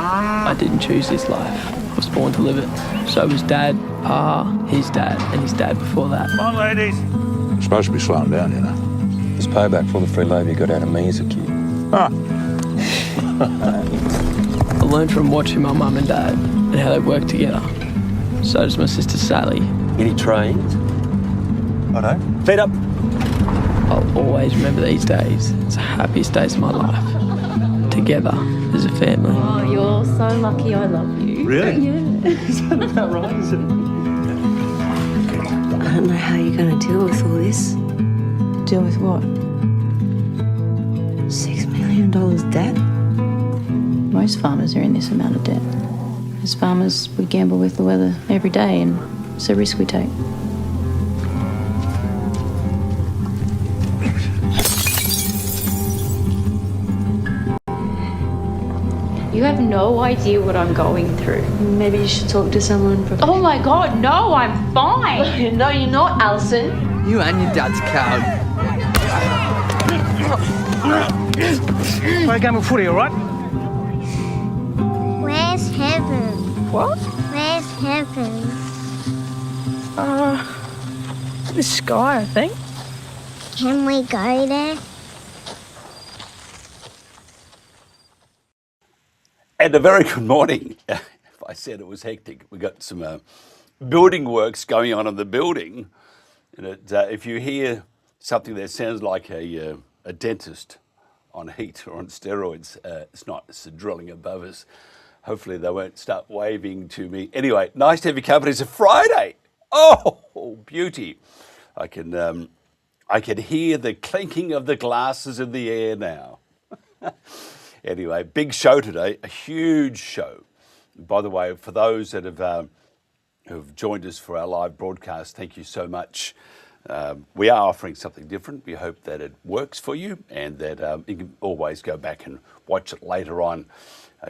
I didn't choose this life. I was born to live it. So was Dad, Pa, his dad, and his dad before that. Come on, ladies. You're supposed to be slowing down, you know. It's payback for all the free labour you got out of me as a kid. Ah. I learned from watching my mum and dad and how they work together. So does my sister Sally. Any trains? I know. Feet up. I'll always remember these days. It's the happiest days of my life. Together as a family. Oh, you're so lucky I love you. Really? Yeah. Is that about right, is it? I don't know how you're going to deal with all this. Deal with what? $6 million debt? Most farmers are in this amount of debt. As farmers, we gamble with the weather every day, and it's a risk we take. You have no idea what I'm going through. Maybe you should talk to someone. Oh my God, no, I'm fine. No, you're not, Alison. You and your dad's coward. Play a game of footy, all right? Where's heaven? What? Where's heaven? The sky, I think. Can we go there? And a very good morning. If I said it was hectic, we got some building works going on in the building. And if you hear something that sounds like a dentist on heat or on steroids, it's not. It's the drilling above us. Hopefully they won't start waving to me. Anyway, nice to have your company. It's a Friday. Oh, beauty. I can hear the clinking of the glasses in the air now. Anyway, big show today, a huge show. By the way, for those that have joined us for our live broadcast, thank you so much. We are offering something different. We hope that it works for you and that you can always go back and watch it later on,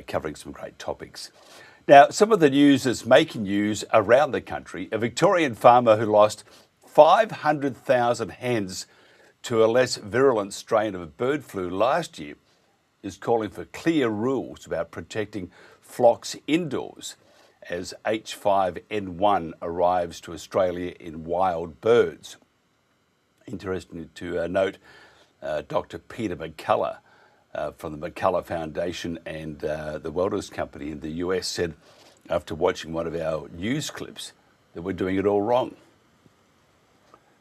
covering some great topics. Now, some of the news that's making news around the country, a Victorian farmer who lost 500,000 hens to a less virulent strain of bird flu last year is calling for clear rules about protecting flocks indoors as H5N1 arrives to Australia in wild birds. Interesting to note, Dr. Peter McCullough from the McCullough Foundation and the Wellness Company in the US said, after watching one of our news clips, that we're doing it all wrong.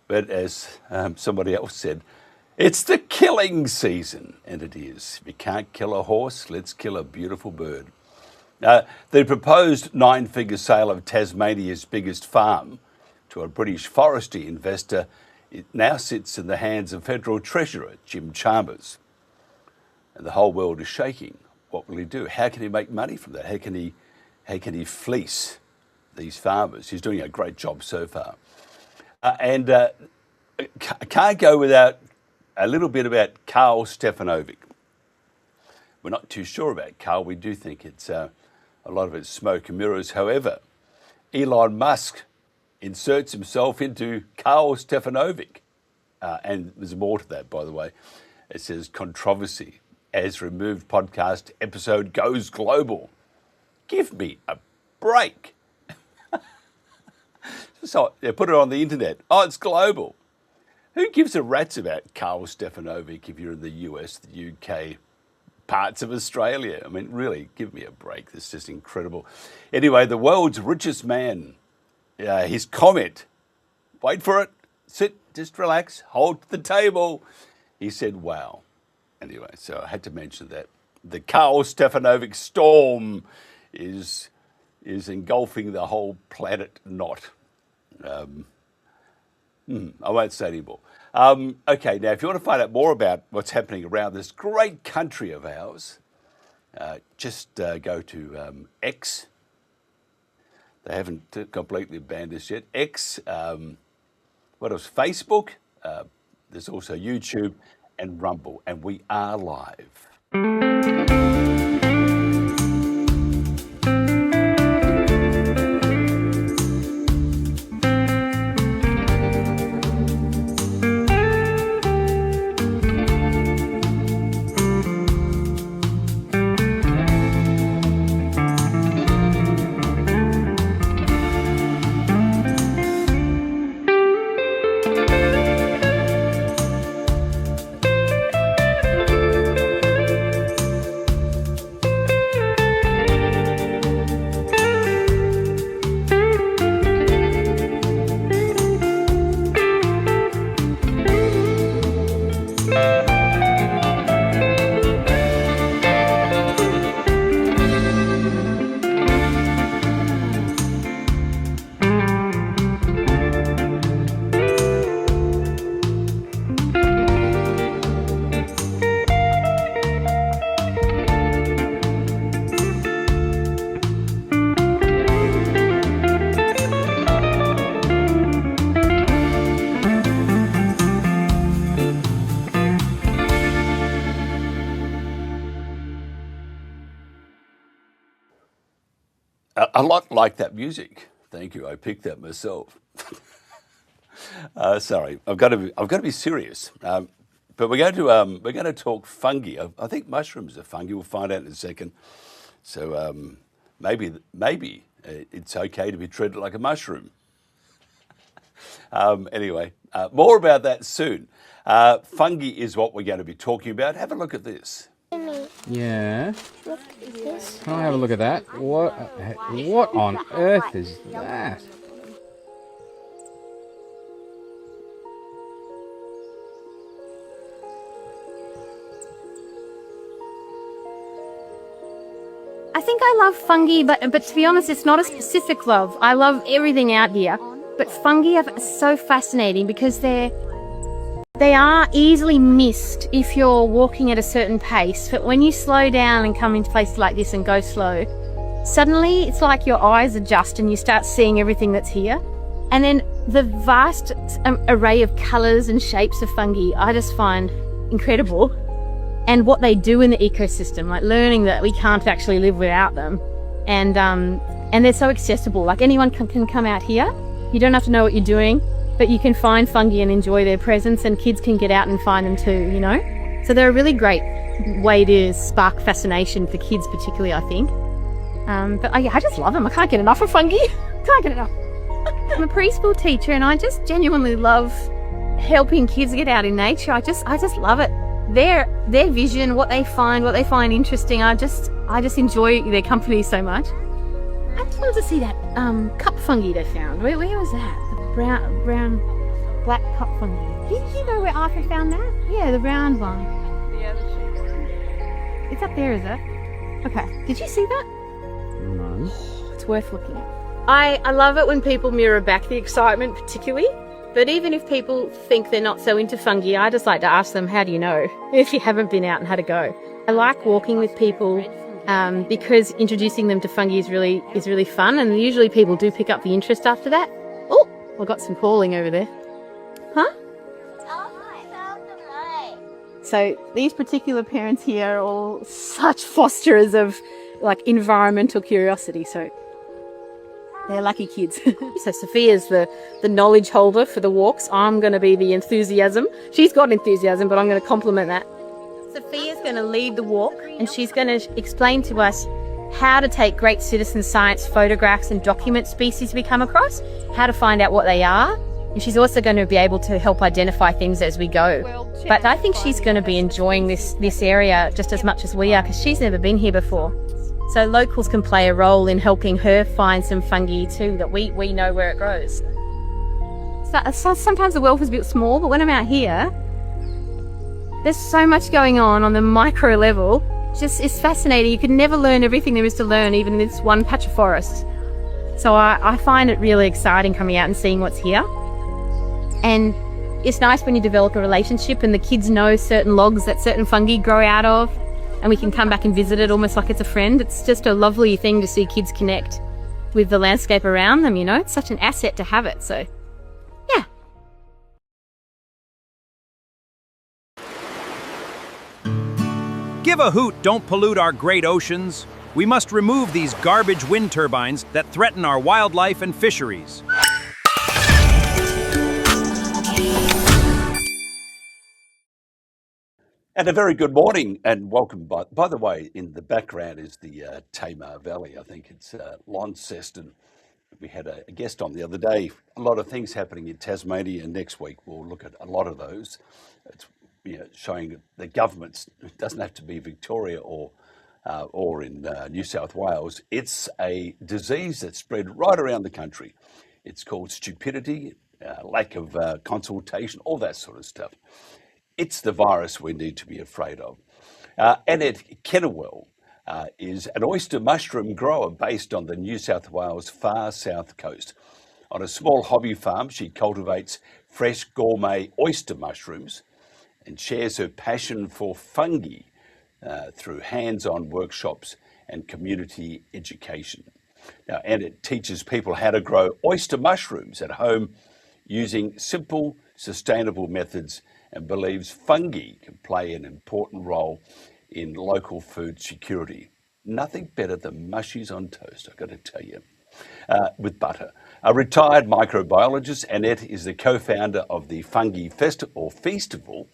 But as somebody else said, it's the killing season, and it is. If you can't kill a horse, let's kill a beautiful bird. The proposed 9-figure sale of Tasmania's biggest farm to a British forestry investor, it now sits in the hands of Federal Treasurer Jim Chalmers. And the whole world is shaking. What will he do? How can he make money from that? How can he fleece these farmers? He's doing a great job so far. I can't go without a little bit about Cull Stefanovic. We're not too sure about Cull. We do think it's a lot of it's smoke and mirrors. However, Elon Musk inserts himself into Cull Stefanovic. And there's more to that, by the way. It says controversy as removed podcast episode goes global. Give me a break. So they put it on the internet. Oh, it's global. Who gives a rat's about Cull Stefanovic if you're in the US, the UK, parts of Australia? I mean, really, give me a break. This is just incredible. Anyway, the world's richest man, his comment, wait for it, sit, just relax, hold the table. He said, wow. Anyway, so I had to mention that. The Cull Stefanovic storm is engulfing the whole planet not. I won't say anymore. Okay, now if you want to find out more about what's happening around this great country of ours, just go to X. They haven't completely banned us yet. X, what else? Facebook. There's also YouTube and Rumble, and we are live. a lot like that music. Thank you. I picked that myself. Sorry, I've got to be serious. But we're going to talk fungi. I think mushrooms are fungi. We'll find out in a second. So maybe it's okay to be treated like a mushroom. Anyway, more about that soon. Fungi is what we're going to be talking about. Have a look at this. Yeah. Can I have a look at that? What on earth is that? I think I love fungi, but to be honest, it's not a specific love. I love everything out here, but fungi are so fascinating because they are easily missed if you're walking at a certain pace. But when you slow down and come into places like this and go slow, suddenly it's like your eyes adjust and you start seeing everything that's here. And then the vast array of colours and shapes of fungi I just find incredible. And what they do in the ecosystem, like learning that we can't actually live without them. And they're so accessible, like anyone can come out here. You don't have to know what you're doing, but you can find fungi and enjoy their presence, and kids can get out and find them too, you know? So they're a really great way to spark fascination for kids particularly, I think. But I just love them. I can't get enough of fungi. Can't get enough. I'm a preschool teacher and I just genuinely love helping kids get out in nature. I just love it. Their vision, what they find interesting, I just enjoy their company so much. I just wanted to see that cup fungi they found. Where was that? The brown black cup fungi. Do you know where Arthur found that? Yeah, the round one. It's up there, is it? Okay. Did you see that? No. It's worth looking at. I love it when people mirror back the excitement, particularly. But even if people think they're not so into fungi, I just like to ask them, how do you know, if you haven't been out and had a go. I like walking with people because introducing them to fungi is really fun, and usually people do pick up the interest after that. Oh, I got some calling over there. Huh? So these particular parents here are all such fosterers of like environmental curiosity, so they're lucky kids. So Sophia's the knowledge holder for the walks. I'm going to be the enthusiasm. She's got enthusiasm, but I'm going to complement that. Sophia's going to lead the walk, and she's going to explain to us how to take great citizen science photographs and document species we come across, how to find out what they are, and she's also going to be able to help identify things as we go. But I think she's going to be enjoying this area just as much as we are, because she's never been here before. So locals can play a role in helping her find some fungi too, that we know where it grows. So sometimes the world is a bit small, but when I'm out here, there's so much going on the micro level. It's fascinating. You could never learn everything there is to learn, even in this one patch of forest. So I find it really exciting coming out and seeing what's here. And it's nice when you develop a relationship and the kids know certain logs that certain fungi grow out of, and we can come back and visit it almost like it's a friend. It's just a lovely thing to see kids connect with the landscape around them, you know. It's such an asset to have it, so yeah. Give a hoot, don't pollute our great oceans. We must remove these garbage wind turbines that threaten our wildlife and fisheries. And a very good morning and welcome. By the way, in the background is the Tamar Valley. I think it's Launceston. We had a guest on the other day. A lot of things happening in Tasmania, and next week we'll look at a lot of those. It's showing that the governments, it doesn't have to be Victoria or in New South Wales. It's a disease that's spread right around the country. It's called stupidity, lack of consultation, all that sort of stuff. It's the virus we need to be afraid of. Annette Kennewell is an oyster mushroom grower based on the New South Wales Far South Coast. On a small hobby farm, she cultivates fresh gourmet oyster mushrooms and shares her passion for fungi through hands-on workshops and community education. Now, Annette teaches people how to grow oyster mushrooms at home using simple, sustainable methods, and believes fungi can play an important role in local food security. nothing better than mushies on toast, I've got to tell you, with butter. A retired microbiologist, Annette is the co-founder of the Fungi Festival,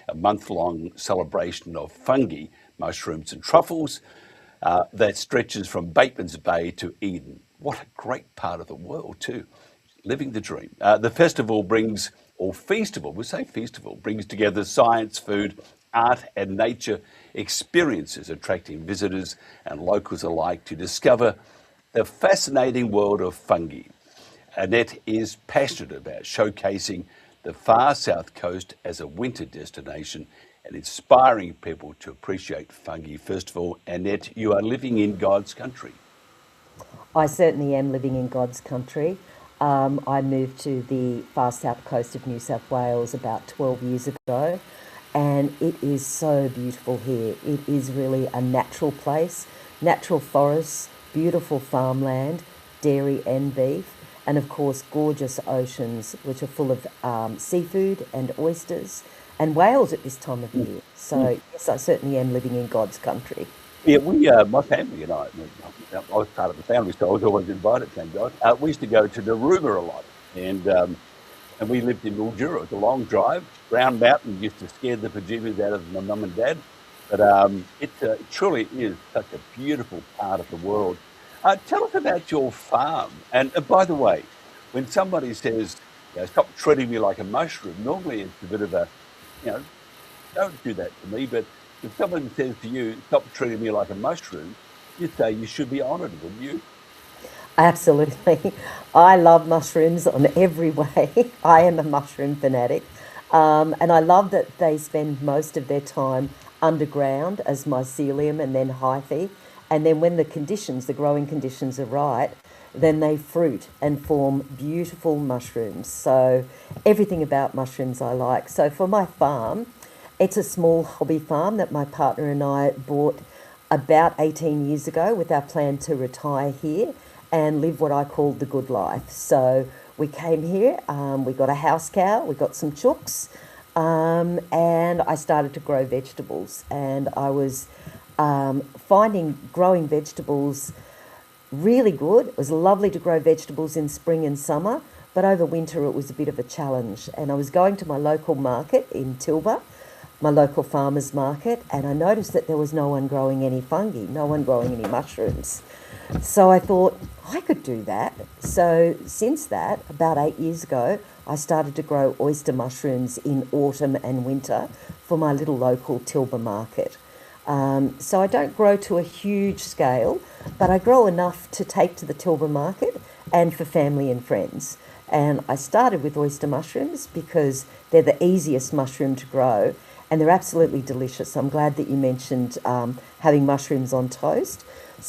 a month-long celebration of fungi, mushrooms and truffles that stretches from Batemans Bay to Eden. What a great part of the world too, living the dream. The festival brings, or feastival, we say feastival, brings together science, food, art and nature experiences, attracting visitors and locals alike to discover the fascinating world of fungi. Annette is passionate about showcasing the far south coast as a winter destination and inspiring people to appreciate Fungi Festival. Annette, you are living in God's country. I certainly am living in God's country. I moved to the far south coast of New South Wales about 12 years ago, and it is so beautiful here. It is really a natural place, natural forests, beautiful farmland, dairy and beef, and of course gorgeous oceans which are full of seafood and oysters and whales at this time of year. So yes, I certainly am living in God's country. Yeah, my family and I was part of the family, so I was always invited, thank God. We used to go to Narooma a lot, and we lived in Mildura. It was a long drive. Round Mountain used to scare the bejeebers out of my mum and dad, but it truly is such a beautiful part of the world. Tell us about your farm. And by the way, when somebody says, stop treating me like a mushroom, normally it's a bit of a, don't do that to me. But if someone says to you, stop treating me like a mushroom, you'd say you should be honoured, wouldn't you? Absolutely. I love mushrooms on every way. I am a mushroom fanatic. And I love that they spend most of their time underground as mycelium and then hyphae. And then when the growing conditions are right, then they fruit and form beautiful mushrooms. So everything about mushrooms I like. So for my farm, it's a small hobby farm that my partner and I bought about 18 years ago with our plan to retire here and live what I call the good life. So we came here, we got a house cow, we got some chooks, and I started to grow vegetables. And I was finding growing vegetables really good. It was lovely to grow vegetables in spring and summer, but over winter it was a bit of a challenge. And I was going to my local market in Tilba, my local farmers market, and I noticed that there was no one growing any fungi, no one growing any mushrooms. So I thought I could do that. So since that, about 8 years ago, I started to grow oyster mushrooms in autumn and winter for my little local Tilba market. So I don't grow to a huge scale, but I grow enough to take to the Tilba market and for family and friends. And I started with oyster mushrooms because they're the easiest mushroom to grow and they're absolutely delicious. I'm glad that you mentioned having mushrooms on toast.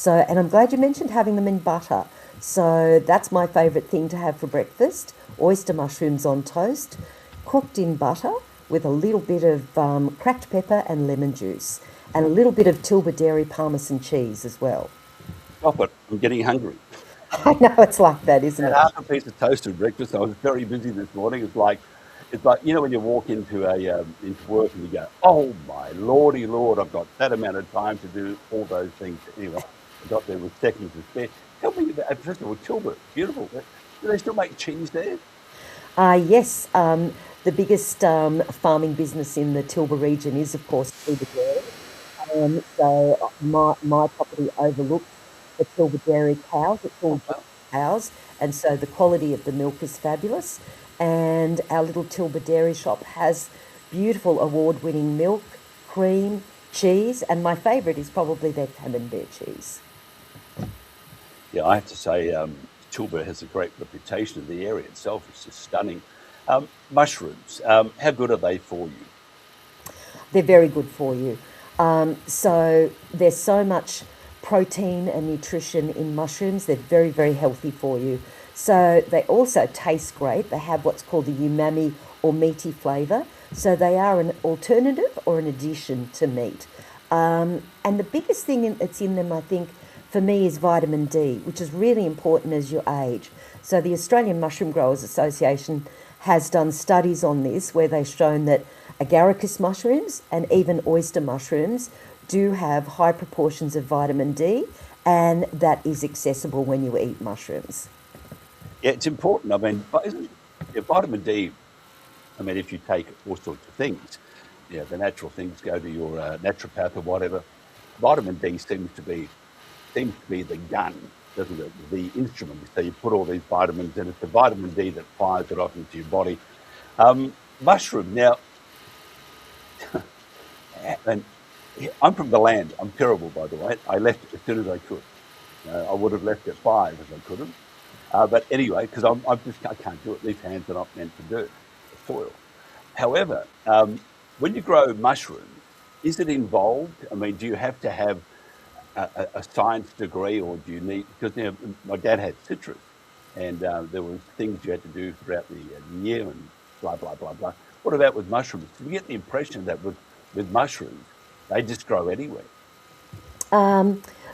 And I'm glad you mentioned having them in butter. So that's my favourite thing to have for breakfast, oyster mushrooms on toast, cooked in butter with a little bit of cracked pepper and lemon juice, and a little bit of Tilba dairy parmesan cheese as well. Stop it, I'm getting hungry. I know, it's like that, isn't it? Half a piece of toast for breakfast. I was very busy this morning. It's like when you walk into into work and you go, oh my lordy lord, I've got that amount of time to do all those things. Anyway, I got there with seconds to spare. Tell me about, first of all, Tilba, beautiful. Do they still make cheese there? Yes, the biggest farming business in the Tilba region is, of course, Tilba Dairy. So my property overlooks the Tilba Dairy cows. It's all cows, and so the quality of the milk is fabulous. And our little Tilba Dairy shop has beautiful award-winning milk, cream, cheese, and my favourite is probably their camembert cheese. Yeah, I have to say, Tilba has a great reputation in the area itself. It's just stunning. Mushrooms, how good are they for you? They're very good for you. So there's so much protein and nutrition in mushrooms. They're very, very healthy for you. So they also taste great. They have what's called the umami or meaty flavour. So they are an alternative or an addition to meat. And the biggest thing that's in them, I think, for me is vitamin D, which is really important as you age. So the Australian Mushroom Growers Association has done studies on this where they've shown that agaricus mushrooms and even oyster mushrooms do have high proportions of vitamin D, and that is accessible when you eat mushrooms. Yeah, it's important. I mean, vitamin D, I mean, if you take all sorts of things, the natural things, go to your naturopath or whatever, vitamin D seems to be the gun, doesn't it? The instrument. So you put all these vitamins in, it's the vitamin D that fires it off into your body. Mushroom, now, and I'm from the land. I'm terrible, by the way. I left as soon as I could. I would have left at 5 if I couldn't. But anyway, because I can't do it. These hands are not meant to do it, the soil. However, when you grow mushrooms, is it involved? I mean, do you have to have a science degree, or do you need, because my dad had citrus, and there were things you had to do throughout the year and blah, blah, blah, blah. What about with mushrooms? Do you get the impression that with mushrooms, they just grow anywhere?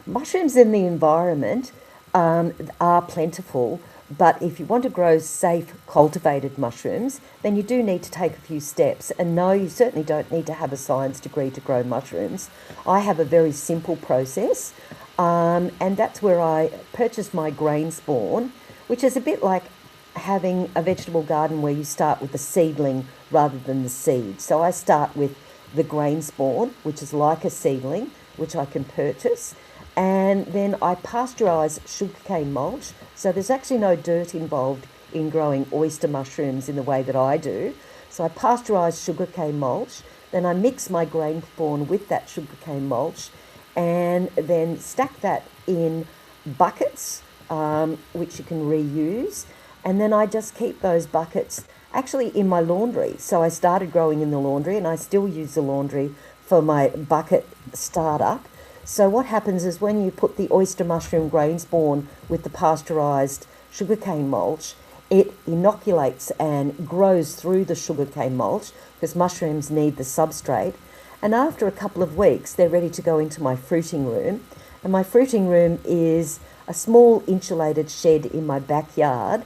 Mushrooms in the environment are plentiful, but if you want to grow safe cultivated mushrooms, then you do need to take a few steps. And no, you certainly don't need to have a science degree to grow mushrooms. I have a very simple process, and that's where I purchase my grain spawn, which is a bit like having a vegetable garden where you start with the seedling rather than the seed. So I start with the grain spawn, which is like a seedling, which I can purchase, and then I pasteurise sugarcane mulch. So there's actually no dirt involved in growing oyster mushrooms in the way that I do. So I pasteurise sugarcane mulch, then I mix my grain spawn with that sugarcane mulch, and then stack that in buckets, which you can reuse. And then I just keep those buckets actually in my laundry. So I started growing in the laundry, and I still use the laundry for my bucket startup. So what happens is when you put the oyster mushroom grain spawn with the pasteurised sugarcane mulch, it inoculates and grows through the sugarcane mulch, because mushrooms need the substrate. And after a couple of weeks, they're ready to go into my fruiting room. And my fruiting room is a small insulated shed in my backyard,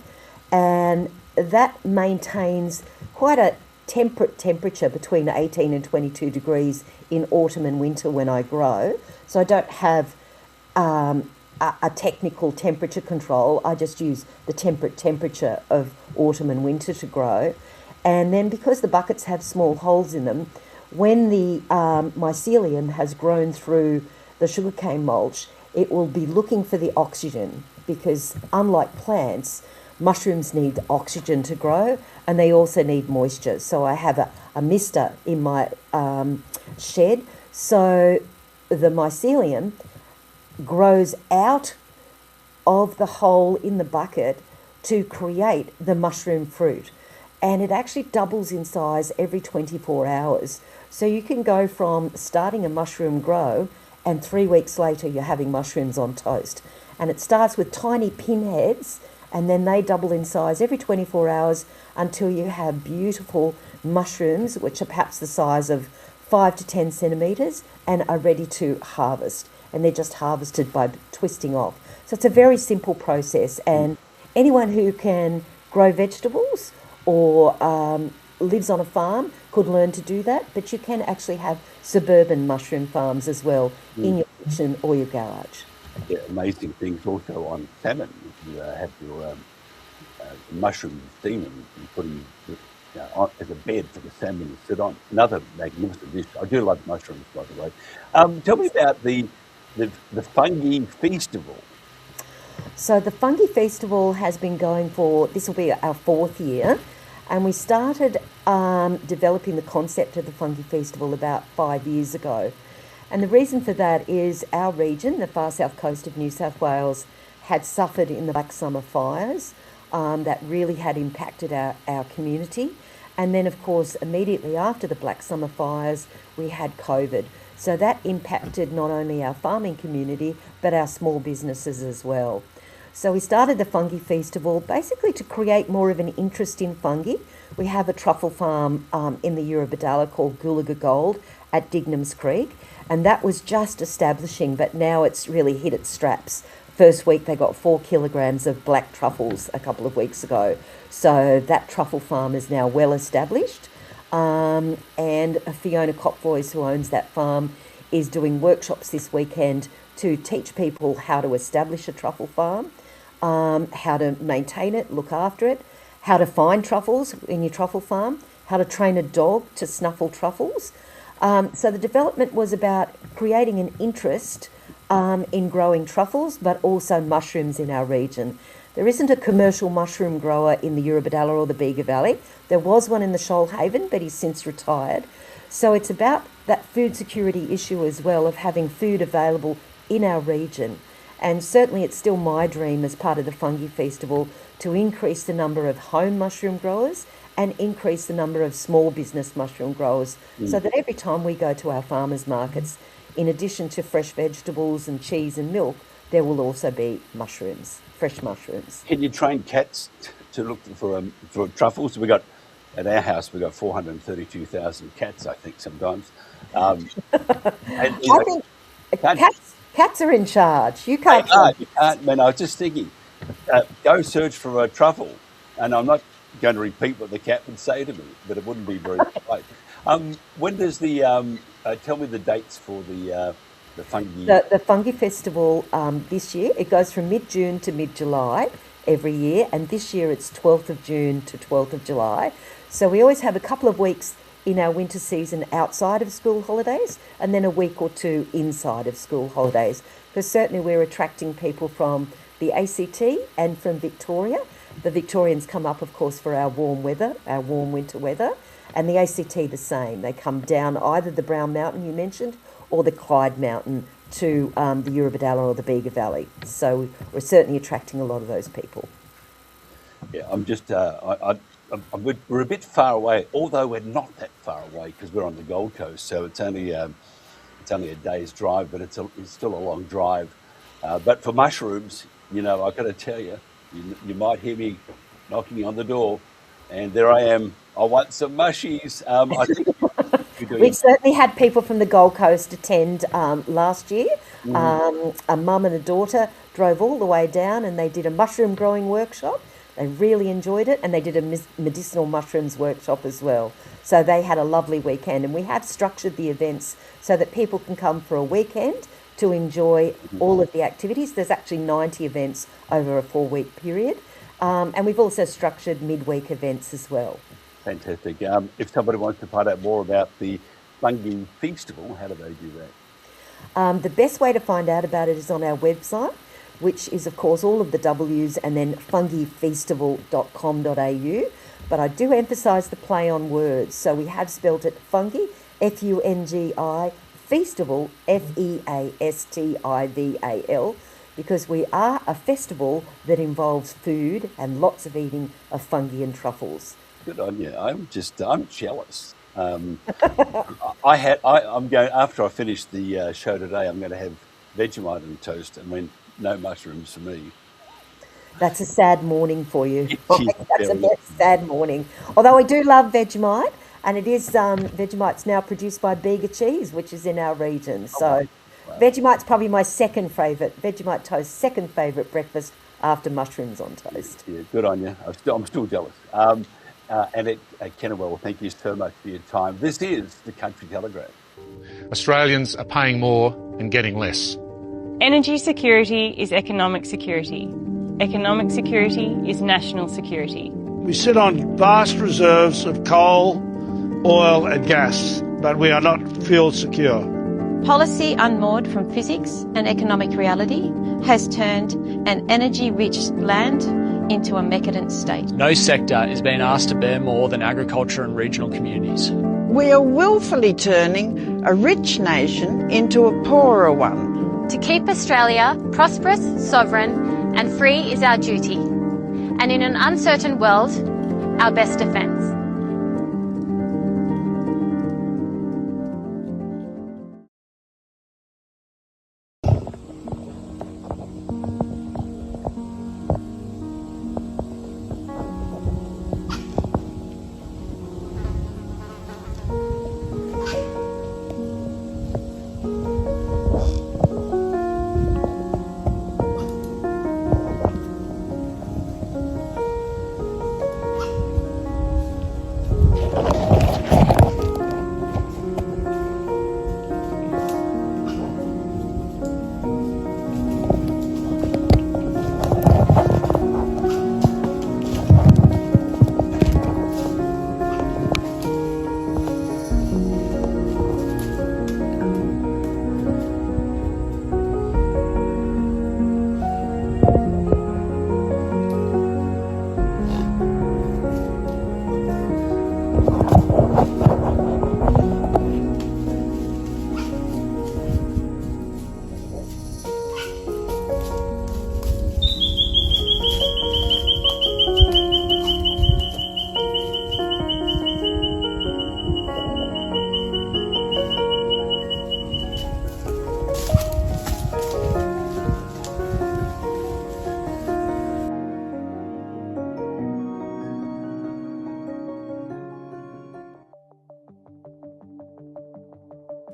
and that maintains quite a temperate temperature between 18 and 22 degrees in autumn and winter when I grow. So I don't have a technical temperature control. I just use the temperate temperature of autumn and winter to grow. And then because the buckets have small holes in them, when the mycelium has grown through the sugarcane mulch, it will be looking for the oxygen, because unlike plants, mushrooms need oxygen to grow, and they also need moisture. So I have a mister in my shed. So the mycelium grows out of the hole in the bucket to create the mushroom fruit. And it actually doubles in size every 24 hours. So you can go from starting a mushroom grow, and 3 weeks later you're having mushrooms on toast. And it starts with tiny pinheads, and then they double in size every 24 hours until you have beautiful mushrooms, which are perhaps the size of 5 to 10 centimetres, and are ready to harvest. And they're just harvested by twisting off. So it's a very simple process, and anyone who can grow vegetables or lives on a farm could learn to do that, but you can actually have suburban mushroom farms as well in your kitchen or your garage. Yeah, amazing things also on salmon. If you have your mushroom steaming and putting as a bed for the salmon to sit on. Another magnificent dish. I do love mushrooms, by the way. Tell me about the Fungi Feastival. So the Fungi Festival has been going for, this will be our 4th year, and we started developing the concept of the Fungi Festival about 5 years ago. And the reason for that is our region, the far south coast of New South Wales, had suffered in the Black Summer fires that really had impacted our community. And then, of course, immediately after the Black Summer fires, we had COVID. So that impacted not only our farming community, but our small businesses as well. So we started the Fungi Festival basically to create more of an interest in fungi. We have a truffle farm in the Eurobodalla called Goolaga Gold at Dignam's Creek, and that was just establishing, but now it's really hit its straps. First week they got 4 kilograms of black truffles a couple of weeks ago. So that truffle farm is now well established. and Fiona Copvoice, who owns that farm, is doing workshops this weekend to teach people how to establish a truffle farm, how to maintain it, look after it, how to find truffles in your truffle farm, how to train a dog to snuffle truffles. So the development was about creating an interest in growing truffles, but also mushrooms in our region. There isn't a commercial mushroom grower in the Eurobodalla or the Bega Valley. There was one in the Shoalhaven, but he's since retired. So it's about that food security issue as well, of having food available in our region. And certainly it's still my dream as part of the Fungi Festival to increase the number of home mushroom growers and increase the number of small business mushroom growers, so that every time we go to our farmers markets, in addition to fresh vegetables and cheese and milk, there will also be mushrooms, fresh mushrooms. Can you train cats to look for truffles? At our house, we've got 432,000 cats, I think, sometimes. I think cats are in charge. You can't. You can't. Man, I was just thinking, go search for a truffle, and I'm not going to repeat what the cat would say to me, but it wouldn't be very polite. When does the tell me the dates for the fungi? The Fungi Festival this year, it goes from mid-June to mid-July every year, and this year it's 12th of June to 12th of July. So we always have a couple of weeks in our winter season outside of school holidays, and then a week or two inside of school holidays, because certainly we're attracting people from the ACT and from Victoria. The Victorians come up, of course, for our warm weather, our warm winter weather, and the ACT the same. They come down either the Brown Mountain you mentioned or the Clyde Mountain to the Eurobodalla or the Bega Valley. So we're certainly attracting a lot of those people. Yeah, I'm just, we're a bit far away, although we're not that far away because we're on the Gold Coast. So it's only a day's drive, but it's still a long drive. But for mushrooms, I've got to tell you, you might hear me knocking on the door, and there I am. I want some mushies. I think We've certainly had people from the Gold Coast attend last year. A mum and a daughter drove all the way down, and they did a mushroom growing workshop. They really enjoyed it, and they did a medicinal mushrooms workshop as well. So they had a lovely weekend, and we have structured the events so that people can come for a weekend to enjoy all of the activities. There's actually 90 events over a 4-week period, and we've also structured midweek events as well. Fantastic. If somebody wants to find out more about the Fungi Feastival, how do they do that? The best way to find out about it is on our website, which is, of course, all of the W's and then fungifestival.com.au. But I do emphasise the play on words. So we have spelt it fungi, Fungi, Feastival, Feastival, because we are a festival that involves food and lots of eating of fungi and truffles. Good on you. I'm jealous. I'm going, after I finish the show today, I'm going to have Vegemite and toast. No mushrooms for me. That's a sad morning for you. That's a very sad morning. Although I do love Vegemite, and it is Vegemite's now produced by Bega Cheese, which is in our region. So Vegemite's probably my second favourite, Vegemite toast, second favourite breakfast after mushrooms on toast. Yeah, good on you. I'm still jealous. Annette Kennewell, thank you so much for your time. This is the Country Telegraph. Australians are paying more and getting less. Energy security is economic security. Economic security is national security. We sit on vast reserves of coal, oil and gas, but we are not fuel secure. Policy unmoored from physics and economic reality has turned an energy-rich land into a decadent state. No sector is being asked to bear more than agriculture and regional communities. We are willfully turning a rich nation into a poorer one. To keep Australia prosperous, sovereign and free is our duty, and in an uncertain world, our best defence.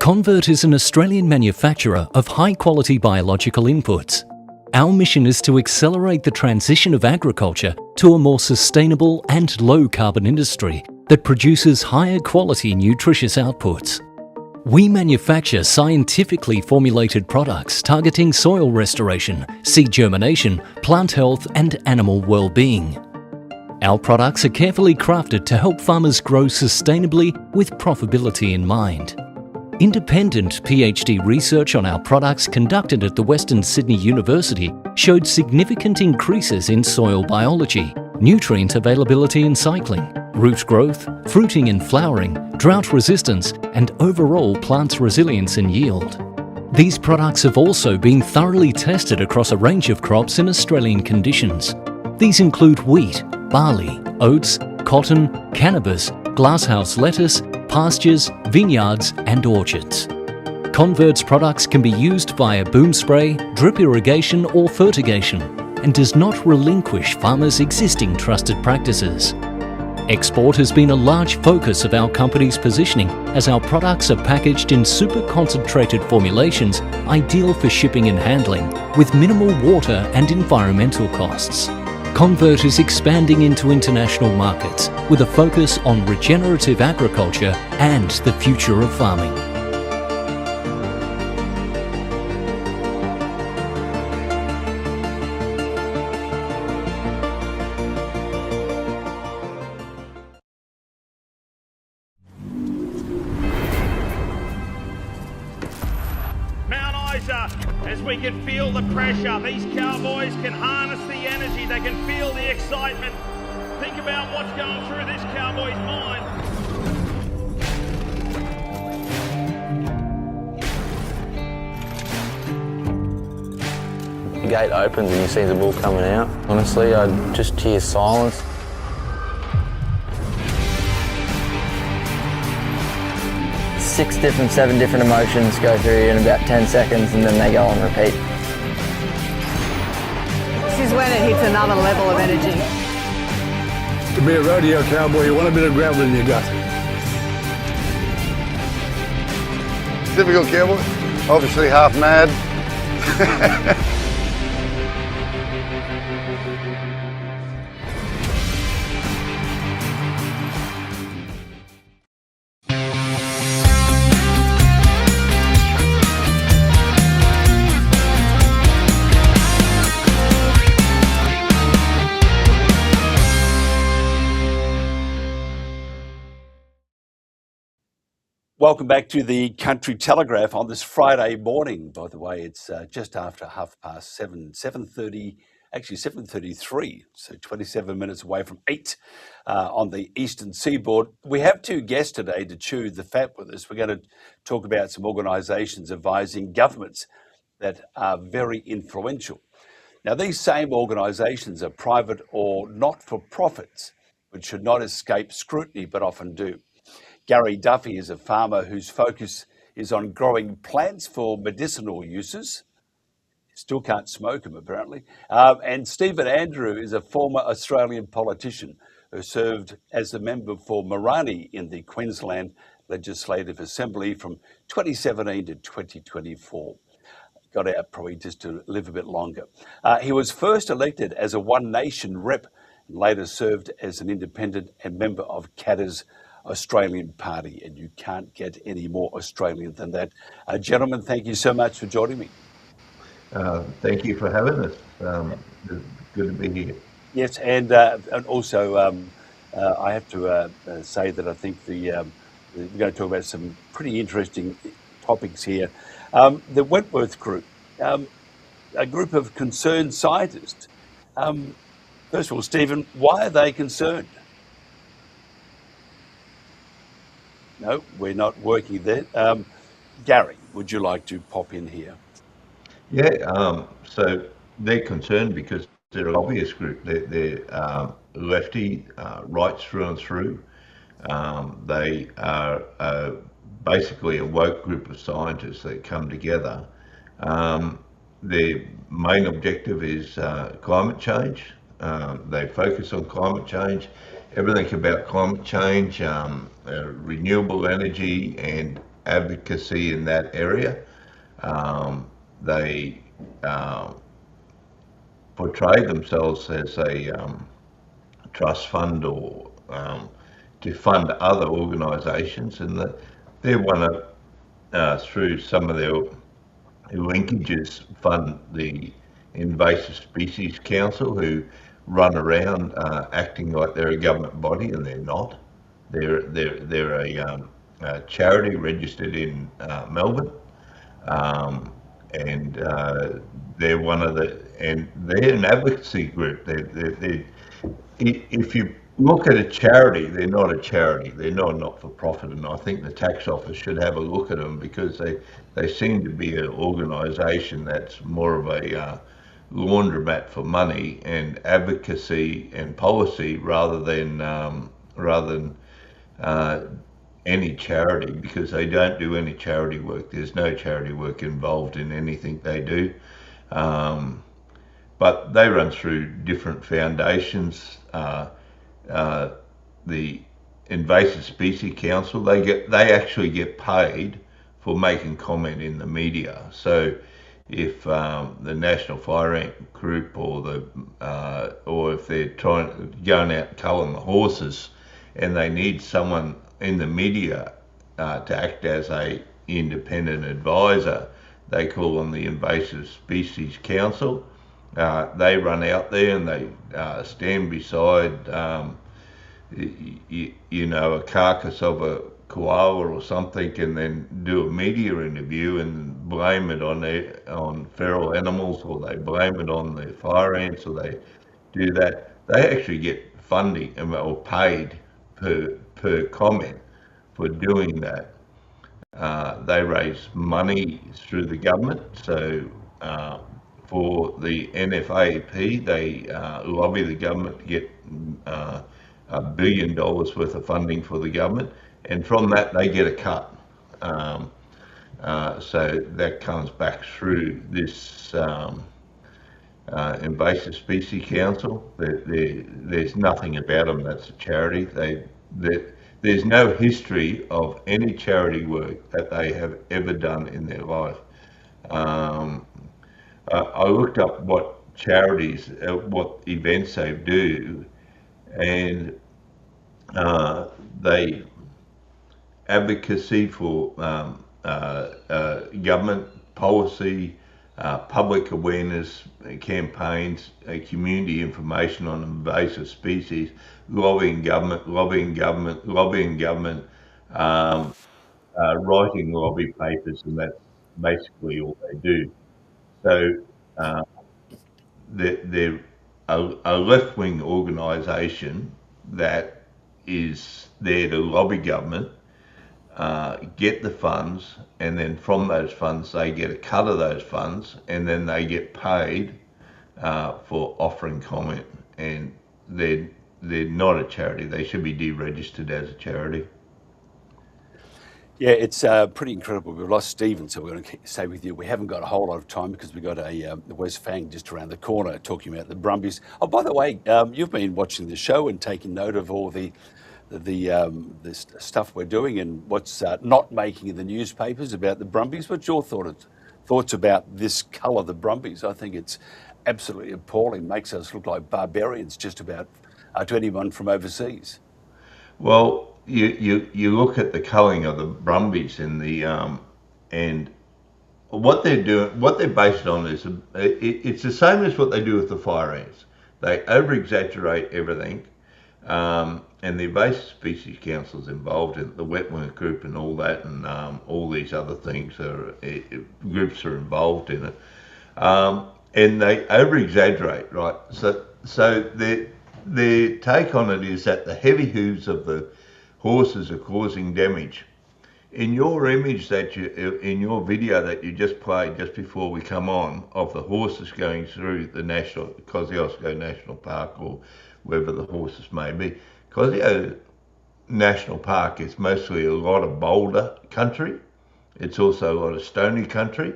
Convert is an Australian manufacturer of high-quality biological inputs. Our mission is to accelerate the transition of agriculture to a more sustainable and low-carbon industry that produces higher quality nutritious outputs. We manufacture scientifically formulated products targeting soil restoration, seed germination, plant health and animal well-being. Our products are carefully crafted to help farmers grow sustainably with profitability in mind. Independent PhD research on our products conducted at the Western Sydney University showed significant increases in soil biology, nutrient availability and cycling, root growth, fruiting and flowering, drought resistance, and overall plant resilience and yield. These products have also been thoroughly tested across a range of crops in Australian conditions. These include wheat, barley, oats, cotton, cannabis, glasshouse lettuce, pastures, vineyards and orchards. Convert's products can be used via boom spray, drip irrigation or fertigation and does not relinquish farmers' existing trusted practices. Export has been a large focus of our company's positioning as our products are packaged in super concentrated formulations ideal for shipping and handling with minimal water and environmental costs. Convert is expanding into international markets with a focus on regenerative agriculture and the future of farming. As we can feel the pressure, these cowboys can harness the energy, they can feel the excitement. Think about what's going through this cowboy's mind. The gate opens and you see the bull coming out. Honestly, I just hear silence. Seven different emotions go through you in about 10 seconds and then they go on repeat. This is when it hits another level of energy. To be a rodeo cowboy, you want a bit of gravel in your gut. Typical cowboy, obviously half mad. Welcome back to the Country Telegraph on this Friday morning. By the way, it's just after 7:30, actually 7:33, so 27 minutes away from 8 on the eastern seaboard. We have two guests today to chew the fat with us. We're going to talk about some organisations advising governments that are very influential. Now, these same organisations are private or not-for-profits, which should not escape scrutiny, but often do. Gary Duffy is a farmer whose focus is on growing plants for medicinal uses. Still can't smoke them, apparently. And Stephen Andrew is a former Australian politician who served as a member for Morani in the Queensland Legislative Assembly from 2017 to 2024. Got out probably just to live a bit longer. He was first elected as a One Nation rep and later served as an independent and member of Katter's Australian Party, and you can't get any more Australian than that. Gentlemen, thank you so much for joining me. Thank you for having us. It's good to be here. Yes, and also I have to say that I think we're going to talk about some pretty interesting topics here. The Wentworth Group, a group of concerned scientists. First of all, Stephen, why are they concerned? No, we're not working there. Gary, would you like to pop in here? Yeah, so they're concerned because they're a lobbyist group. They're lefty, rights through and through. They are basically a woke group of scientists that come together. Their main objective is climate change. They focus on climate change, everything about climate change, renewable energy and advocacy in that area. They portray themselves as a trust fund or to fund other organisations, and that they want to, through some of their linkages, fund the Invasive Species Council, who run around acting like they're a government body, and they're not. They're a charity registered in Melbourne, and they're one of the, and they're an advocacy group. If you look at a charity, they're not a charity. They're not for profit, and I think the tax office should have a look at them, because they seem to be an organisation that's more of a laundromat for money and advocacy and policy rather than any charity, because they don't do any charity work. There's no charity work involved in anything they do. But they run through different foundations. The Invasive Species Council, they actually get paid for making comment in the media. So if the National Fire Ant Group or if they're going out culling the horses, and they need someone in the media to act as a independent advisor, they call on the Invasive Species Council. They run out there and they stand beside, a carcass of a koala or something, and then do a media interview and blame it on feral animals, or they blame it on the fire ants, or they do that. They actually get funding or paid per comment for doing that. They raise money through the government. So for the NFAP, they lobby the government to get $1 billion worth of funding for the government, and from that they get a cut. So that comes back through this Invasive Species Council. There's nothing about them that's a charity. There's no history of any charity work that they have ever done in their life. I looked up what charities, what events they do, and they advocacy for government policy, public awareness campaigns, community information on invasive species, lobbying government, writing lobby papers, and that's basically all they do. So they're a left-wing organisation that is there to lobby government, get the funds, and then from those funds they get a cut of those funds, and then they get paid for offering comment. And they're not a charity. They should be deregistered as a charity. Yeah, it's pretty incredible. We've lost Stephen, so we're going to stay with you. We haven't got a whole lot of time because we've got the West Fang just around the corner talking about the Brumbies. Oh, by the way, you've been watching the show and taking note of all the stuff we're doing and what's not making the newspapers about the Brumbies. What's your thoughts about this colour, the Brumbies? I think it's absolutely appalling. Makes us look like barbarians just about to anyone from overseas. Well, you look at the culling of the Brumbies in the and what they're doing, what they're based on is it's the same as what they do with the fire ants. They over-exaggerate everything, and the Invasive Species Council's involved in the wetland group and all that, and all these other things groups are involved in it, and they over-exaggerate, right? So their take on it is that the heavy hooves of the horses are causing damage. In your image in your video that you just played just before we come on, of the horses going through the Kosciuszko National Park, or wherever the horses may be, Kosciuszko National Park is mostly a lot of boulder country. It's also a lot of stony country.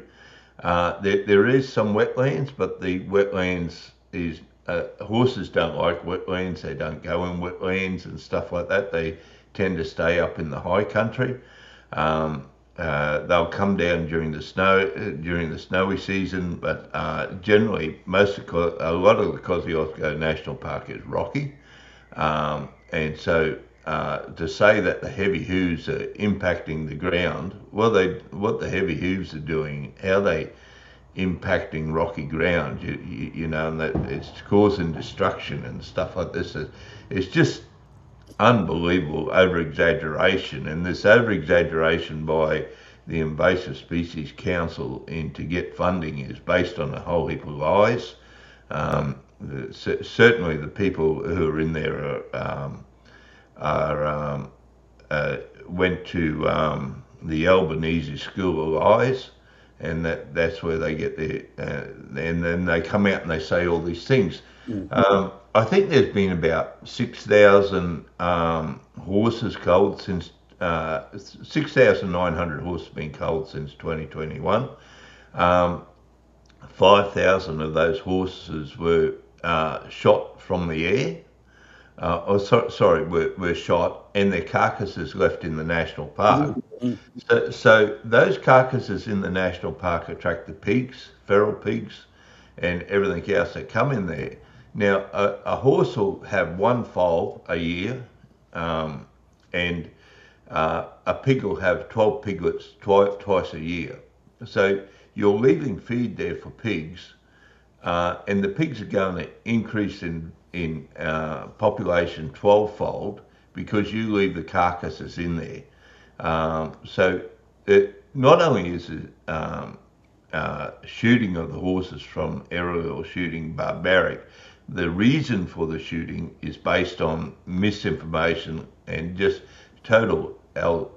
There is some wetlands, but the wetlands is horses don't like wetlands. They don't go in wetlands and stuff like that. They tend to stay up in the high country. they'll come down during the snowy season, but generally a lot of the Kosciuszko National Park is rocky, and so to say that the heavy hooves are impacting the ground, what the heavy hooves are doing, how they impacting rocky ground, you know, and that it's causing destruction and stuff like this. It's just unbelievable over-exaggeration, and this over-exaggeration by the Invasive Species Council to get funding is based on a whole heap of lies. Certainly the people who are in there went to the Albanese School of Lies, and that's where they get their, and then they come out and they say all these things. I think there's been about 6,000 horses culled since 6,900 horses been culled since 2021. 5,000 of those horses were shot from the air. Were shot, and their carcasses left in the national park. So those carcasses in the national park attract the pigs, feral pigs, and everything else that come in there. Now, a horse will have one foal a year, and a pig will have 12 piglets twice a year. So you're leaving feed there for pigs, and the pigs are going to increase in population 12-fold because you leave the carcasses in there. So not only is it shooting of the horses from aerial shooting barbaric, the reason for the shooting is based on misinformation and just total El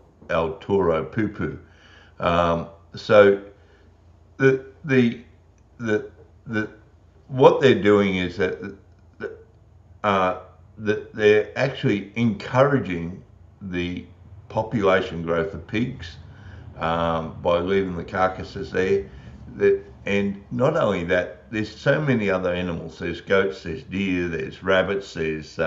Toro poo-poo. So what they're doing is that they're actually encouraging the population growth of pigs by leaving the carcasses there. And not only that, there's so many other animals. There's goats, there's deer, there's rabbits, there's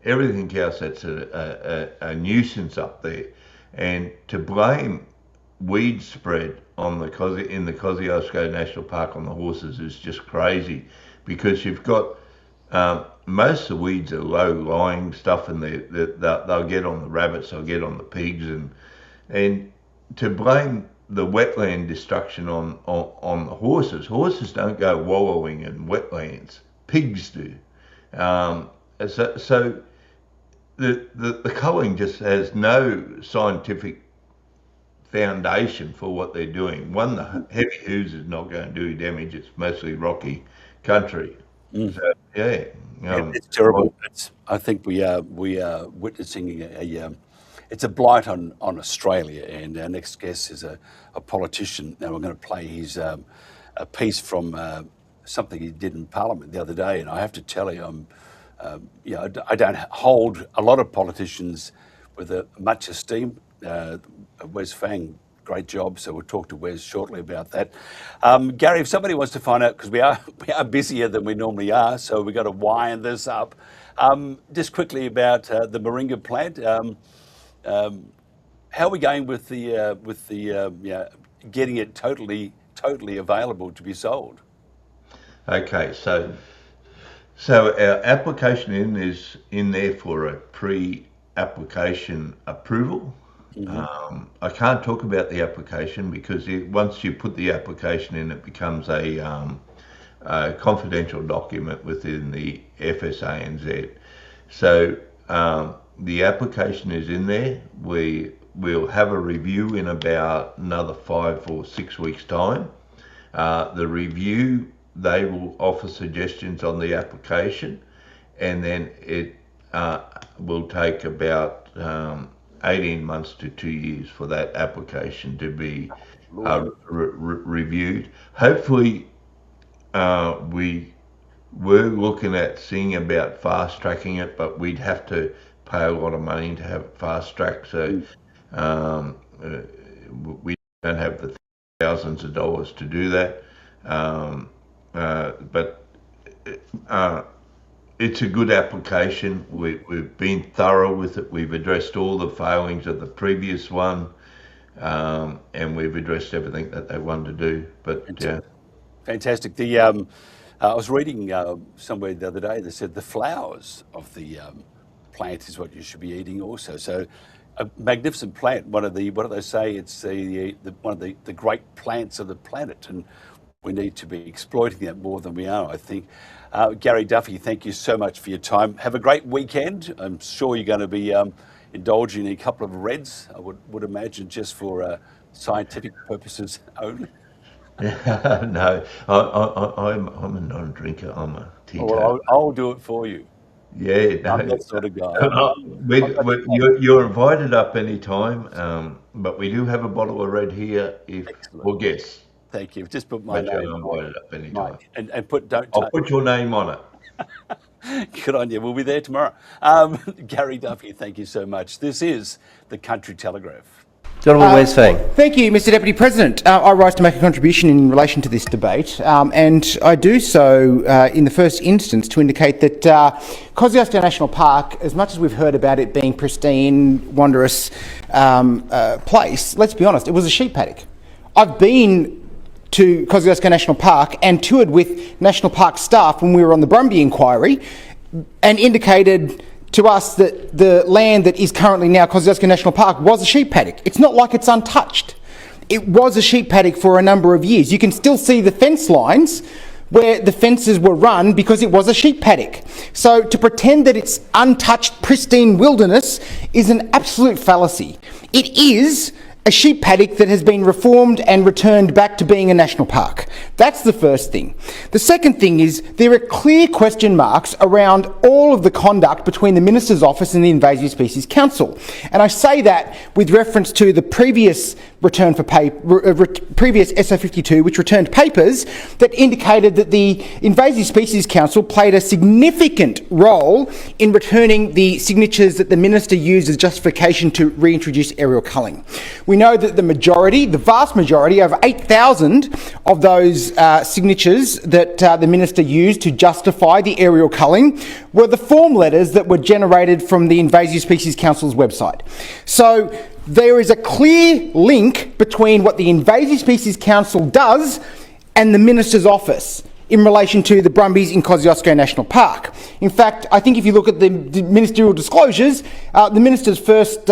everything else that's a nuisance up there. And to blame weed spread in the Kosciuszko National Park on the horses is just crazy, because you've got most of the weeds are low-lying stuff, and they'll get on the rabbits, they'll get on the pigs, and to blame the wetland destruction on the horses. Horses don't go wallowing in wetlands. Pigs do. So the culling just has no scientific foundation for what they're doing. One, the heavy hooves is not going to do damage. It's mostly rocky country. So, yeah. It's terrible. I think we are witnessing it's a blight on Australia, and our next guest is a politician. Now we're going to play his a piece from something he did in Parliament the other day, and I have to tell you, I don't hold a lot of politicians with much esteem. Wes Fang, great job. So we'll talk to Wes shortly about that. Gary, if somebody wants to find out, because we are busier than we normally are, so we've got to wind this up. Just quickly about the moringa plant. How are we going with the getting it totally available to be sold? Okay, so our application is in there for a pre-application approval. I can't talk about the application because once you put the application in, it becomes a confidential document within the FSANZ. So the application is in there. We'll have a review in about another 5 or 6 weeks' time. The review, they will offer suggestions on the application, and then it will take about 18 months to 2 years for that application to be reviewed. Hopefully, we were looking at seeing about fast tracking it, but we'd have to pay a lot of money to have it fast tracked. So we don't have the thousands of dollars to do that. But it's a good application. We've been thorough with it. We've addressed all the failings of the previous one. and we've addressed everything that they wanted to do. But Fantastic. The I was reading somewhere the other day that said the flowers of the plant is what you should be eating also. So a magnificent plant. What do they say? It's one of the great plants of the planet, and we need to be exploiting that more than we are, I think. Gary Duffy, thank you so much for your time. Have a great weekend. I'm sure you're going to be indulging in a couple of reds, I would imagine, just for scientific purposes only. No, I'm a non-drinker. I'm a teetotaler. Well, I'll do it for you. Yeah, no. I'm that sort of guy. You're invited up any time, but we do have a bottle of red here if or guess. Thank you. Just put my name You're invited up any time. And put don't. I'll put your name on it. Good on you. We'll be there tomorrow. Gary Duffy, thank you so much. This is the Country Telegraph. Honourable Wes Fang. Thank you, Mr Deputy President. I rise to make a contribution in relation to this debate, and I do so in the first instance to indicate that Kosciuszko National Park, as much as we've heard about it being pristine, wondrous place, let's be honest, it was a sheep paddock. I've been to Kosciuszko National Park and toured with National Park staff when we were on the Brumby inquiry and indicated to us that the land that is currently now Kosciuszko National Park was a sheep paddock. It's not like it's untouched. It was a sheep paddock for a number of years. You can still see the fence lines where the fences were run because it was a sheep paddock. So to pretend that it's untouched, pristine wilderness is an absolute fallacy. It is a sheep paddock that has been reformed and returned back to being a national park. That's the first thing. The second thing is there are clear question marks around all of the conduct between the Minister's Office and the Invasive Species Council. And I say that with reference to the previous return for previous SO52, which returned papers that indicated that the Invasive Species Council played a significant role in returning the signatures that the Minister used as justification to reintroduce aerial culling. We know that the vast majority, over 8,000 of those signatures that the Minister used to justify the aerial culling were the form letters that were generated from the Invasive Species Council's website. So there is a clear link between what the Invasive Species Council does and the Minister's Office in relation to the Brumbies in Kosciuszko National Park. In fact, I think if you look at the ministerial disclosures, the Minister's first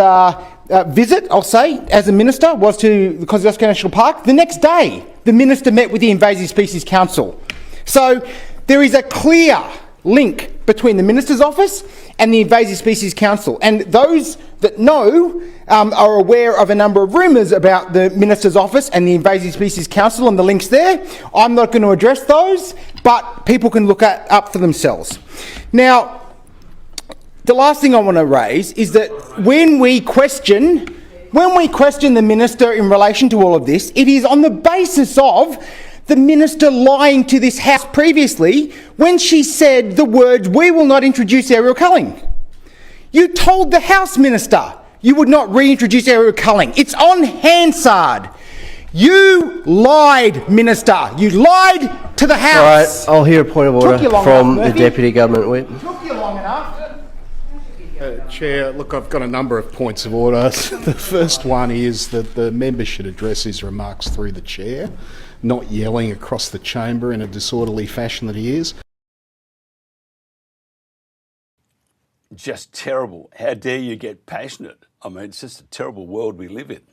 visit, I'll say, as a Minister was to the Kosciuszko National Park. The next day, the Minister met with the Invasive Species Council. So there is a clear link between the Minister's Office and the Invasive Species Council. And those that know are aware of a number of rumours about the Minister's Office and the Invasive Species Council and the links there. I'm not going to address those, but people can look up for themselves. Now, the last thing I want to raise is that when we question the Minister in relation to all of this, it is on the basis of the Minister lying to this House previously when she said the words, "We will not introduce aerial culling." You told the House Minister you would not reintroduce aerial culling. It's on Hansard. You lied, Minister. You lied to the House. All right, I'll hear a point of order from the Deputy Government Whip. Took you long enough. Chair, look, I've got a number of points of order. The first one is that the member should address his remarks through the chair, not yelling across the chamber in a disorderly fashion that he is. Just terrible. How dare you get passionate? I mean, it's just a terrible world we live in.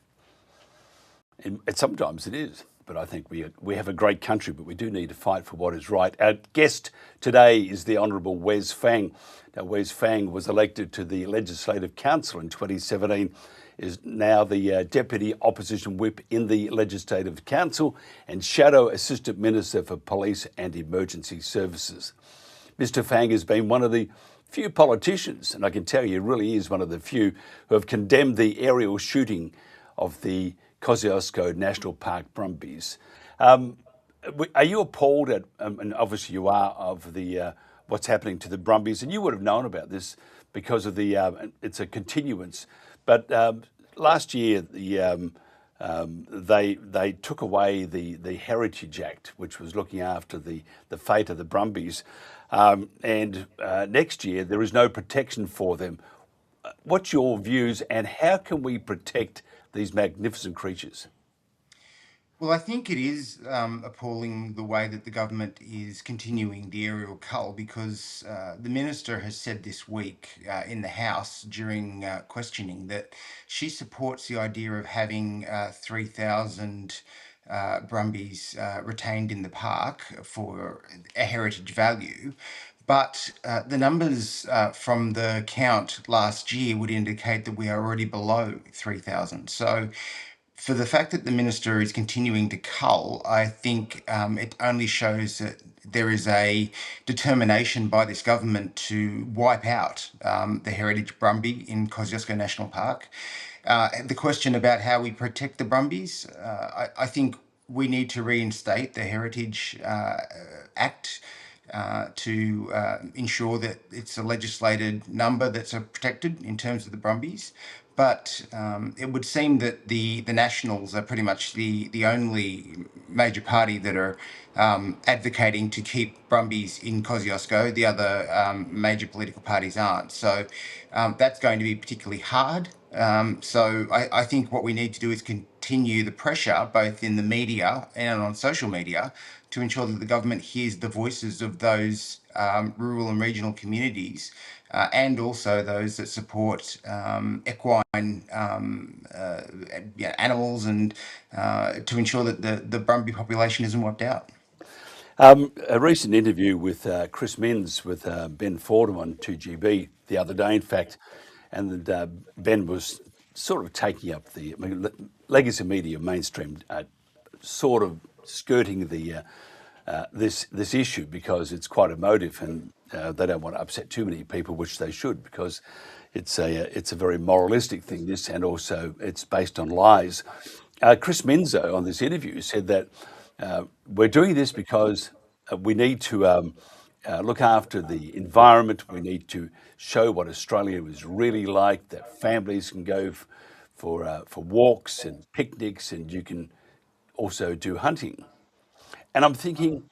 And sometimes it is, but I think we have a great country, but we do need to fight for what is right. Our guest today is the Honourable Wes Fang. Now, Wes Fang was elected to the Legislative Council in 2017, is now the Deputy Opposition Whip in the Legislative Council and Shadow Assistant Minister for Police and Emergency Services. Mr Fang has been one of the few politicians, and I can tell you really is one of the few, who have condemned the aerial shooting of the Kosciuszko National Park Brumbies. Are you appalled at, and obviously you are, of the what's happening to the Brumbies? And you would have known about this because of the, it's a continuance. But last year, they took away the Heritage Act, which was looking after the fate of the Brumbies. And next year, there is no protection for them. What's your views, and how can we protect these magnificent creatures? Well, I think it is appalling the way that the government is continuing the aerial cull because the minister has said this week in the House during questioning that she supports the idea of having 3,000 Brumbies retained in the park for a heritage value. But the numbers from the count last year would indicate that we are already below 3,000. So for the fact that the minister is continuing to cull, I think it only shows that there is a determination by this government to wipe out the heritage Brumby in Kosciuszko National Park. The question about how we protect the Brumbies, I think we need to reinstate the Heritage Act to ensure that it's a legislated number that's protected in terms of the Brumbies. But it would seem that the Nationals are pretty much the only major party that are advocating to keep Brumbies in Kosciuszko. The other major political parties aren't. So that's going to be particularly hard. So I think what we need to do is continue the pressure, both in the media and on social media, to ensure that the government hears the voices of those rural and regional communities and also those that support equine animals and to ensure that the Brumby population isn't wiped out. A recent interview with Chris Minns with Ben Fordham on 2GB the other day, in fact, and Ben was sort of taking up legacy media mainstream, sort of skirting the this issue because it's quite emotive and they don't want to upset too many people, which they should, because it's a very moralistic thing, this, and also it's based on lies. Chris Minzo on this interview said that we're doing this because we need to look after the environment. We need to show what Australia is really like, that families can go for walks and picnics, and you can also do hunting. And I'm thinking,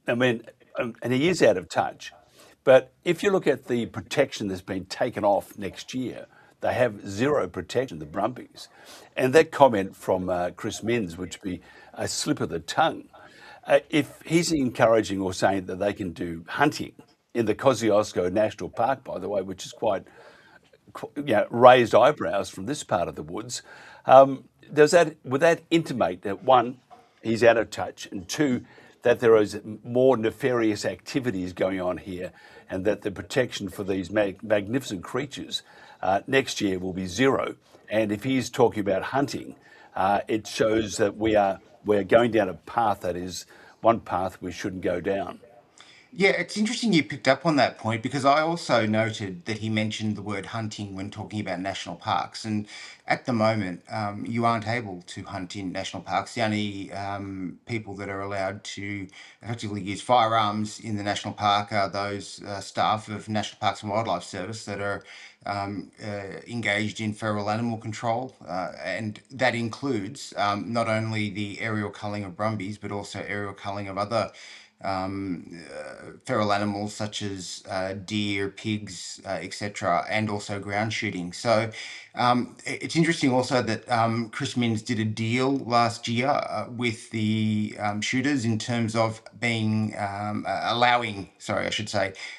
I mean, and he is out of touch, but if you look at the protection that's been taken off next year, they have zero protection, the Brumbies. And that comment from Chris Minns would be a slip of the tongue. If he's encouraging or saying that they can do hunting in the Kosciuszko National Park, by the way, which is quite raised eyebrows from this part of the woods, would that intimate that, one, he's out of touch, and two, that there is more nefarious activities going on here, and that the protection for these magnificent creatures next year will be zero? And if he's talking about hunting, it shows that we're going down a path that is one path we shouldn't go down. Yeah, it's interesting you picked up on that point because I also noted that he mentioned the word hunting when talking about national parks. And at the moment, you aren't able to hunt in national parks. The only people that are allowed to effectively use firearms in the national park are those staff of National Parks and Wildlife Service that are engaged in feral animal control. And that includes not only the aerial culling of Brumbies, but also aerial culling of other feral animals such as deer, pigs, etc., and also ground shooting. So it's interesting also that Chris Minns did a deal last year with the shooters in terms of being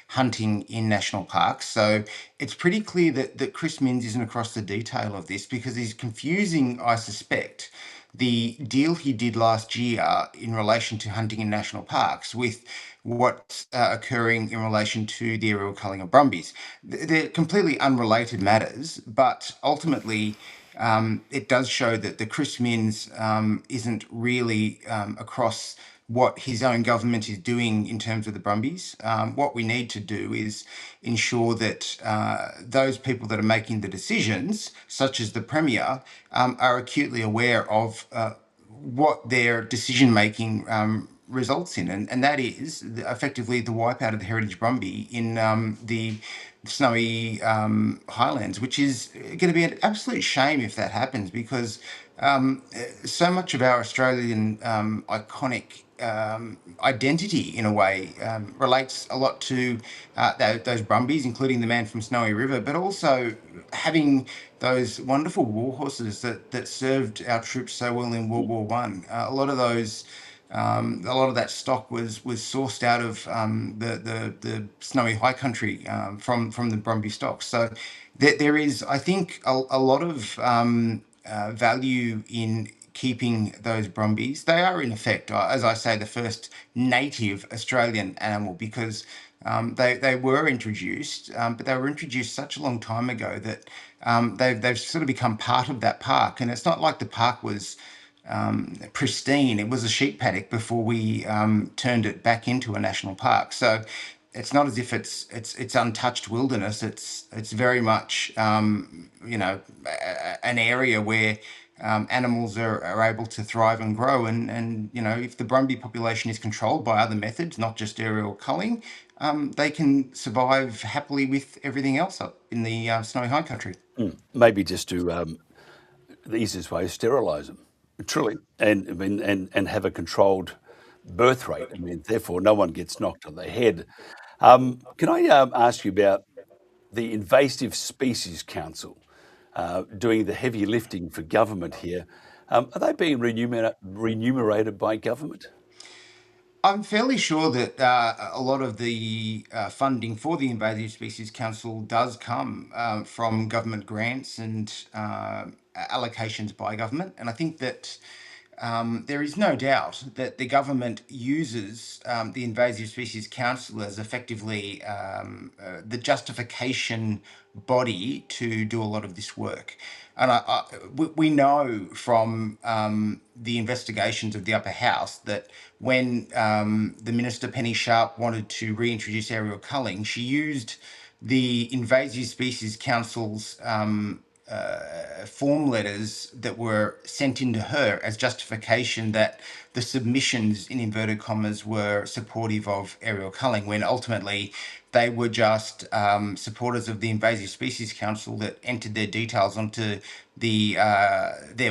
hunting in national parks. So it's pretty clear that Chris Minns isn't across the detail of this because he's confusing, I suspect, the deal he did last year in relation to hunting in national parks with what's occurring in relation to the aerial culling of Brumbies. They're completely unrelated matters, but ultimately it does show that the Chris Minns isn't really across what his own government is doing in terms of the Brumbies. What we need to do is ensure that those people that are making the decisions, such as the Premier, are acutely aware of what their decision-making results in, and that is effectively the wipeout of the heritage Brumby in the snowy highlands, which is going to be an absolute shame if that happens because so much of our Australian iconic identity, in a way, relates a lot to those Brumbies, including the man from Snowy River, but also having those wonderful war horses that served our troops so well in World War One. A lot of those. A lot of that stock was sourced out of the snowy high country from the Brumby stocks. So there is, I think, a lot of value in keeping those Brumbies. They are, in effect, as I say, the first native Australian animal because they were introduced, but they were introduced such a long time ago that they've sort of become part of that park. And it's not like the park was pristine. It was a sheep paddock before we turned it back into a national park. So it's not as if it's untouched wilderness. It's very much an area where animals are able to thrive and grow. And if the Brumby population is controlled by other methods, not just aerial culling, they can survive happily with everything else up in the snowy high country. Maybe just to the easiest way is sterilise them, truly, and have a controlled birth rate. I mean, therefore, no one gets knocked on the head. Can I ask you about the Invasive Species Council doing the heavy lifting for government here? Are they being remunerated by government? I'm fairly sure that a lot of the funding for the Invasive Species Council does come from government grants and allocations by government. And I think that there is no doubt that the government uses the Invasive Species Council as effectively the justification body to do a lot of this work. And we know from the investigations of the upper house that when the Minister Penny Sharp wanted to reintroduce aerial culling, she used the Invasive Species Council's form letters that were sent into her as justification that the submissions, in inverted commas, were supportive of aerial culling, when ultimately they were just supporters of the Invasive Species Council that entered their details onto their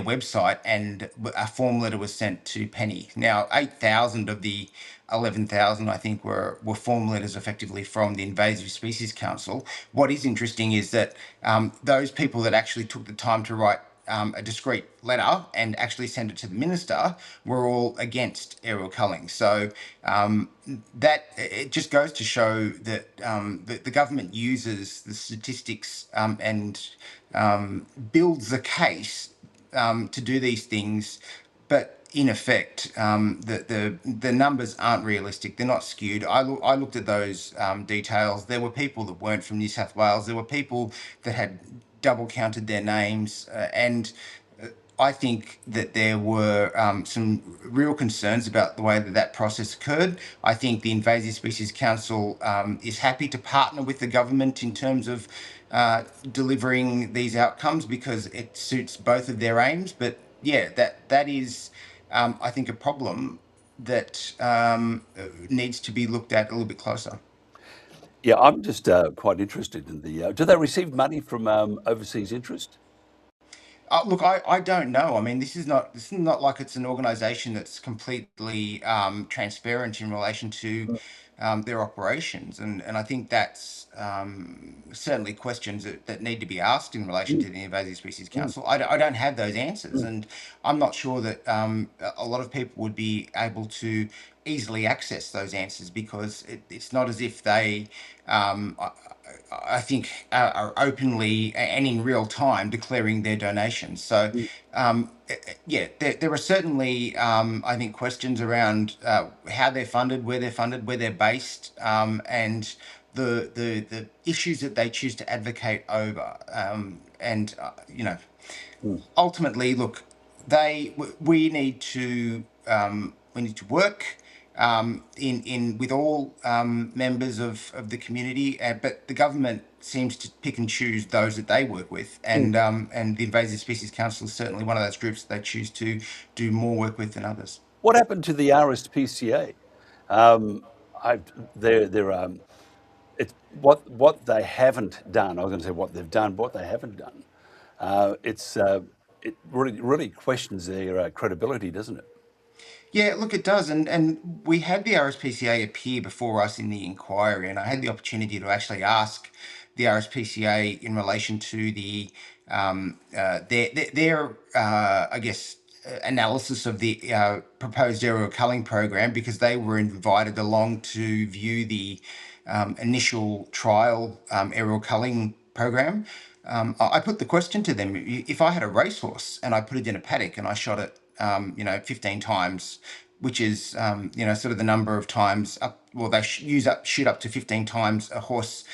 website, and a form letter was sent to Penny. Now, 8,000 of the 11,000, I think, were form letters effectively from the Invasive Species Council. What is interesting is that those people that actually took the time to write a discreet letter and actually send it to the minister were all against aerial culling. So that it just goes to show that the government uses the statistics and builds the case to do these things, but in effect, the numbers aren't realistic. They're not skewed. I looked at those details. There were people that weren't from New South Wales. There were people that had double counted their names, and I think that there were some real concerns about the way that process occurred. I think the Invasive Species Council is happy to partner with the government in terms of delivering these outcomes because it suits both of their aims. But yeah, that is, I think, a problem that needs to be looked at a little bit closer. Yeah, I'm just quite interested in the. Do they receive money from overseas interest? Look, I don't know. I mean, this is not like it's an organisation that's completely transparent in relation to their operations, and I think that's certainly questions that need to be asked in relation to the Invasive Species Council. I don't have those answers, and I'm not sure that a lot of people would be able to easily access those answers because it's not as if they. I think are openly and in real time declaring their donations. So, yeah, there are certainly, I think, questions around how they're funded, where they're based, and the issues that they choose to advocate over. And ultimately, look, we need to work in with all members of the community, but the government seems to pick and choose those that they work with, and the Invasive Species Council is certainly one of those groups that they choose to do more work with than others. What happened to the RSPCA? It's what they haven't done. I was going to say what they've done, what they haven't done. It really questions their credibility, doesn't it? Yeah, look, it does. And we had the RSPCA appear before us in the inquiry, and I had the opportunity to actually ask the RSPCA in relation to the I guess, analysis of the proposed aerial culling program, because they were invited along to view the initial trial aerial culling program. I put the question to them: if I had a racehorse and I put it in a paddock and I shot it, 15 times, which is, sort of the number of times up, well, they shoot up to 15 times a horse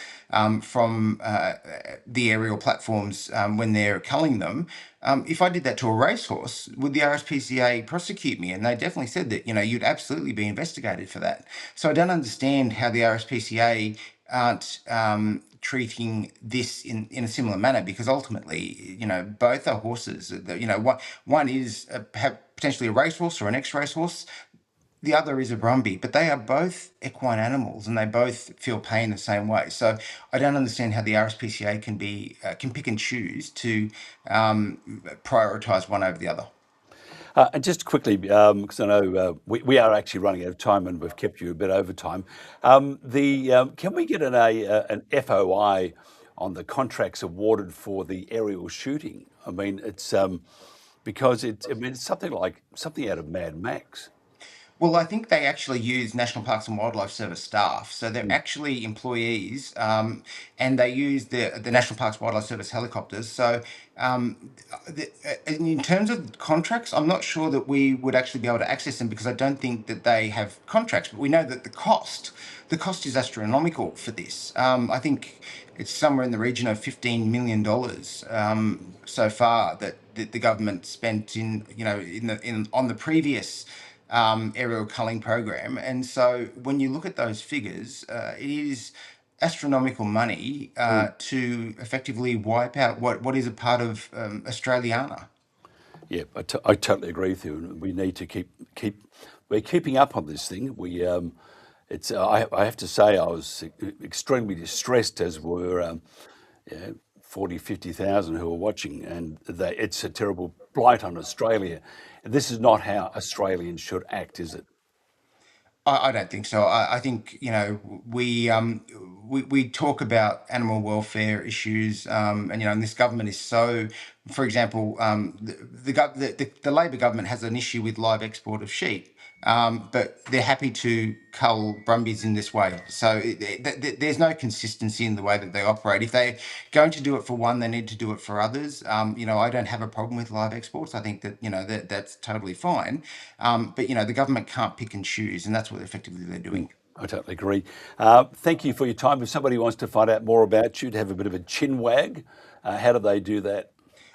from the aerial platforms when they're culling them. If I did that to a racehorse, would the RSPCA prosecute me? And they definitely said that, you'd absolutely be investigated for that. So I don't understand how the RSPCA aren't treating this in a similar manner, because ultimately, both are horses. One is potentially a racehorse or an ex-racehorse. The other is a Brumby, but they are both equine animals and they both feel pain the same way. So I don't understand how the RSPCA can pick and choose to prioritise one over the other. And just quickly, because I know we are actually running out of time and we've kept you a bit over time. Can we get an FOI on the contracts awarded for the aerial shooting? I mean, it's because it's something out of Mad Max. Well, I think they actually use National Parks and Wildlife Service staff. So they're actually employees, and they use the National Parks and Wildlife Service helicopters. So in terms of contracts, I'm not sure that we would actually be able to access them, because I don't think that they have contracts. But we know that the cost is astronomical for this. I think it's somewhere in the region of $15 million so far that the government spent on the previous aerial culling program. And so when you look at those figures, it is astronomical money to effectively wipe out what is a part of Australiana. Yeah, I totally agree with you. We need to we're keeping up on this thing. I have to say I was extremely distressed, as were 40, 50,000 who are watching, and it's a terrible blight on Australia. This is not how Australians should act, is it? I don't think so. I think we talk about animal welfare issues, and this government is so. For example, the Labor government has an issue with live export of sheep, but they're happy to cull Brumbies in this way. So there's no consistency in the way that they operate. If they're going to do it for one, they need to do it for others. I don't have a problem with live exports. I think that that's totally fine. But the government can't pick and choose, and that's what effectively they're doing. I totally agree. Thank you for your time. If somebody wants to find out more about you, to have a bit of a chin wag, how do they do that?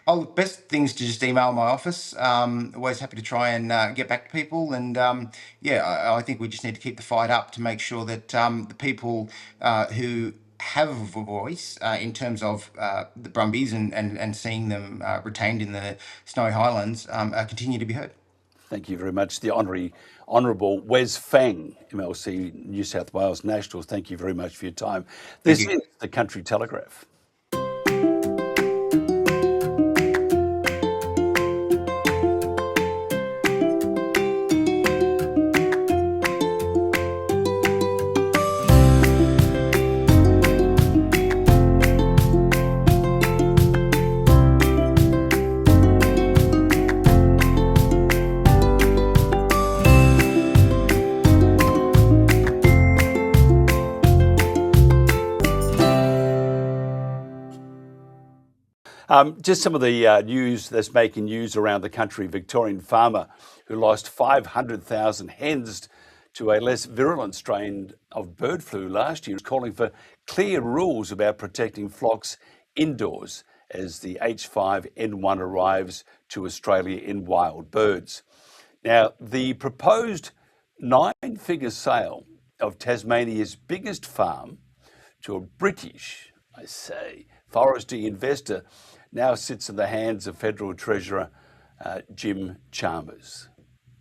Oh, the best thing is to just email my office. Always happy to try and get back to people. And I think we just need to keep the fight up to make sure that the people who have a voice in terms of the Brumbies and seeing them retained in the Snowy Highlands continue to be heard. Thank you very much. The Honourable Wes Fang, MLC New South Wales Nationals. Thank you very much for your time. This is the Country Telegraph. Just some of the news that's making news around the country. Victorian farmer who lost 500,000 hens to a less virulent strain of bird flu last year is calling for clear rules about protecting flocks indoors as the H5N1 arrives to Australia in wild birds. Now, the proposed 9-figure sale of Tasmania's biggest farm to a British, I say, forestry investor now sits in the hands of Federal Treasurer Jim Chalmers.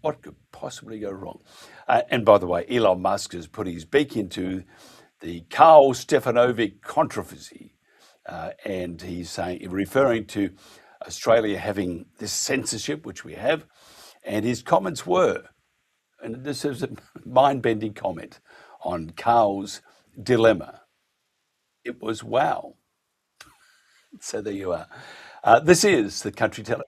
What could possibly go wrong? And by the way, Elon Musk has put his beak into the Cull Stefanovic controversy, and he's referring to Australia having this censorship, which we have, and his comments were, and this is a mind-bending comment on Cull's dilemma. It was wow. So there you are. This is the Country Telegraph.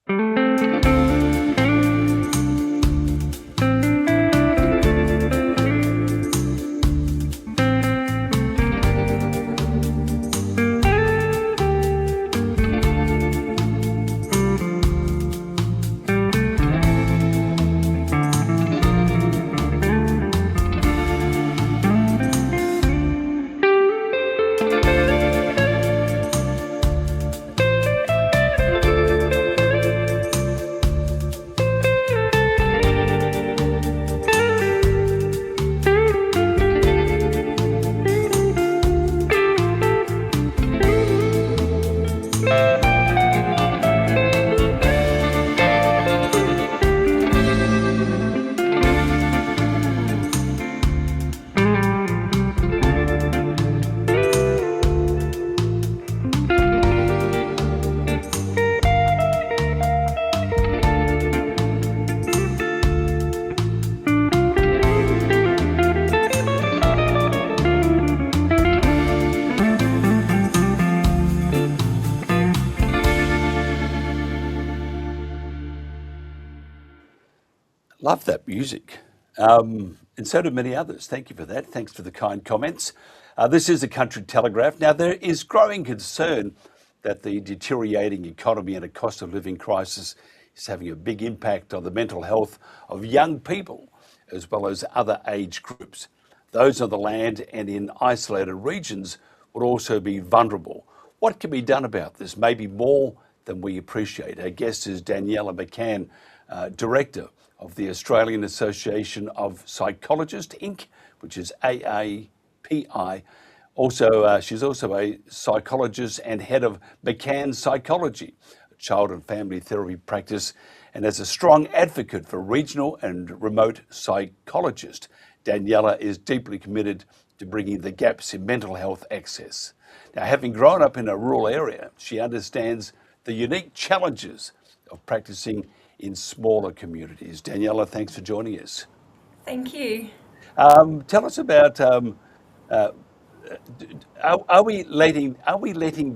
Love that music. And so do many others. Thank you for that. Thanks for the kind comments. This is the Country Telegraph. Now, there is growing concern that the deteriorating economy and a cost of living crisis is having a big impact on the mental health of young people, as well as other age groups. Those on the land and in isolated regions will also be vulnerable. What can be done about this? Maybe more than we appreciate. Our guest is Daniela McCann, Director of the Australian Association of Psychologists, Inc., which is AAPI. Also, she's also a psychologist and head of McCann Psychology, a child and family therapy practice, and as a strong advocate for regional and remote psychologists, Daniela is deeply committed to bringing the gaps in mental health access. Now, having grown up in a rural area, she understands the unique challenges of practicing in smaller communities. Daniela, thanks for joining us. Thank you. Tell us about, are we letting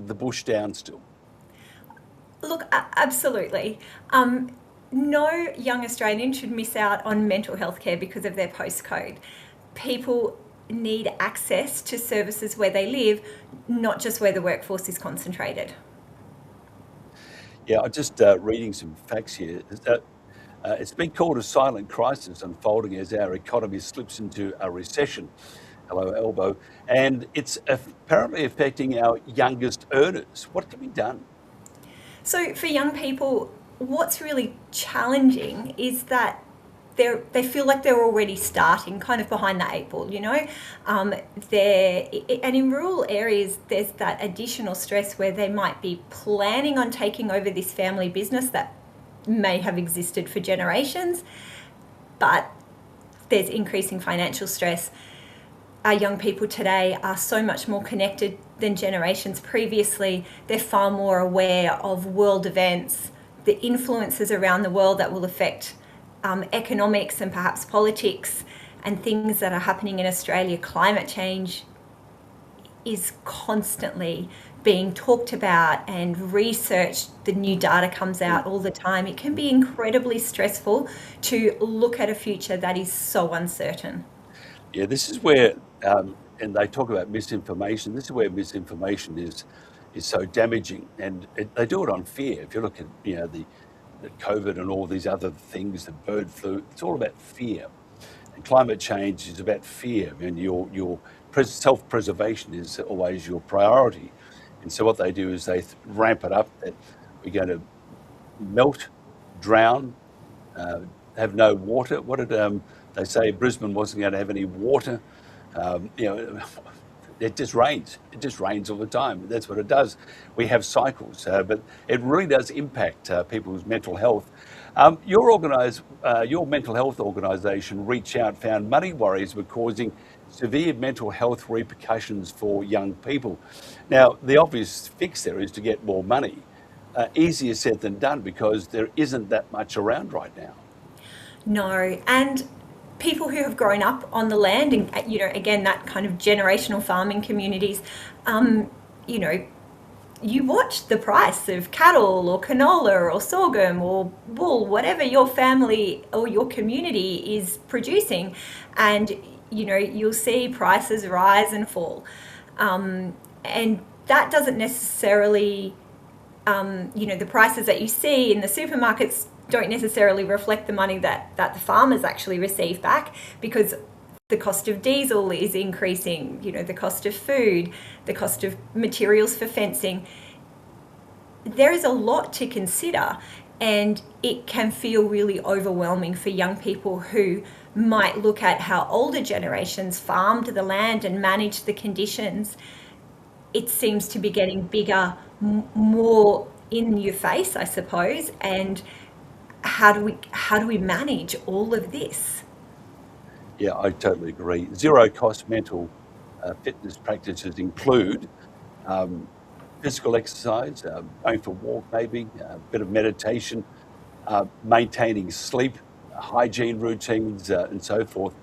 the bush down still? Look, absolutely. No young Australian should miss out on mental health care because of their postcode. People need access to services where they live, not just where the workforce is concentrated. Yeah, I'm just reading some facts here. It's been called a silent crisis unfolding as our economy slips into a recession. Hello, Elbow. And it's apparently affecting our youngest earners. What can be done? So for young people, what's really challenging is that they feel like they're already starting kind of behind the eight ball, you know. And in rural areas, there's that additional stress where they might be planning on taking over this family business that may have existed for generations, but there's increasing financial stress. Our young people today are so much more connected than generations previously. They're far more aware of world events, the influences around the world that will affect economics and perhaps politics and things that are happening in Australia. Climate change is constantly being talked about and researched. The new data comes out all the time. It can be incredibly stressful to look at a future that is so uncertain. Yeah, this is where, and they talk about misinformation, this is where misinformation is so damaging, and they do it on fear. If you look at, you know, the COVID and all these other things, the bird flu, it's all about fear. And climate change is about fear. I mean, your self-preservation is always your priority. And so what they do is they ramp it up that we're going to melt, drown, have no water. What did they say? Brisbane wasn't going to have any water. You know, it just rains. It just rains all the time. That's what it does. We have cycles, but it really does impact people's mental health. Your mental health organisation, Reach Out, found money worries were causing severe mental health repercussions for young people. Now, the obvious fix there is to get more money. Easier said than done because there isn't that much around right now. No, and people who have grown up on the land and, you know, again, that kind of generational farming communities, you know, you watch the price of cattle or canola or sorghum or wool, whatever your family or your community is producing, and you'll see prices rise and fall, and that doesn't necessarily, the prices that you see in the supermarkets don't necessarily reflect the money that the farmers actually receive back, because the cost of diesel is increasing, the cost of food, the cost of materials for fencing. There is a lot to consider, and it can feel really overwhelming for young people who might look at how older generations farmed the land and managed the conditions. It seems to be getting bigger, more in your face, I suppose, and how do we manage all of this? Yeah, I totally agree. Zero cost mental fitness practices include physical exercise, going for a walk maybe, a bit of meditation, maintaining sleep, hygiene routines, and so forth.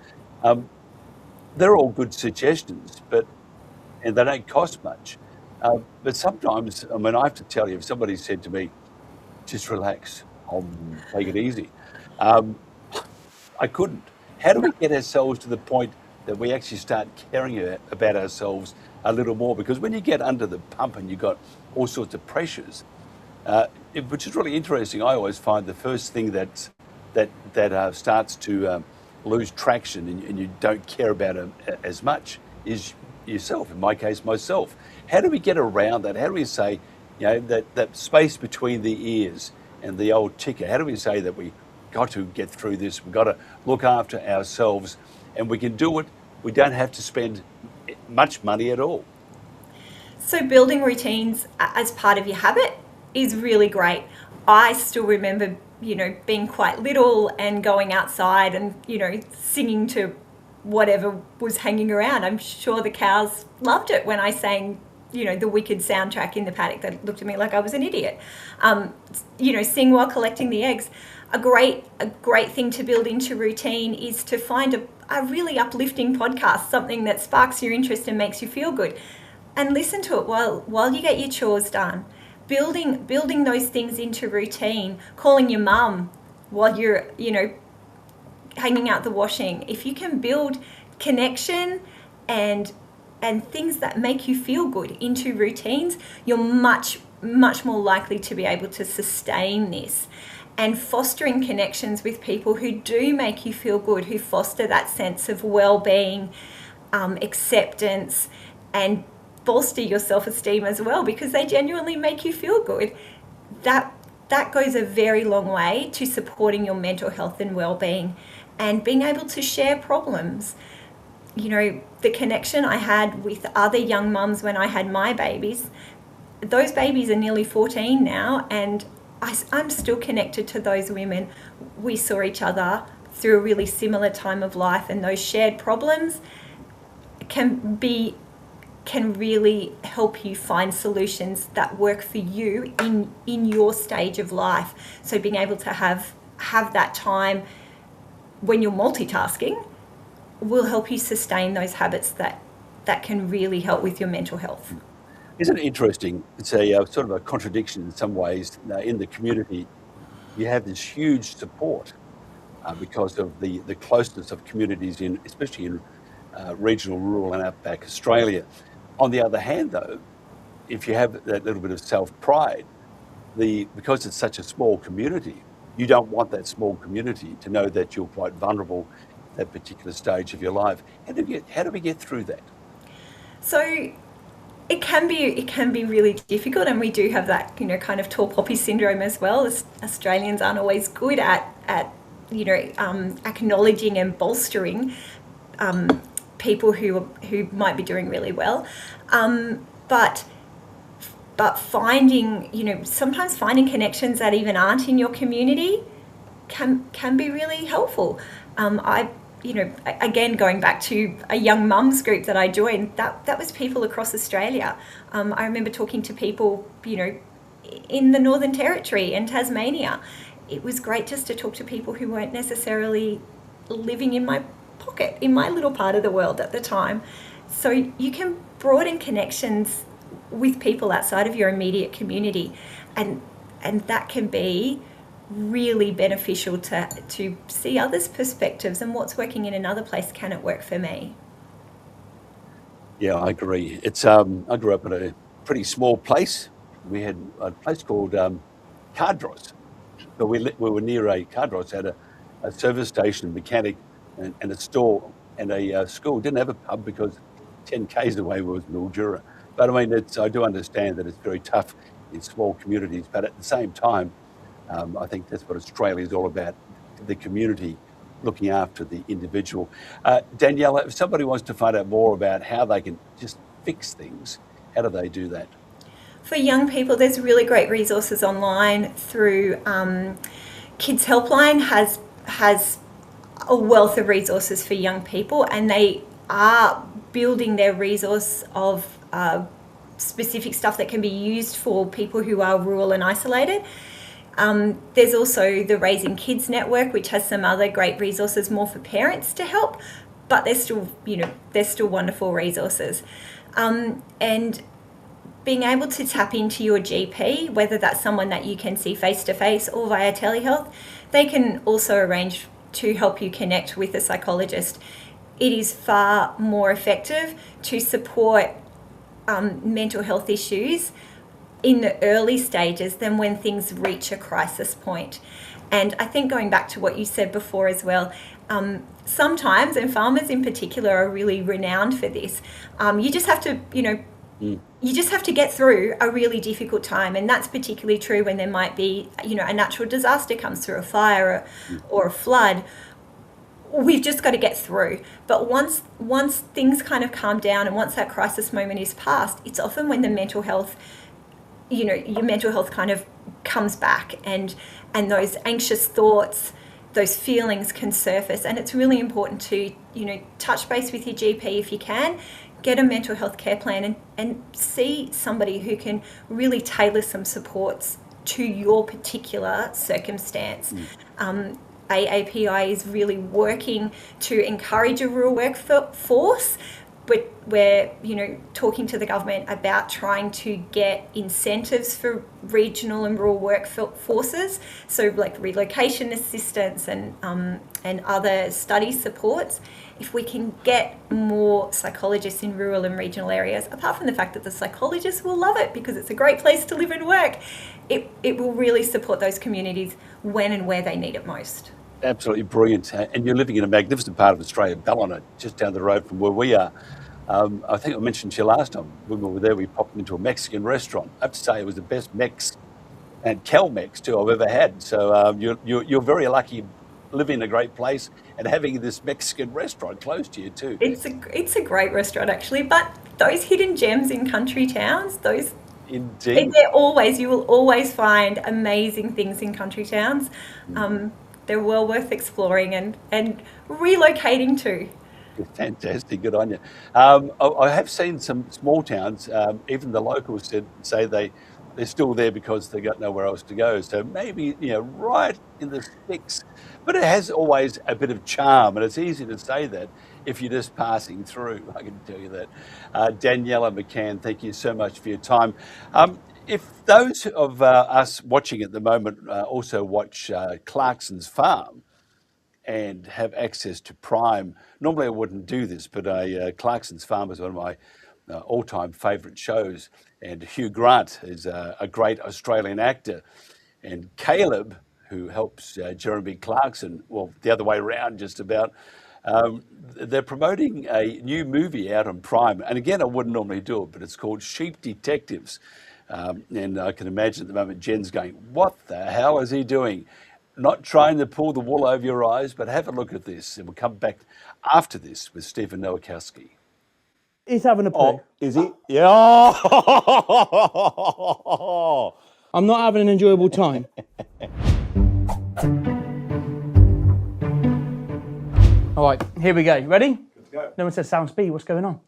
They're all good suggestions, and they don't cost much. But sometimes, I mean, I have to tell you, if somebody said to me, just relax, I'll take it easy, I couldn't. How do we get ourselves to the point that we actually start caring about ourselves a little more? Because when you get under the pump and you've got all sorts of pressures, which is really interesting, I always find the first thing that starts to lose traction and you don't care about it as much is yourself, in my case, myself. How do we get around that? How do we say, that space between the ears and the old ticker, how do we say that we got to get through this, we've got to look after ourselves, and we can do it, we don't have to spend much money at all? So building routines as part of your habit is really great. I still remember, being quite little and going outside and, singing to whatever was hanging around. I'm sure the cows loved it when I sang, the Wicked soundtrack in the paddock. They looked at me like I was an idiot. Sing while collecting the eggs. A great thing to build into routine is to find a really uplifting podcast, something that sparks your interest and makes you feel good, and listen to it while you get your chores done. Building those things into routine, calling your mum while you're, hanging out the washing. If you can build connection and things that make you feel good into routines, you're much more likely to be able to sustain this. And fostering connections with people who do make you feel good, who foster that sense of well-being, acceptance, and bolster your self-esteem as well, because they genuinely make you feel good. That goes a very long way to supporting your mental health and well-being, and being able to share problems. The connection I had with other young mums when I had my babies, those babies are nearly 14 now, and I'm still connected to those women. We saw each other through a really similar time of life, and those shared problems can really help you find solutions that work for you in your stage of life. So being able to have that time when you're multitasking will help you sustain those habits that can really help with your mental health. Isn't it interesting? It's a sort of a contradiction in some ways. In the community, you have this huge support because of the closeness of communities, especially in regional, rural and outback Australia. On the other hand, though, if you have that little bit of self-pride, because it's such a small community, you don't want that small community to know that you're quite vulnerable at that particular stage of your life. How do we get through that? So it can be really difficult, and we do have that kind of tall poppy syndrome as well. Australians aren't always good at acknowledging and bolstering people who might be doing really well, but finding sometimes finding connections that even aren't in your community can be really helpful. Again, going back to a young mums group that I joined, that was people across Australia. I remember talking to people, in the Northern Territory and Tasmania. It was great just to talk to people who weren't necessarily living in my pocket, in my little part of the world at the time. So you can broaden connections with people outside of your immediate community, and that can be really beneficial to see others' perspectives and what's working in another place. Can it work for me? Yeah, I agree. It's I grew up in a pretty small place. We had a place called Cardross, but we were near a Cardross, had a service station, mechanic, and a store and a school. Didn't have a pub because 10 k's away was Mildura. But I mean, I do understand that it's very tough in small communities, but at the same time, I think that's what Australia is all about, the community looking after the individual. Daniela, if somebody wants to find out more about how they can just fix things, how do they do that? For young people, there's really great resources online through Kids Helpline has a wealth of resources for young people, and they are building their resource of specific stuff that can be used for people who are rural and isolated. There's also the Raising Kids Network, which has some other great resources more for parents to help, but they're still wonderful resources. And being able to tap into your GP, whether that's someone that you can see face-to-face or via telehealth, they can also arrange to help you connect with a psychologist. It is far more effective to support mental health issues in the early stages than when things reach a crisis point. And I think going back to what you said before as well, sometimes, and farmers in particular are really renowned for this, you just have to, you just have to get through a really difficult time, and that's particularly true when there might be, a natural disaster comes through, a fire or a flood. We've just got to get through. But once things kind of calm down and once that crisis moment is past, it's often when the mental health, your mental health kind of comes back, and those anxious thoughts, those feelings can surface. And it's really important to, touch base with your GP if you can, get a mental health care plan and see somebody who can really tailor some supports to your particular circumstance. AAPI is really working to encourage a rural workforce, but we're talking to the government about trying to get incentives for regional and rural workforces, so like relocation assistance and other study supports. If we can get more psychologists in rural and regional areas, apart from the fact that the psychologists will love it because it's a great place to live and work, it will really support those communities when and where they need it most. Absolutely brilliant. And you're living in a magnificent part of Australia, Ballina, just down the road from where we are. I think I mentioned to you last time when we were there, we popped into a Mexican restaurant. I have to say it was the best Mex and Cal-Mex too I've ever had. So you're very lucky living in a great place and having this Mexican restaurant close to you too. It's a great restaurant actually, but those hidden gems in country towns, Indeed. You will always find amazing things in country towns. They're well worth exploring and relocating to. Fantastic, good on you. I have seen some small towns, even the locals say they're still there because they got nowhere else to go. So maybe, right in the sticks, but it has always a bit of charm, and it's easy to say that if you're just passing through, I can tell you that. Daniela McCann, thank you so much for your time. If those of us watching at the moment also watch Clarkson's Farm and have access to Prime, normally I wouldn't do this, but Clarkson's Farm is one of my all-time favourite shows, and Hugh Grant is a great Australian actor, and Caleb, who helps Jeremy Clarkson, well, the other way around just about, they're promoting a new movie out on Prime, and again, I wouldn't normally do it, but it's called Sheep Detectives. And I can imagine at the moment Jen's going, what the hell is he doing? Not trying to pull the wool over your eyes, but have a look at this. And we'll come back after this with Stephen Nowakowski. He's having a poo. Oh, is he? Yeah. I'm not having an enjoyable time. All right, here we go. You ready? Let's go. No one says sound speed. What's going on?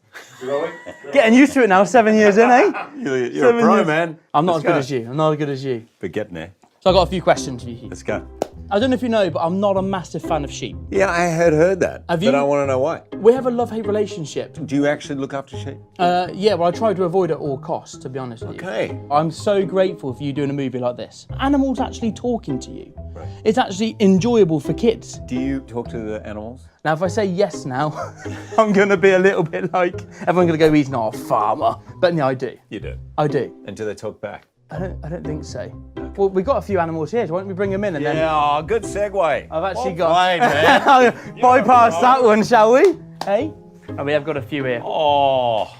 Getting used to it now, 7 years in, eh? You're a pro, man. I'm not as good as you. I'm not as good as you. But getting there. So So I've got a few questions for you. Let's go. I don't know if you know, but I'm not a massive fan of sheep. Yeah, I had heard that. Have you? But I want to know why. We have a love-hate relationship. Do you actually look after sheep? Yeah, well, I try to avoid it at all costs, to be honest with you. Okay. I'm so grateful for you doing a movie like this. Animals actually talking to you. Right. It's actually enjoyable for kids. Do you talk to the animals? Now, if I say yes now, I'm going to be a little bit like, everyone's going to go, he's not a farmer. But no, I do. You do? I do. And do they talk back? I don't think so. Okay. Well, we've got a few animals here, so why don't we bring them in and then... Yeah, good segue. I've actually Well played, got... man. Bypass that one, shall we? Hey? And we have got a few here. Oh.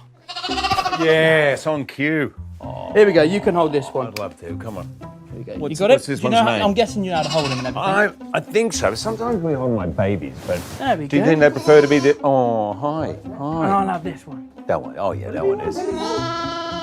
Yes, on cue. Oh. Here we go, you can hold this one. I'd love to, come on. Here we go. What's, you got what's it? this Do you one's know how, name? I'm guessing you know how to hold them and everything. I think so. Sometimes we hold my babies, but... There we go. Do you think they prefer to be the... Oh, hi. And I'll have this one. That one. Oh, yeah, that one is.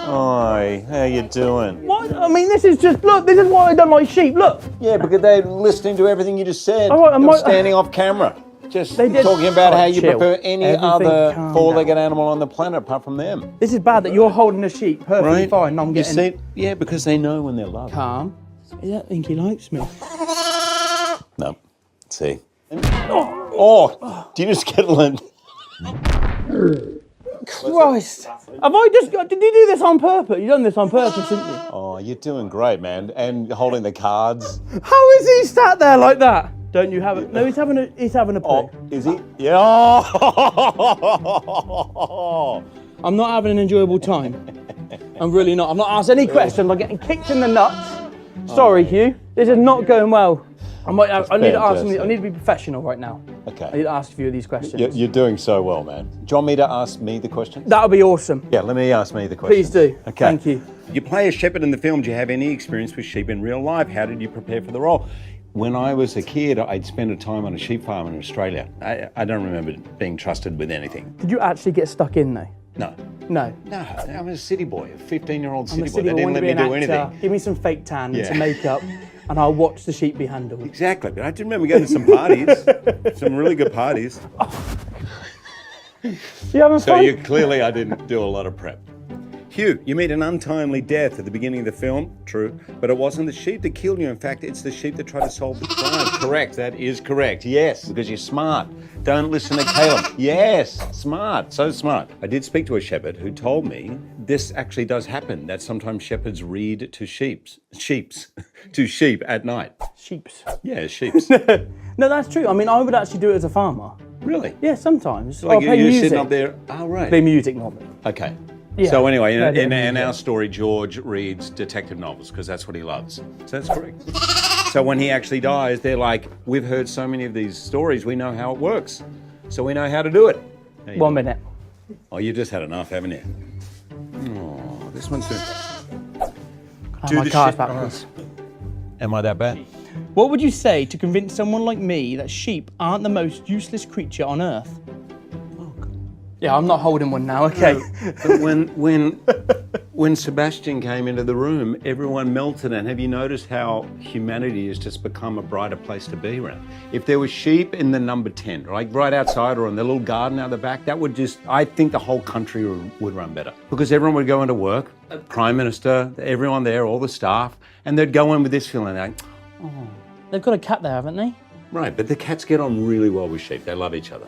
Hi, how you doing? What? I mean, this is just, look, this is why I don't like sheep, look. Yeah, because they're listening to everything you just said. All right, You're standing off camera. Just talking about how you chill. prefer any Everything other calm four-legged animal on the planet apart from them. This is bad that you're holding a sheep perfectly Right? fine and I'm getting... You see? Yeah, because they know when they're loved. Calm. I don't think he likes me. No. See? Oh, do you just get a... Christ. Have I just got... Did you do this on purpose? You done this on purpose, didn't you? Oh, you're doing great, man. And holding the cards. How is he sat there like that? Don't you have it? No, he's having a poo. Oh, is he? Yeah. I'm not having an enjoyable time. I'm really not. I'm not asked any questions. I'm getting kicked in the nuts. Sorry, Hugh. This is not going well. I need to ask something. I need to be professional right now. Okay. I need to ask a few of these questions. You're doing so well, man. Do you want me to ask me the questions? That'll be awesome. Yeah, let me ask me the questions. Please do. Okay. Thank you. You play a shepherd in the film. Do you have any experience with sheep in real life? How did you prepare for the role? When I was a kid, I'd spent a time on a sheep farm in Australia. I don't remember being trusted with anything. Did you actually get stuck in though? No. No. No, I'm a city boy, a 15-year-old I'm a city boy. city They boy. I didn't want let to be me an do actor. anything. Give me some fake tan and Yeah. some makeup, and I'll watch the sheep be handled. Exactly, but I do remember going to some parties, some really good parties. You having So fun? clearly I didn't do a lot of prep. Hugh, you meet an untimely death at the beginning of the film, true, but it wasn't the sheep that killed you. In fact, it's the sheep that tried to solve the crime. Correct, that is correct, yes, because you're smart. Don't listen to Caleb. Yes, smart, so smart. I did speak to a shepherd who told me this actually does happen, that sometimes shepherds read to sheep at night. Sheeps. Yeah, sheeps. No, that's true. I mean, I would actually do it as a farmer. Really? Yeah, sometimes. Like I'll play you're music. sitting up there, oh right. Play music normally. Okay. Yeah. So anyway, Yeah, in our story, George reads detective novels because that's what he loves. So that's correct. So when he actually dies, they're like, we've heard so many of these stories, we know how it works. So we know how to do it. 1 minute. Oh, you just had enough, haven't you? Oh, this one's good. My car's backwards. Am I that bad? What would you say to convince someone like me that sheep aren't the most useless creature on earth? Yeah, I'm not holding one now, okay. But when Sebastian came into the room, everyone melted. And have you noticed how humanity has just become a brighter place to be around? If there was sheep in the number 10, like right outside or in the little garden out the back, that would just, I think the whole country would run better. Because everyone would go into work, Prime Minister, everyone there, all the staff, and they'd go in with this feeling like, oh. They've got a cat there, haven't they? Right, but the cats get on really well with sheep. They love each other.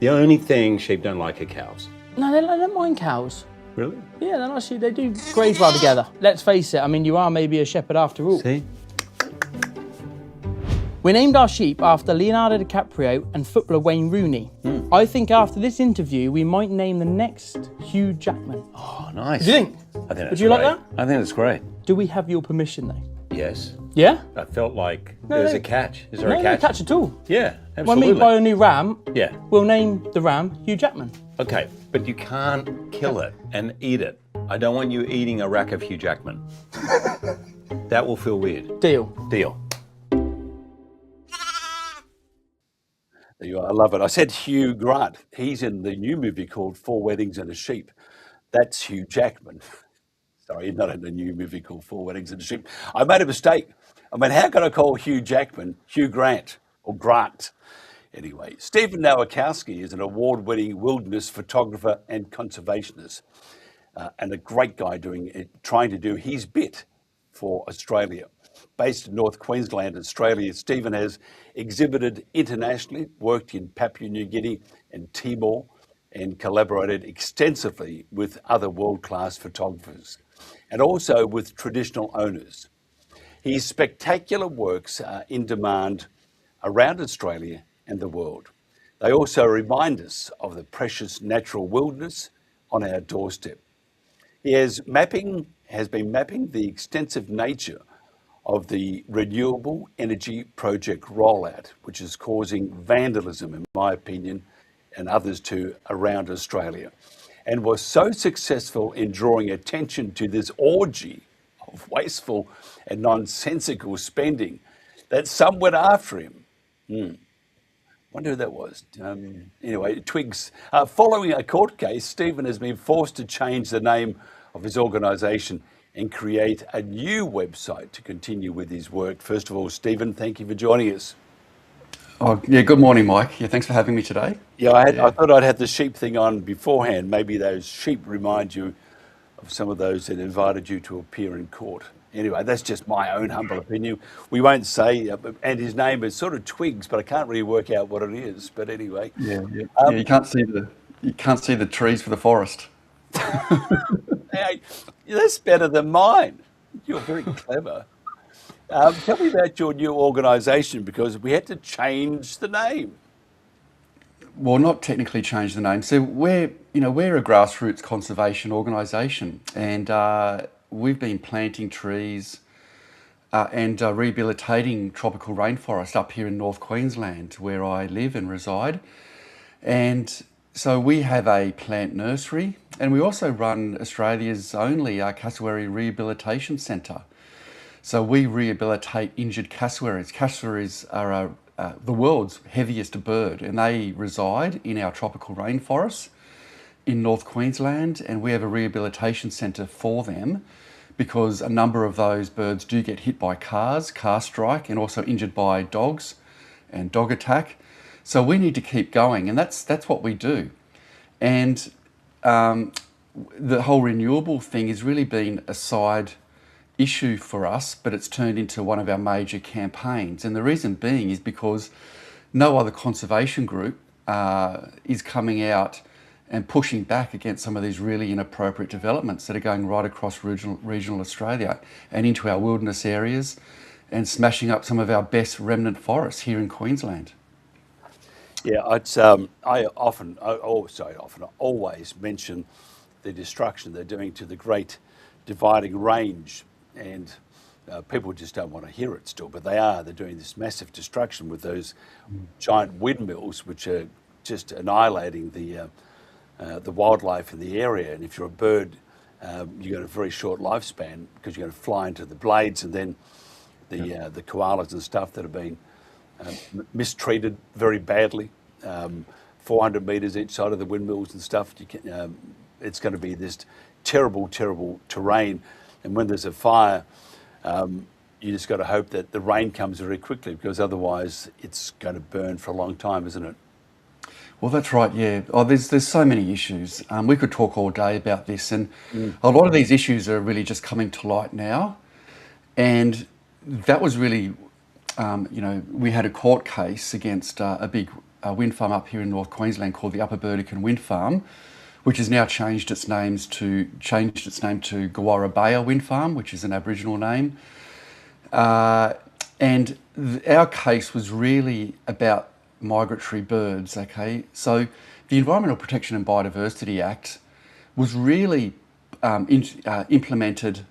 The only thing sheep don't like are cows. No, they don't mind cows. Really? Yeah, they're actually, they do graze well together. Let's face it, I mean, you are maybe a shepherd after all. See? We named our sheep after Leonardo DiCaprio and footballer Wayne Rooney. I think after this interview, we might name the next Hugh Jackman. Oh, nice. Do you think? I think that's Would you like great. that? I think that's great. Do we have your permission though? Yes. Yeah? I felt like No, there's no. a catch. Is there No, a catch? no catch at all. Yeah, When absolutely. we buy a new ram, Yeah. we'll name the ram Hugh Jackman. Okay, but you can't kill it and eat it. I don't want you eating a rack of Hugh Jackman. That will feel weird. Deal. Deal. There you are. I love it. I said Hugh Grant. He's in the new movie called 4 Weddings and a Sheep. That's Hugh Jackman. Sorry, not in the new movie called 4 Weddings and a Sheep. I made a mistake. I mean, how can I call Hugh Jackman Hugh Grant or Grant? Anyway, Stephen Nowakowski is an award-winning wilderness photographer and conservationist, and a great guy trying to do his bit for Australia. Based in North Queensland, Australia, Stephen has exhibited internationally, worked in Papua New Guinea and Timor, and collaborated extensively with other world-class photographers and also with traditional owners. His spectacular works are in demand around Australia and the world. They also remind us of the precious natural wilderness on our doorstep. He has been mapping the extensive nature of the renewable energy project Rollout, which is causing vandalism, in my opinion, and others too, around Australia, and was so successful in drawing attention to this orgy of wasteful and nonsensical spending that some went after him. Wonder who that was. Anyway, Twigs. Following a court case, Stephen has been forced to change the name of his organisation and create a new website to continue with his work. First of all, Stephen, thank you for joining us. Oh, yeah, good morning, Mike. Yeah, thanks for having me today. Yeah, I thought I'd had the sheep thing on beforehand. Maybe those sheep remind you of some of those that invited you to appear in court. Anyway, that's just my own humble opinion. We won't say, and his name is sort of Twigs, but I can't really work out what it is. But anyway, yeah, you can't see the trees for the forest. Hey, that's better than mine. You're very clever. Tell me about your new organisation, because we had to change the name. Well, not technically change the name. So we're a grassroots conservation organisation, and we've been planting trees and rehabilitating tropical rainforest up here in North Queensland, where I live and reside. And so we have a plant nursery, and we also run Australia's only cassowary rehabilitation centre. So we rehabilitate injured cassowaries. Cassowaries are the world's heaviest bird, and they reside in our tropical rainforests in North Queensland, and we have a rehabilitation centre for them because a number of those birds do get hit by cars, car strike, and also injured by dogs and dog attack. So we need to keep going, and that's what we do. And the whole renewable thing has really been a side issue for us, but it's turned into one of our major campaigns. And the reason being is because no other conservation group is coming out and pushing back against some of these really inappropriate developments that are going right across regional Australia and into our wilderness areas and smashing up some of our best remnant forests here in Queensland. Yeah, I always mention the destruction they're doing to the Great Dividing Range, and people just don't want to hear it still, but they're doing this massive destruction with those giant windmills, which are just annihilating the wildlife in the area. And if you're a bird, you've got a very short lifespan because you're going to fly into the blades, and then the koalas and stuff that have been mistreated very badly, 400 metres each side of the windmills and stuff. It's going to be this terrible, terrible terrain. And when there's a fire, you just got to hope that the rain comes very quickly, because otherwise it's going to burn for a long time, isn't it? Well, that's right, yeah. Oh, there's so many issues. We could talk all day about this, and a lot of these issues are really just coming to light now. And that was really, we had a court case against a big wind farm up here in North Queensland called the Upper Burdekin Wind Farm, which has now changed its name to Gawarrabaya Wind Farm, which is an Aboriginal name. And our case was really about migratory birds, okay? So the Environmental Protection and Biodiversity Act was really implemented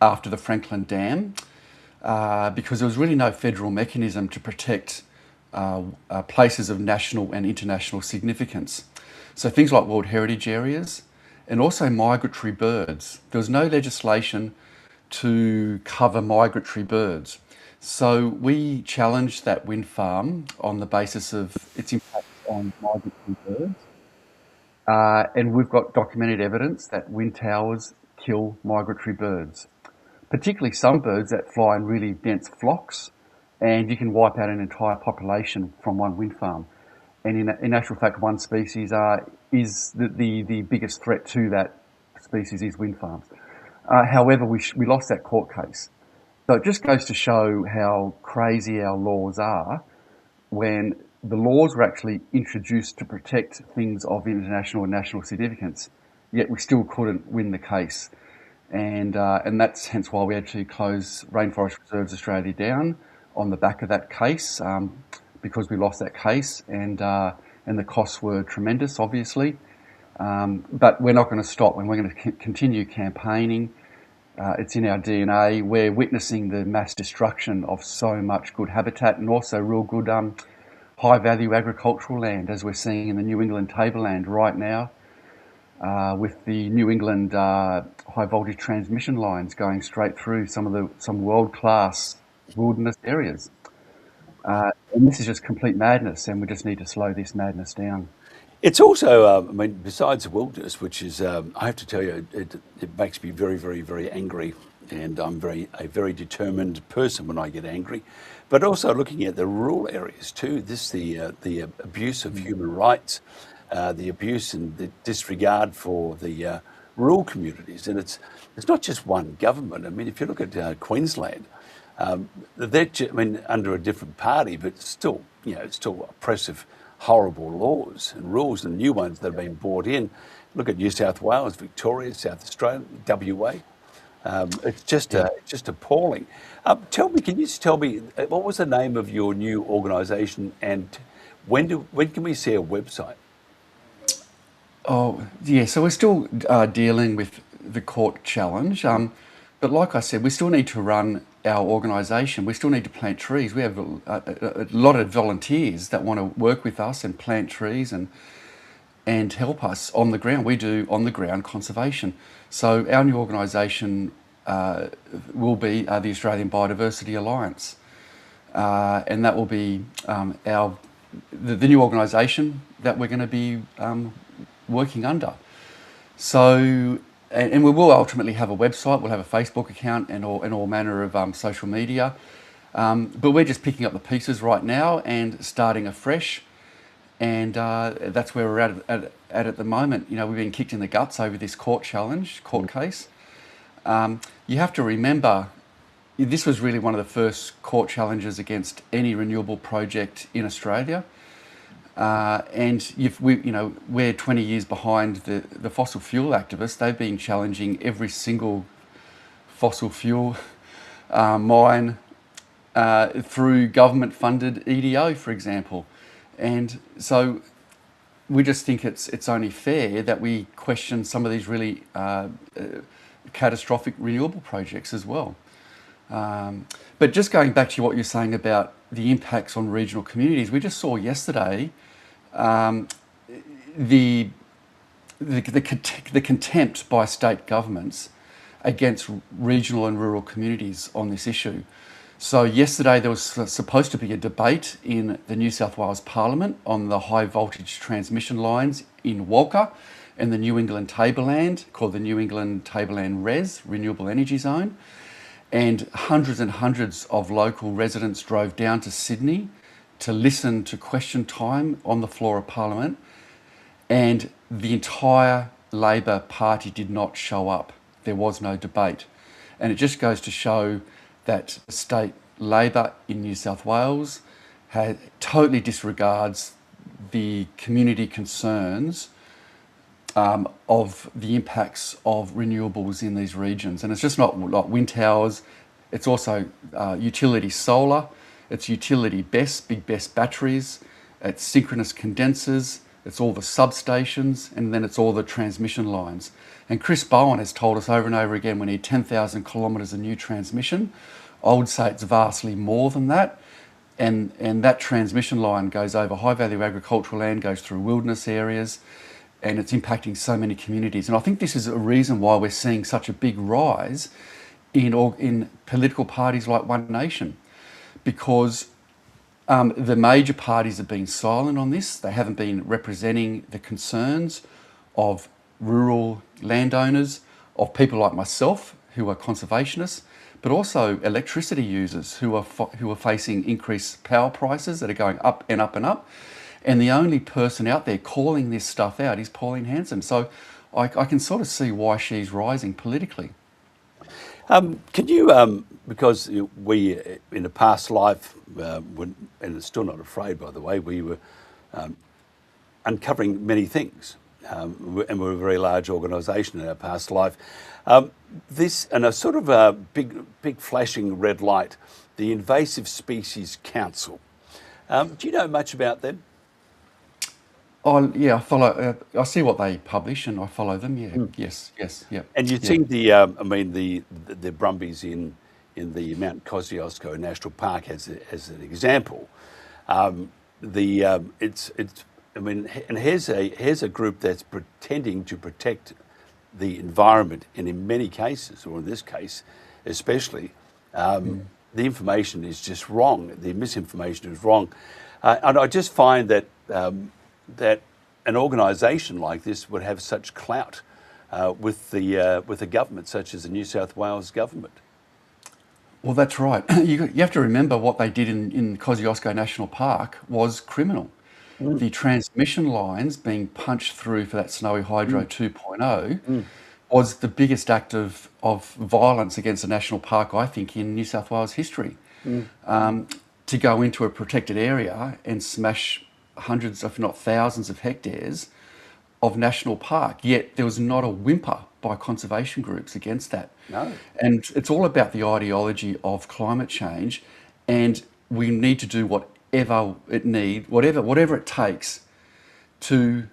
after the Franklin Dam because there was really no federal mechanism to protect places of national and international significance. So things like World Heritage Areas and also migratory birds. There was no legislation to cover migratory birds. So we challenged that wind farm on the basis of its impact on migratory birds. And we've got documented evidence that wind towers kill migratory birds, particularly some birds that fly in really dense flocks, and you can wipe out an entire population from one wind farm. And in actual fact, one species is the biggest threat to that species is wind farms. However, we lost that court case. So it just goes to show how crazy our laws are when the laws were actually introduced to protect things of international and national significance, yet we still couldn't win the case. And that's hence why we had to close Rainforest Reserves Australia down on the back of that case, because we lost that case, and the costs were tremendous, obviously. But we're not going to stop, and we're going to continue campaigning. It's in our DNA. We're witnessing the mass destruction of so much good habitat and also real good high-value agricultural land, as we're seeing in the New England tableland right now, with the New England high-voltage transmission lines going straight through some world-class wilderness areas. And this is just complete madness, and we just need to slow this madness down. It's also, I mean, besides the wilderness, which is, I have to tell you, it makes me very, very, very angry, and I'm a very determined person when I get angry. But also looking at the rural areas too, the abuse of human rights, the abuse and the disregard for the rural communities, and it's not just one government. I mean, if you look at Queensland, they're under a different party, but still, it's still oppressive, horrible laws and rules, and new ones that have been brought in. Look at New South Wales, Victoria, South Australia, WA. It's just appalling. Can you just tell me what was the name of your new organisation, and when can we see a website? Oh, yeah. So we're still dealing with the court challenge. But like I said, we still need to run our organisation. We still need to plant trees. We have a lot of volunteers that want to work with us and plant trees and help us on the ground. We do on-the-ground conservation. So our new organisation will be the Australian Biodiversity Alliance. And that will be the new organisation that we're going to be working under. So, and we will ultimately have a website, we'll have a Facebook account and all manner of social media. But we're just picking up the pieces right now and starting afresh. And that's where we're at the moment. We've been kicked in the guts over this court case. You have to remember, this was really one of the first court challenges against any renewable project in Australia. And we're 20 years behind the fossil fuel activists. They've been challenging every single fossil fuel mine through government-funded EDO, for example. And so we just think it's only fair that we question some of these really catastrophic renewable projects as well. But just going back to what you're saying about the impacts on regional communities, we just saw yesterday the contempt by state governments against regional and rural communities on this issue. So yesterday there was supposed to be a debate in the New South Wales Parliament on the high voltage transmission lines in Walker and the New England Tableland, called the New England Tableland REZ, Renewable Energy Zone. And hundreds of local residents drove down to Sydney to listen to question time on the floor of Parliament, and the entire Labor Party did not show up. There was no debate. And it just goes to show that state Labor in New South Wales totally disregards the community concerns of the impacts of renewables in these regions. And it's just not like wind towers, it's also utility solar, it's utility big BESS batteries, it's synchronous condensers, it's all the substations, and then it's all the transmission lines. And Chris Bowen has told us over and over again we need 10,000 kilometres of new transmission. I would say it's vastly more than that. And that transmission line goes over high-value agricultural land, goes through wilderness areas, and it's impacting so many communities. And I think this is a reason why we're seeing such a big rise in political parties like One Nation, because the major parties have been silent on this. They haven't been representing the concerns of rural landowners, of people like myself who are conservationists, but also electricity users who are facing increased power prices that are going up and up and up. And the only person out there calling this stuff out is Pauline Hanson. So I can sort of see why she's rising politically. Can you, because we, in a past life, and it's still not afraid, by the way, we were uncovering many things, and we're a very large organisation in our past life. This, and a sort of a big flashing red light, the Invasive Species Council. Do you know much about them? Oh yeah, I follow. I see what they publish, and I follow them. Yeah, yes, yeah. And you've seen the, the Brumbies in the Mount Kosciuszko National Park as an example. And here's a group that's pretending to protect the environment, and in many cases, or in this case especially, the information is just wrong. The misinformation is wrong, and I just find that that an organisation like this would have such clout with the government, such as the New South Wales government. Well, that's right. You have to remember what they did in Kosciuszko National Park was criminal. The transmission lines being punched through for that Snowy Hydro 2.0 was the biggest act of violence against a national park, I think, in New South Wales history. To go into a protected area and smash hundreds, if not thousands, of hectares of national park, yet there was not a whimper by conservation groups against that. No. And it's all about the ideology of climate change, and we need to do whatever it takes to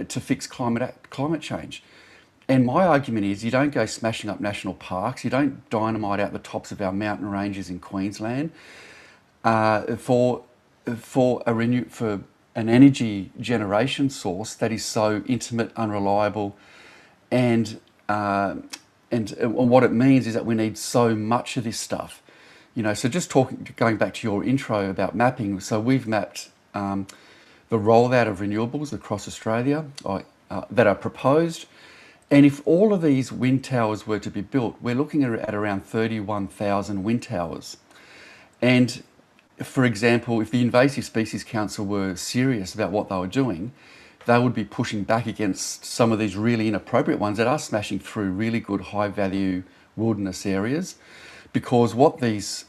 fix climate change. And my argument is, you don't go smashing up national parks, you don't dynamite out the tops of our mountain ranges in Queensland for an energy generation source that is so intimate, unreliable, and what it means is that we need so much of this stuff. So just going back to your intro about mapping, so we've mapped the rollout of renewables across Australia that are proposed. And if all of these wind towers were to be built, we're looking at around 31,000 wind towers. And for example, if the Invasive Species Council were serious about what they were doing, they would be pushing back against some of these really inappropriate ones that are smashing through really good high-value wilderness areas. Because what these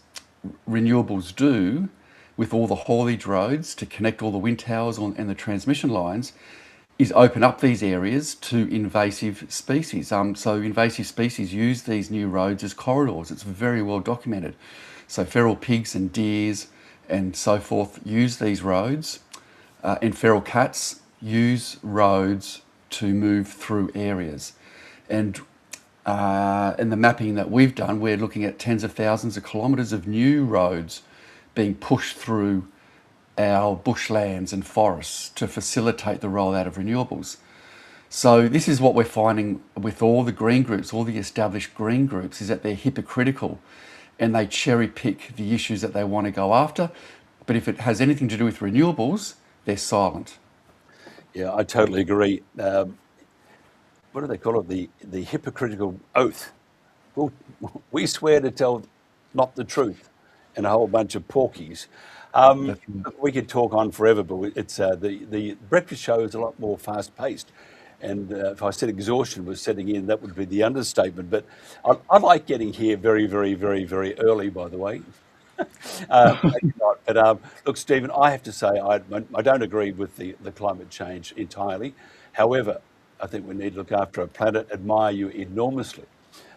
renewables do with all the haulage roads to connect all the wind towers and the transmission lines is open up these areas to invasive species. So invasive species use these new roads as corridors. It's very well documented. So feral pigs and deers and so forth use these roads, and feral cats use roads to move through areas. And in the mapping that we've done, we're looking at tens of thousands of kilometres of new roads being pushed through our bushlands and forests to facilitate the rollout of renewables. So this is what we're finding with all the green groups, all the established green groups, is that they're hypocritical and they cherry pick the issues that they want to go after. But if it has anything to do with renewables, they're silent. Yeah, I totally agree. What do they call it? The hypocritical oath. Well, we swear to tell not the truth, and a whole bunch of porkies. We could talk on forever, but it's the breakfast show is a lot more fast-paced. And if I said exhaustion was setting in, that would be the understatement. But I like getting here very, very, very, very early, by the way. Look, Stephen, I have to say I don't agree with the climate change entirely. However, I think we need to look after our planet, admire you enormously.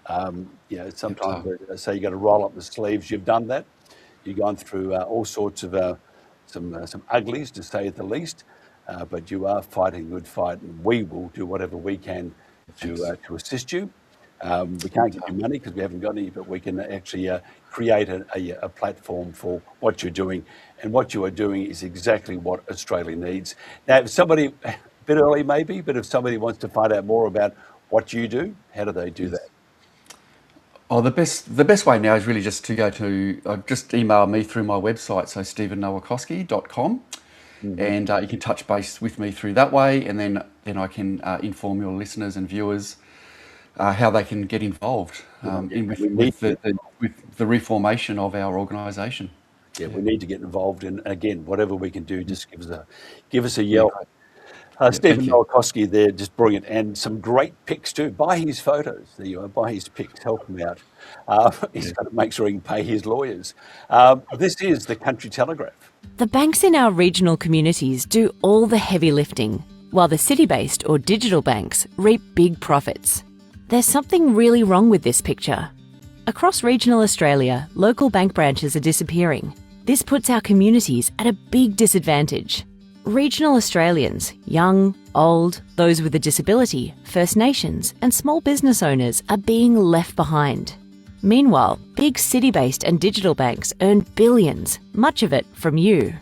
Sometimes they say you've got to roll up the sleeves. You've done that. You've gone through all sorts of some uglies, to say at the least. But you are fighting a good fight, and we will do whatever we can to assist you. We can't give you money because we haven't got any, but we can actually create a platform for what you're doing. And what you are doing is exactly what Australia needs. Now, if somebody, a bit early maybe, but if somebody wants to find out more about what you do, how do they do that? Oh, the best way now is really just to go to, just email me through my website, so stephennowakowski.com. And you can touch base with me through that way, and then I can inform your listeners and viewers how they can get involved with the reformation of our organisation. Yeah, we need to get involved in, again, whatever we can do, just give us a yell. Stephen Nowakowski there, just brilliant, and some great pics too. Buy his photos. There you are. Buy his pics. Help him out. He's got to make sure he can pay his lawyers. This is the Country Telegraph. The banks in our regional communities do all the heavy lifting, while the city-based or digital banks reap big profits. There's something really wrong with this picture. Across regional Australia, local bank branches are disappearing. This puts our communities at a big disadvantage. Regional Australians, young, old, those with a disability, First Nations and small business owners are being left behind. Meanwhile, big city-based and digital banks earn billions, much of it from you.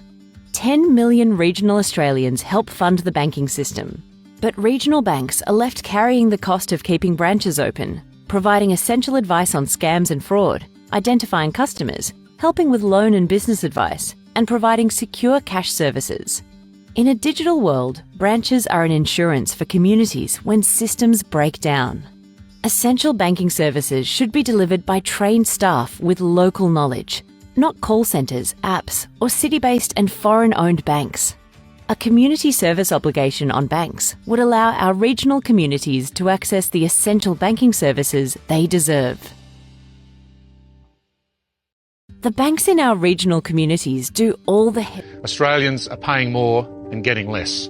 10 million regional Australians help fund the banking system. But regional banks are left carrying the cost of keeping branches open, providing essential advice on scams and fraud, identifying customers, helping with loan and business advice, and providing secure cash services. In a digital world, branches are an insurance for communities when systems break down. Essential banking services should be delivered by trained staff with local knowledge, not call centres, apps, or city-based and foreign-owned banks. A community service obligation on banks would allow our regional communities to access the essential banking services they deserve. The banks in our regional communities do all the... Australians are paying more and getting less.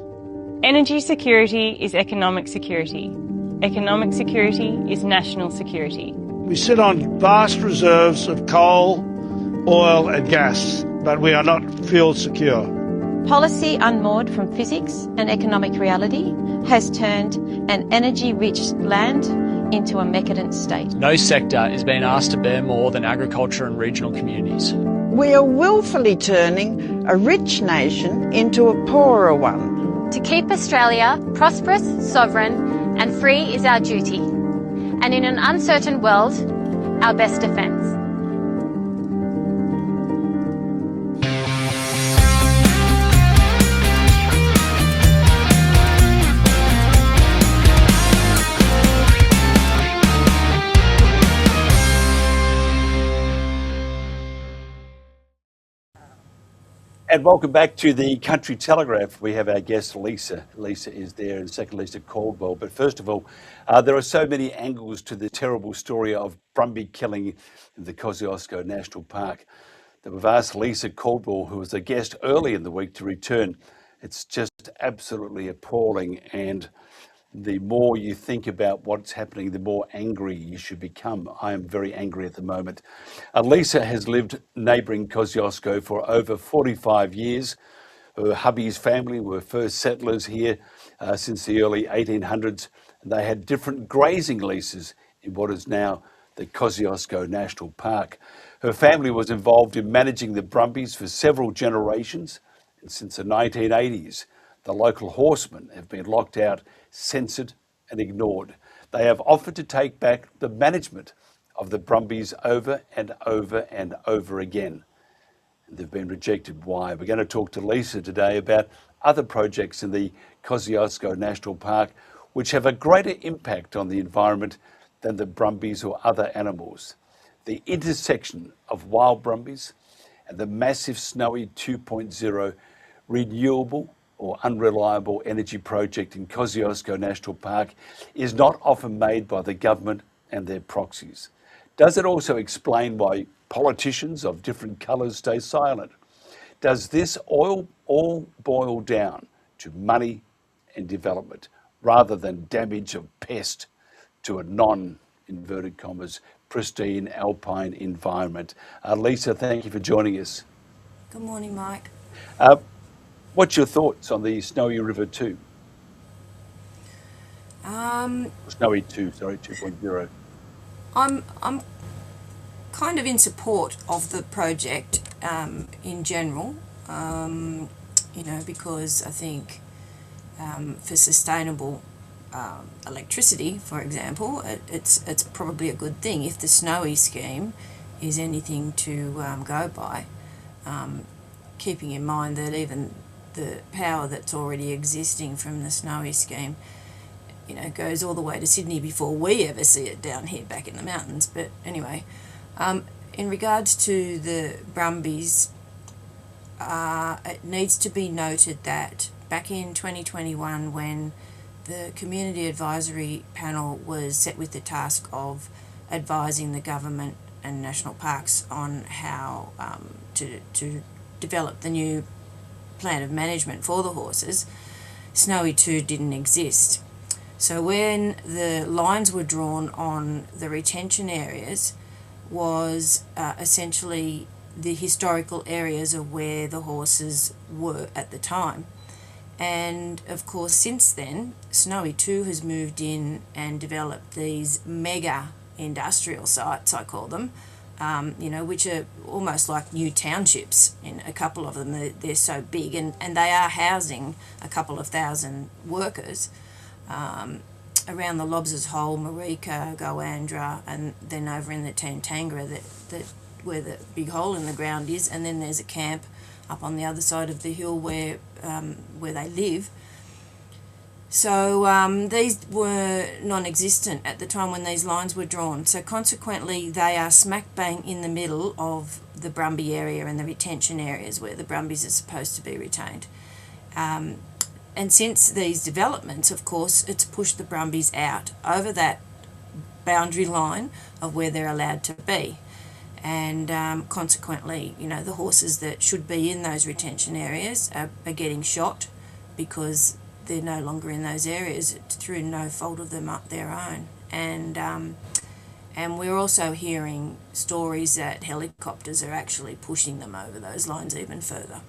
Energy security is economic security. Economic security is national security. We sit on vast reserves of coal, oil and gas, but we are not fuel secure. Policy unmoored from physics and economic reality has turned an energy-rich land into a decadent state. No sector is being asked to bear more than agriculture and regional communities. We are willfully turning a rich nation into a poorer one. To keep Australia prosperous, sovereign and free is our duty. And in an uncertain world, our best defence. And welcome back to the Country Telegraph. We have our guest, Lisa. Lisa is there, and second Lisa Caldwell. But first of all, there are so many angles to the terrible story of Brumby killing in the Kosciuszko National Park that we've asked Lisa Caldwell, who was a guest early in the week, to return. It's just absolutely appalling, and the more you think about what's happening, the more angry you should become. I am very angry at the moment. Lisa has lived neighbouring Kosciuszko for over 45 years. Her hubby's family were first settlers here since the early 1800s. And they had different grazing leases in what is now the Kosciuszko National Park. Her family was involved in managing the Brumbies for several generations. And since the 1980s, the local horsemen have been locked out, censored and ignored. They have offered to take back the management of the Brumbies over and over and over again. And they've been rejected. Why? We're going to talk to Lisa today about other projects in the Kosciuszko National Park which have a greater impact on the environment than the Brumbies or other animals. The intersection of wild Brumbies and the massive Snowy 2.0 renewable or unreliable energy project in Kosciuszko National Park is not often made by the government and their proxies. Does it also explain why politicians of different colours stay silent? Does this all boil down to money and development rather than damage of pest to a non-inverted commas pristine alpine environment? Lisa, thank you for joining us. Good morning, Mike. What's your thoughts on the Snowy River 2? Snowy 2, sorry, 2.0. I'm kind of in support of the project in general, because I think for sustainable electricity, for example, it's probably a good thing if the Snowy scheme is anything to go by, keeping in mind that even the power that's already existing from the Snowy scheme, goes all the way to Sydney before we ever see it down here back in the mountains. But anyway, in regards to the Brumbies, it needs to be noted that back in 2021 when the Community Advisory Panel was set with the task of advising the government and national parks on how to develop the new plan of management for the horses. Snowy 2 didn't exist. So when the lines were drawn on the retention areas was essentially the historical areas of where the horses were at the time. And of course, since then, Snowy 2 has moved in and developed these mega industrial sites, I call them, which are almost like new townships. In a couple of them, they're so big, and they are housing a couple of thousand workers around the Lobsers Hole, Marika, Goandra, and then over in the Tantangra, that where the big hole in the ground is, and then there's a camp up on the other side of the hill where they live. So these were non-existent at the time when these lines were drawn. So consequently, they are smack bang in the middle of the Brumby area and the retention areas where the Brumbies are supposed to be retained. And since these developments, of course, it's pushed the Brumbies out over that boundary line of where they're allowed to be. And consequently, the horses that should be in those retention areas are getting shot because they're no longer in those areas through no fault of them up their own. And we're also hearing stories that helicopters are actually pushing them over those lines even further.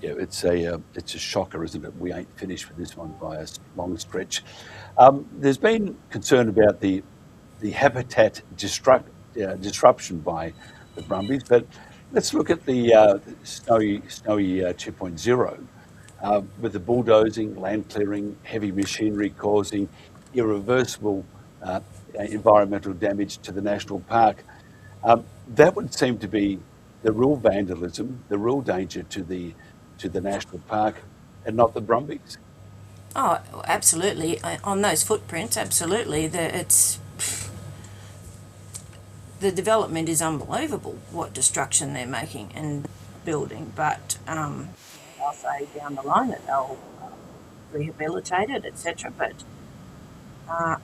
Yeah, it's a shocker, isn't it? We ain't finished with this one by a long stretch. There's been concern about the habitat disruption by the Brumbies, but let's look at the Snowy 2.0 with the bulldozing, land clearing, heavy machinery causing irreversible environmental damage to the national park. That would seem to be the real vandalism, the real danger to the national park, and not the Brumbies. Oh, absolutely. On those footprints, absolutely. The development is unbelievable, what destruction they're making and building, but I'll say down the line that they'll rehabilitate it, etc. But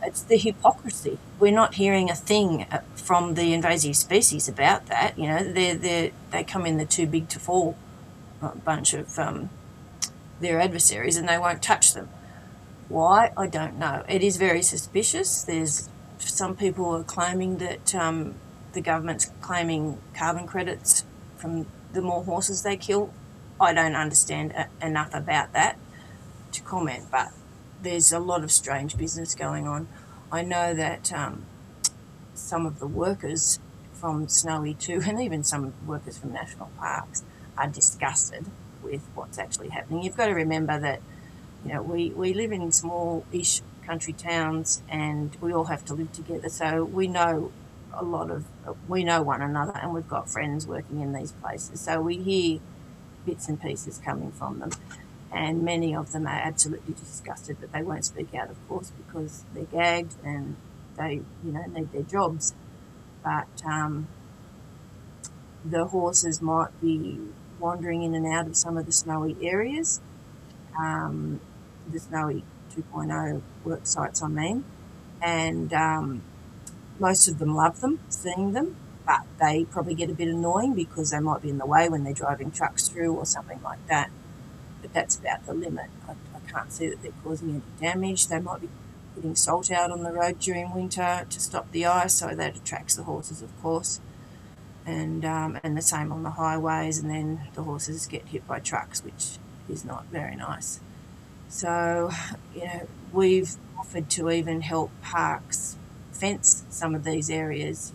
it's the hypocrisy. We're not hearing a thing from the invasive species about that. They come in the too big to fall bunch of their adversaries, and they won't touch them. Why? I don't know. It is very suspicious. There's some people are claiming that the government's claiming carbon credits from the more horses they kill. I don't understand enough about that to comment, but there's a lot of strange business going on. I know that some of the workers from Snowy 2 and even some workers from national parks are disgusted with what's actually happening. You've got to remember that we live in small-ish country towns and we all have to live together, so we know one another, and we've got friends working in these places, so we hear bits and pieces coming from them, and many of them are absolutely disgusted, but they won't speak out, of course, because they're gagged and they need their jobs. But the horses might be wandering in and out of some of the snowy areas, the Snowy 2.0 work sites, I mean, and most of them love them, seeing them, but they probably get a bit annoying because they might be in the way when they're driving trucks through or something like that. But that's about the limit. I can't see that they're causing any damage. They might be putting salt out on the road during winter to stop the ice, so that attracts the horses, of course. And the same on the highways, and then the horses get hit by trucks, which is not very nice. So, we've offered to even help parks fence some of these areas,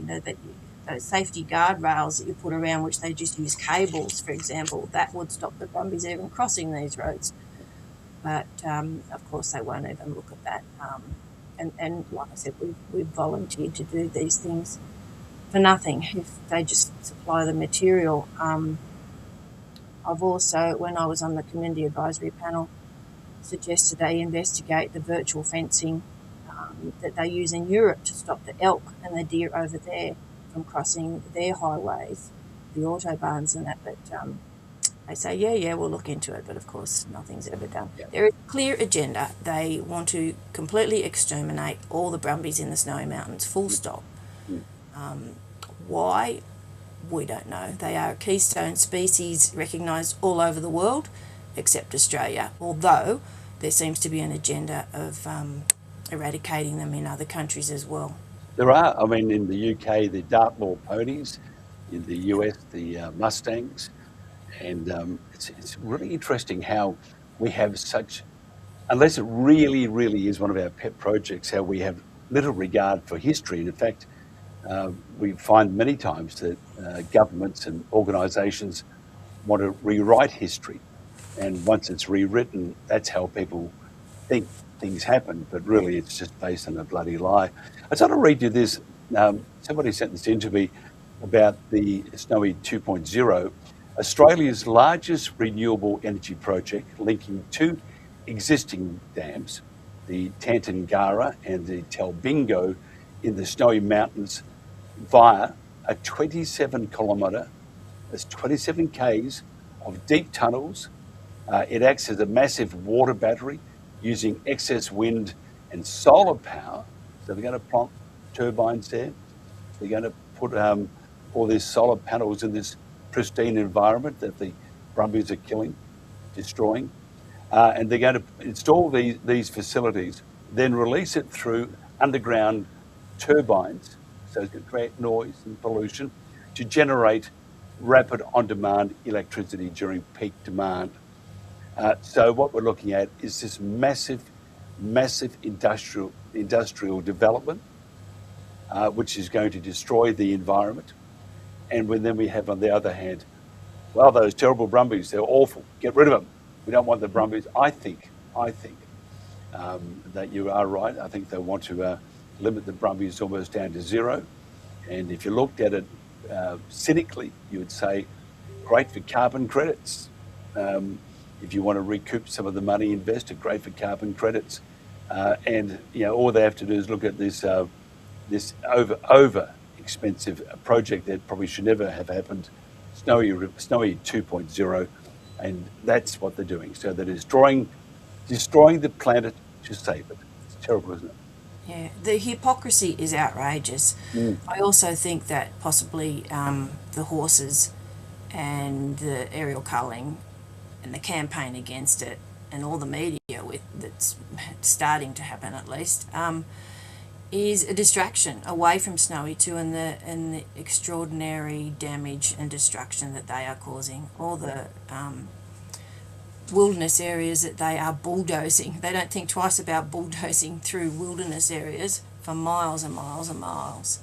those safety guardrails that you put around, which they just use cables, for example, that would stop the Brumbies even crossing these roads. But, of course, they won't even look at that. And like I said, we've volunteered to do these things for nothing if they just supply the material. I've also, when I was on the Community Advisory Panel, suggested they investigate the virtual fencing that they use in Europe to stop the elk and the deer over there from crossing their highways, the autobahns and that. But They say, yeah, we'll look into it, but of course nothing's ever done. There is a clear agenda. They want to completely exterminate all the Brumbies in the Snowy Mountains, full stop. Why? We don't know. They are a keystone species recognised all over the world, except Australia, although there seems to be an agenda of eradicating them in other countries as well. There are, I mean, in the UK, the Dartmoor ponies, in the US, the Mustangs, and it's really interesting how we have such, unless it really, really is one of our pet projects, how we have little regard for history. And in fact, we find many times that governments and organisations want to rewrite history. And once it's rewritten, that's how people think things happen, but really it's just based on a bloody lie. I just want to read you this. Somebody sent this in to me about the Snowy 2.0, Australia's largest renewable energy project linking two existing dams, the Tantangara and the Talbingo in the Snowy Mountains, via a 27-kilometre, that's 27 k's of deep tunnels. It acts as a massive water battery using excess wind and solar power. So they're going to plant turbines there. They're going to put all these solar panels in this pristine environment that the Brumbies are destroying. And they're going to install these facilities, then release it through underground turbines, so it can create noise and pollution, to generate rapid on-demand electricity during peak demand. So what we're looking at is this massive industrial development, which is going to destroy the environment. And then we have, on the other hand, well, those terrible Brumbies, they're awful. Get rid of them. We don't want the Brumbies. I think that you are right. I think they want to limit the Brumbies almost down to zero. And if you looked at it cynically, you would say, great for carbon credits. If you want to recoup some of the money invested, great for carbon credits. And all they have to do is look at this over expensive project that probably should never have happened, Snowy 2.0, and that's what they're doing. So they're destroying the planet to save it. It's terrible, isn't it? Yeah, the hypocrisy is outrageous. I also think that possibly the horses and the aerial culling and the campaign against it and all the media that's starting to happen at least is a distraction away from Snowy 2 and the extraordinary damage and destruction that they are causing. All the wilderness areas that they are bulldozing. They don't think twice about bulldozing through wilderness areas for miles and miles and miles,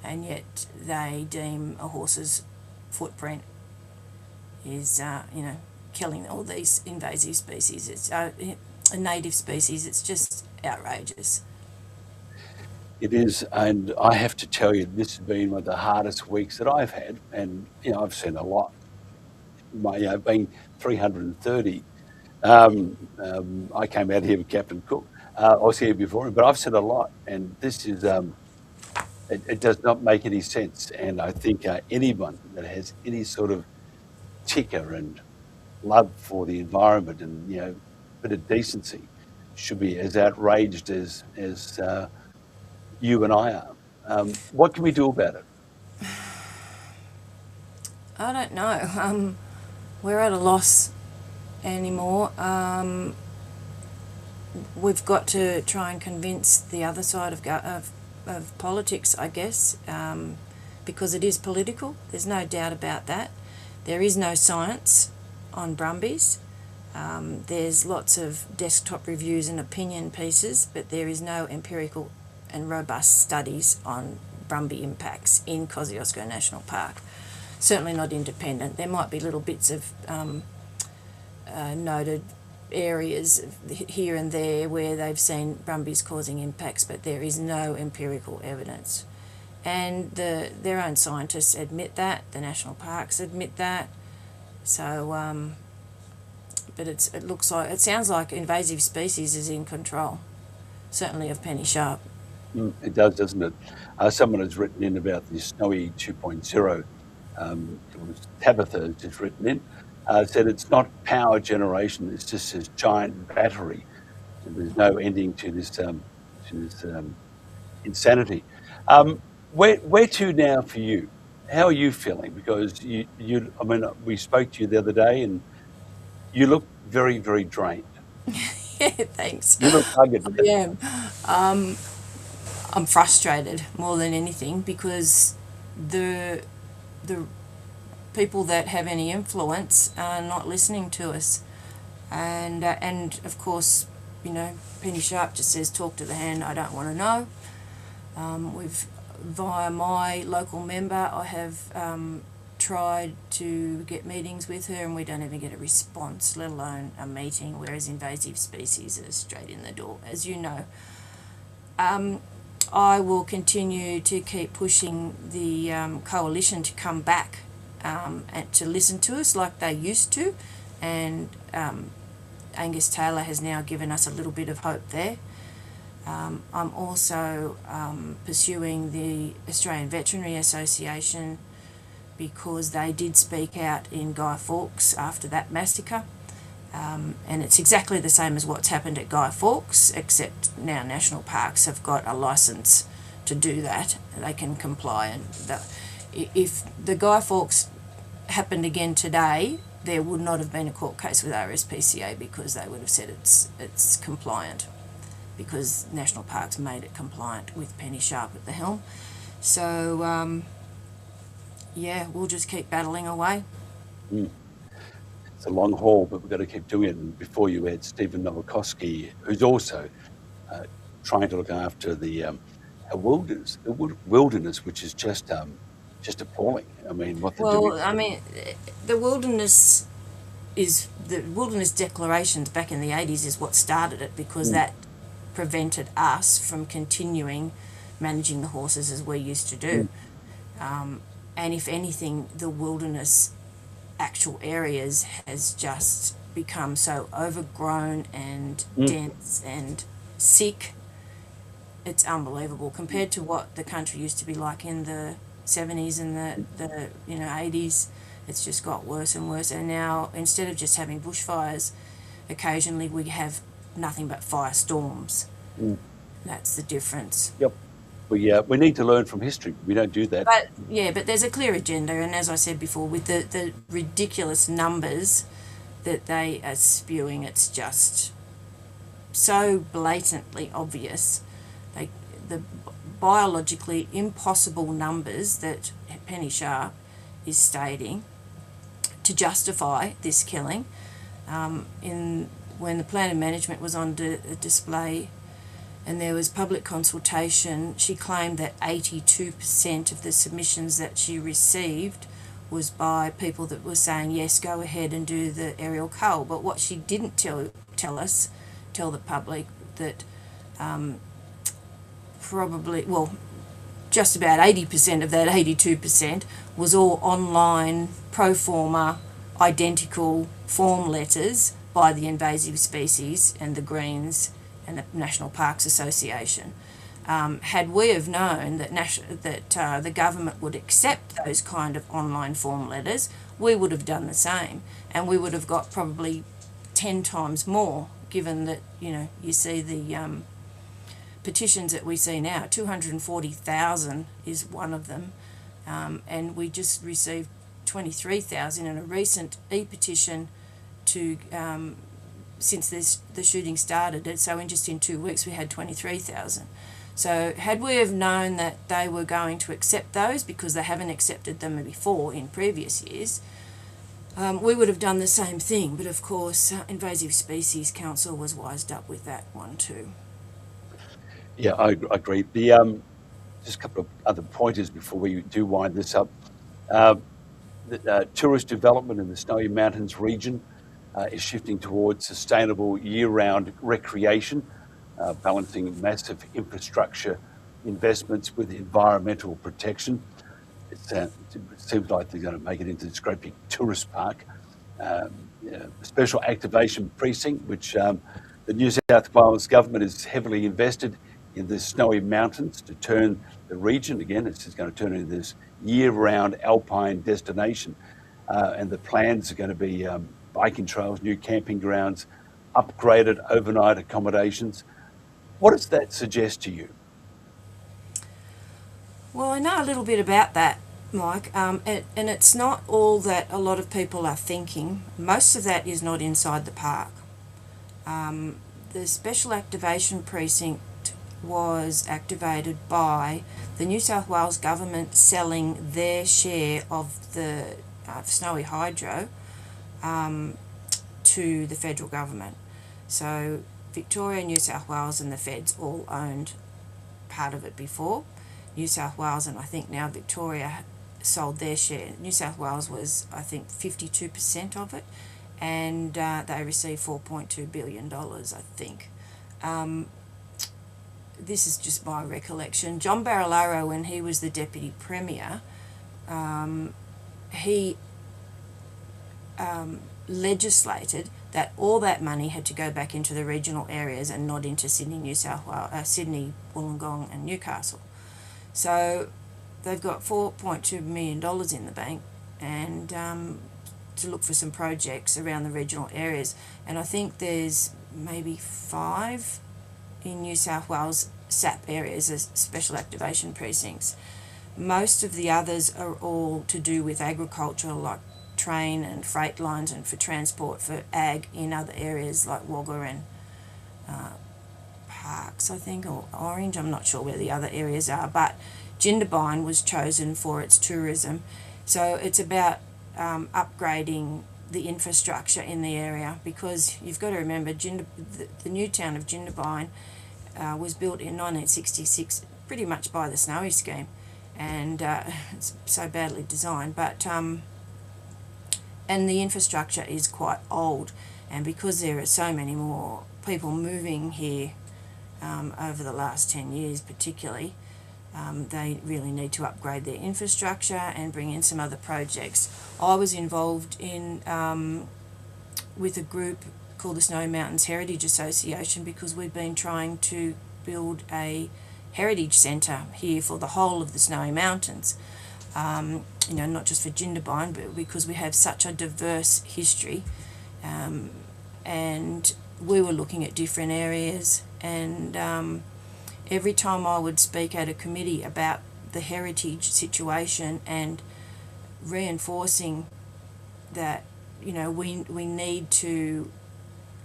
and yet they deem a horse's footprint is killing all these invasive species. It's a native species. It's just outrageous. It is, and I have to tell you, this has been one of the hardest weeks that I've had, and I've seen a lot. Being 330, I came out here with Captain Cook. I was here before him, but I've seen a lot, and this is it does not make any sense. And I think anyone that has any sort of ticker and love for the environment and a bit of decency should be as outraged as you and I are. What can we do about it? I don't know. We're at a loss anymore. We've got to try and convince the other side of politics, I guess, because it is political. There's no doubt about that. There is no science on Brumbies. There's lots of desktop reviews and opinion pieces, but there is no empirical and robust studies on Brumby impacts in Kosciuszko National Park. Certainly not independent. There might be little bits of noted areas here and there where they've seen Brumbies causing impacts, but there is no empirical evidence. And their own scientists admit that, the national parks admit that. So, but it sounds like invasive species is in control, certainly of Penny Sharp. It does, doesn't it? Someone has written in about the Snowy 2.0. It was Tabitha has just written in. said it's not power generation, it's just this giant battery. And there's no ending to this insanity. Where to now for you? How are you feeling? Because I mean, we spoke to you the other day and you look very, very drained. Yeah, thanks. You look rugged. I am. I'm frustrated more than anything because the people that have any influence are not listening to us, and of course, you know, Penny Sharp just says talk to the hand. I don't want to know. We've via my local member, I have tried to get meetings with her, and we don't even get a response, let alone a meeting. Whereas invasive species are straight in the door, as you know. I will continue to keep pushing the coalition to come back and to listen to us like they used to, and Angus Taylor has now given us a little bit of hope there. I'm also pursuing the Australian Veterinary Association because they did speak out in Guy Fawkes after that massacre. And it's exactly the same as what's happened at Guy Fawkes, except now national parks have got a licence to do that. They can comply. And if the Guy Fawkes happened again today, there would not have been a court case with RSPCA because they would have said it's compliant, because national parks made it compliant with Penny Sharp at the helm. So, yeah, we'll just keep battling away. It's a long haul, but we've got to keep doing it. And before you had Stephen Nowakowski, who's also trying to look after the wilderness, which is just appalling. I mean, what they're doing. Well, I mean, the wilderness declarations back in the 80s is what started it, because that prevented us from continuing managing the horses as we used to do. And if anything, the wilderness actual areas has just become so overgrown and dense and sick. It's unbelievable compared to what the country used to be like in the 70s and the 80s. It's just got worse and worse, and now instead of just having bushfires, occasionally we have nothing but firestorms. That's the difference. Yep. We need to learn from history. We don't do that. But there's a clear agenda, and as I said before, with the ridiculous numbers that they are spewing, it's just so blatantly obvious. The biologically impossible numbers that Penny Sharp is stating to justify this killing. When the plan of management was on display and there was public consultation, she claimed that 82% of the submissions that she received was by people that were saying, yes, go ahead and do the aerial cull. But what she didn't tell the public, that just about 80% of that 82% was all online pro forma identical form letters by the invasive species and the Greens and the National Parks Association. Had we have known that the government would accept those kind of online form letters, we would have done the same, and we would have got probably 10 times more, given that, you see the petitions that we see now. 240,000 is one of them, and we just received 23,000 in a recent e-petition to since the shooting started. So in 2 weeks we had 23,000. So had we have known that they were going to accept those, because they haven't accepted them before in previous years, we would have done the same thing. But of course, Invasive Species Council was wised up with that one too. Yeah, I agree. Just a couple of other pointers before we do wind this up. Tourist development in the Snowy Mountains region is shifting towards sustainable year-round recreation, balancing massive infrastructure investments with environmental protection. It seems like they're going to make it into this great big tourist park. A special activation precinct, which the New South Wales government is heavily invested in the Snowy Mountains to turn the region, again, it's just going to turn into this year-round alpine destination. and the plans are going to be biking trails, new camping grounds, upgraded overnight accommodations. What does that suggest to you? Well, I know a little bit about that, Mike, and it's not all that a lot of people are thinking. Most of that is not inside the park. The Special Activation Precinct was activated by the New South Wales government selling their share of the Snowy Hydro to the federal government. So Victoria, New South Wales and the feds all owned part of it before. New South Wales and I think now Victoria sold their share. New South Wales was, I think, 52% of it, and they received $4.2 billion, I think. This is just my recollection. John Barilaro, when he was the Deputy Premier, he legislated that all that money had to go back into the regional areas and not into Sydney, New South Wales, Sydney, Wollongong and Newcastle. So they've got $4.2 million in the bank and to look for some projects around the regional areas. And I think there's maybe 5 in New South Wales SAP areas as special activation precincts. Most of the others are all to do with agriculture, like train and freight lines and for transport for ag in other areas like Wagga and Parks, I think, or Orange. I'm not sure where the other areas are, but Jindabyne was chosen for its tourism. So it's about upgrading the infrastructure in the area, because you've got to remember the new town of Jindabyne was built in 1966 pretty much by the Snowy scheme, and it's so badly designed, but and the infrastructure is quite old, and because there are so many more people moving here over the last 10 years particularly, they really need to upgrade their infrastructure and bring in some other projects. I was involved in with a group called the Snowy Mountains Heritage Association, because we've been trying to build a heritage centre here for the whole of the Snowy Mountains. You know, not just for Jindabyne, but because we have such a diverse history, and we were looking at different areas, and every time I would speak at a committee about the heritage situation and reinforcing that, you know, we need to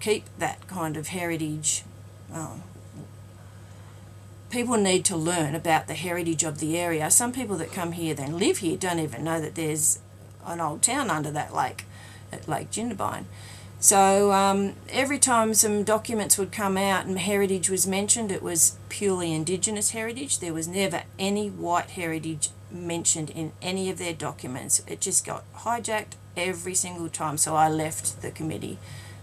keep that kind of heritage. People need to learn about the heritage of the area. Some people that come here then live here don't even know that there's an old town under that lake, at Lake Jindabyne. So every time some documents would come out and heritage was mentioned, it was purely Indigenous heritage. There was never any white heritage mentioned in any of their documents. It just got hijacked every single time. So I left the committee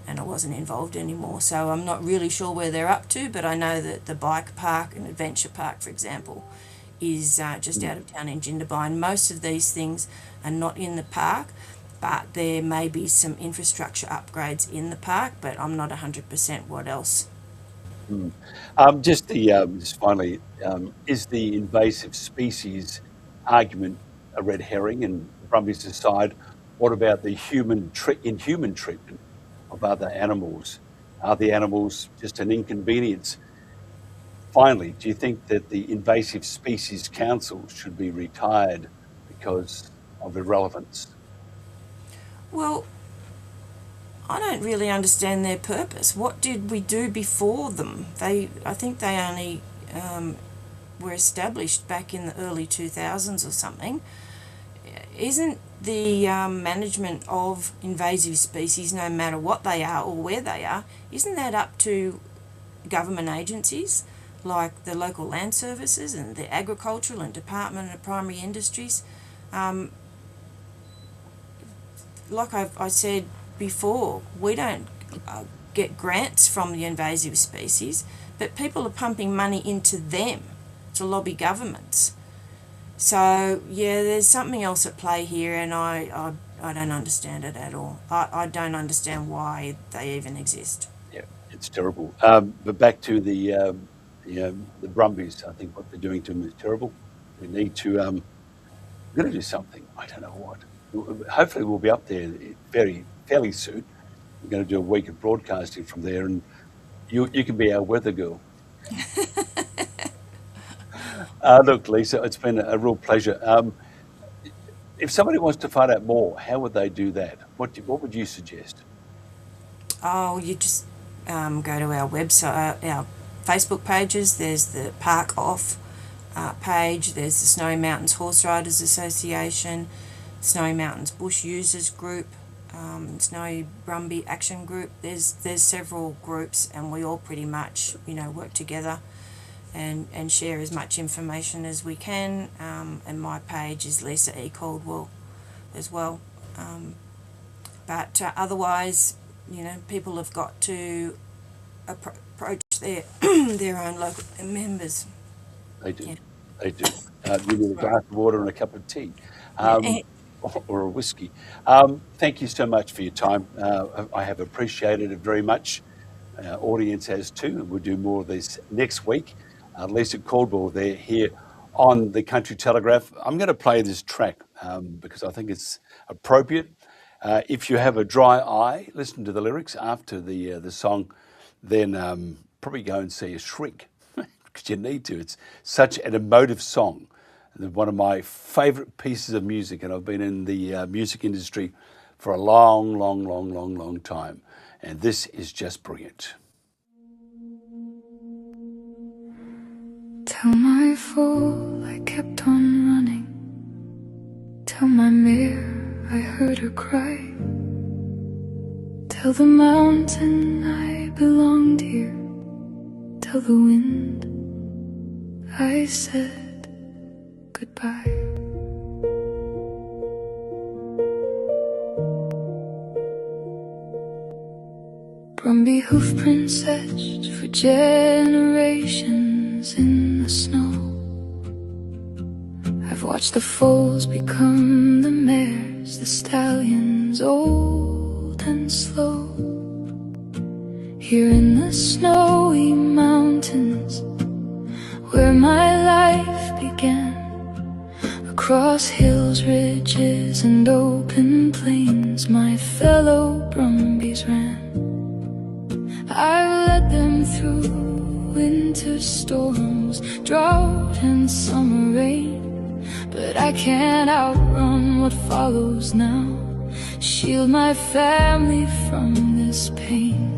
and I wasn't involved anymore. So I'm not really sure where they're up to, but I know that the bike park and adventure park, for example, is just out of town in Jindabyne. Most of these things are not in the park, but there may be some infrastructure upgrades in the park, but I'm not 100% what else. Just finally, is the invasive species argument a red herring? And Brumby's aside, what about the inhuman treatment of other animals? Are the animals just an inconvenience? Finally, do you think that the Invasive Species Council should be retired because of irrelevance? Well, I don't really understand their purpose. What did we do before them? I think they only were established back in the early 2000s or something. Isn't the management of invasive species, no matter what they are or where they are, isn't that up to government agencies like the local land services and the agricultural and Department of Primary Industries? Like I said before, we don't get grants from the invasive species, but people are pumping money into them to lobby governments. So, yeah, there's something else at play here, and I don't understand it at all. I don't understand why they even exist. Yeah, it's terrible. But back to the Brumbies, I think what they're doing to them is terrible. We need to, we're going to do something. I don't know what. hopefully we'll be up there fairly soon. We're going to do a week of broadcasting from there, and you can be our weather girl. Look, Lisa, it's been a real pleasure. If somebody wants to find out more, how would they do that? What would you suggest? Oh, you just go to our website, our Facebook pages. There's the Park Off page. There's the Snowy Mountains Horse Riders Association, Snowy Mountains Bush Users Group, Snowy Brumby Action Group. There's several groups, and we all pretty much work together and share as much information as we can. And my page is Lisa E. Caldwell as well. But otherwise, people have got to approach their their own local members. They do. Yeah. They do. You need a glass of water and a cup of tea. Or a whiskey. Thank you so much for your time. I have appreciated it very much. Our audience has too. We'll do more of this next week. Lisa Caldwell there here on the Country Telegraph. I'm going to play this track because I think it's appropriate. If you have a dry eye, listen to the lyrics after the song, then probably go and see a shrink because you need to. It's such an emotive song. One of my favourite pieces of music, and I've been in the music industry for a long time. And this is just brilliant. Tell my fool I kept on running. Tell my mare I heard her cry. Tell the mountain I belonged here. Tell the wind I said goodbye. Brumby hoof prints etched for generations in the snow. I've watched the foals become the mares, the stallions old and slow. Here in the snowy mountains where my life began, across hills, ridges and open plains my fellow Brumbies ran. I've led them through winter storms, drought and summer rain, but I can't outrun what follows now, shield my family from this pain.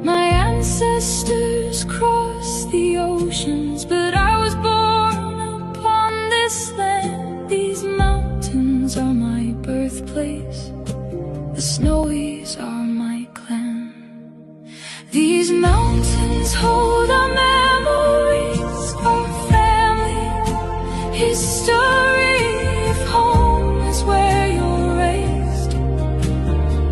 My ancestors crossed the oceans, but I was born upon this land. These mountains are my birthplace, the Snowies are my clan. These mountains hold our memories, our family history. If home is where you're raised,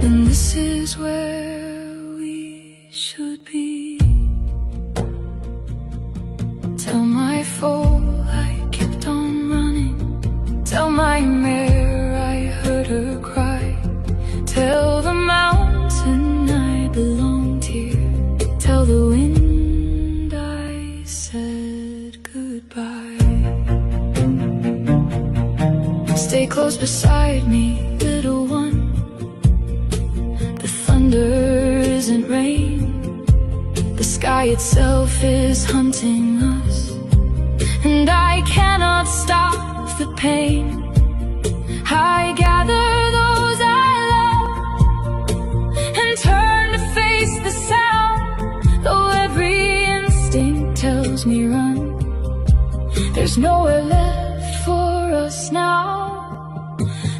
then this is where we should be. Tell my foal I kept on running. Tell my mare I heard her cry. Tell the mountain I belonged here. Tell the wind I said goodbye. Stay close beside me, little one. The thunder isn't rain. The sky itself is hunting us, and I cannot stop the pain. I gather those I love and turn to face the sound. Though every instinct tells me run, there's nowhere left for us now.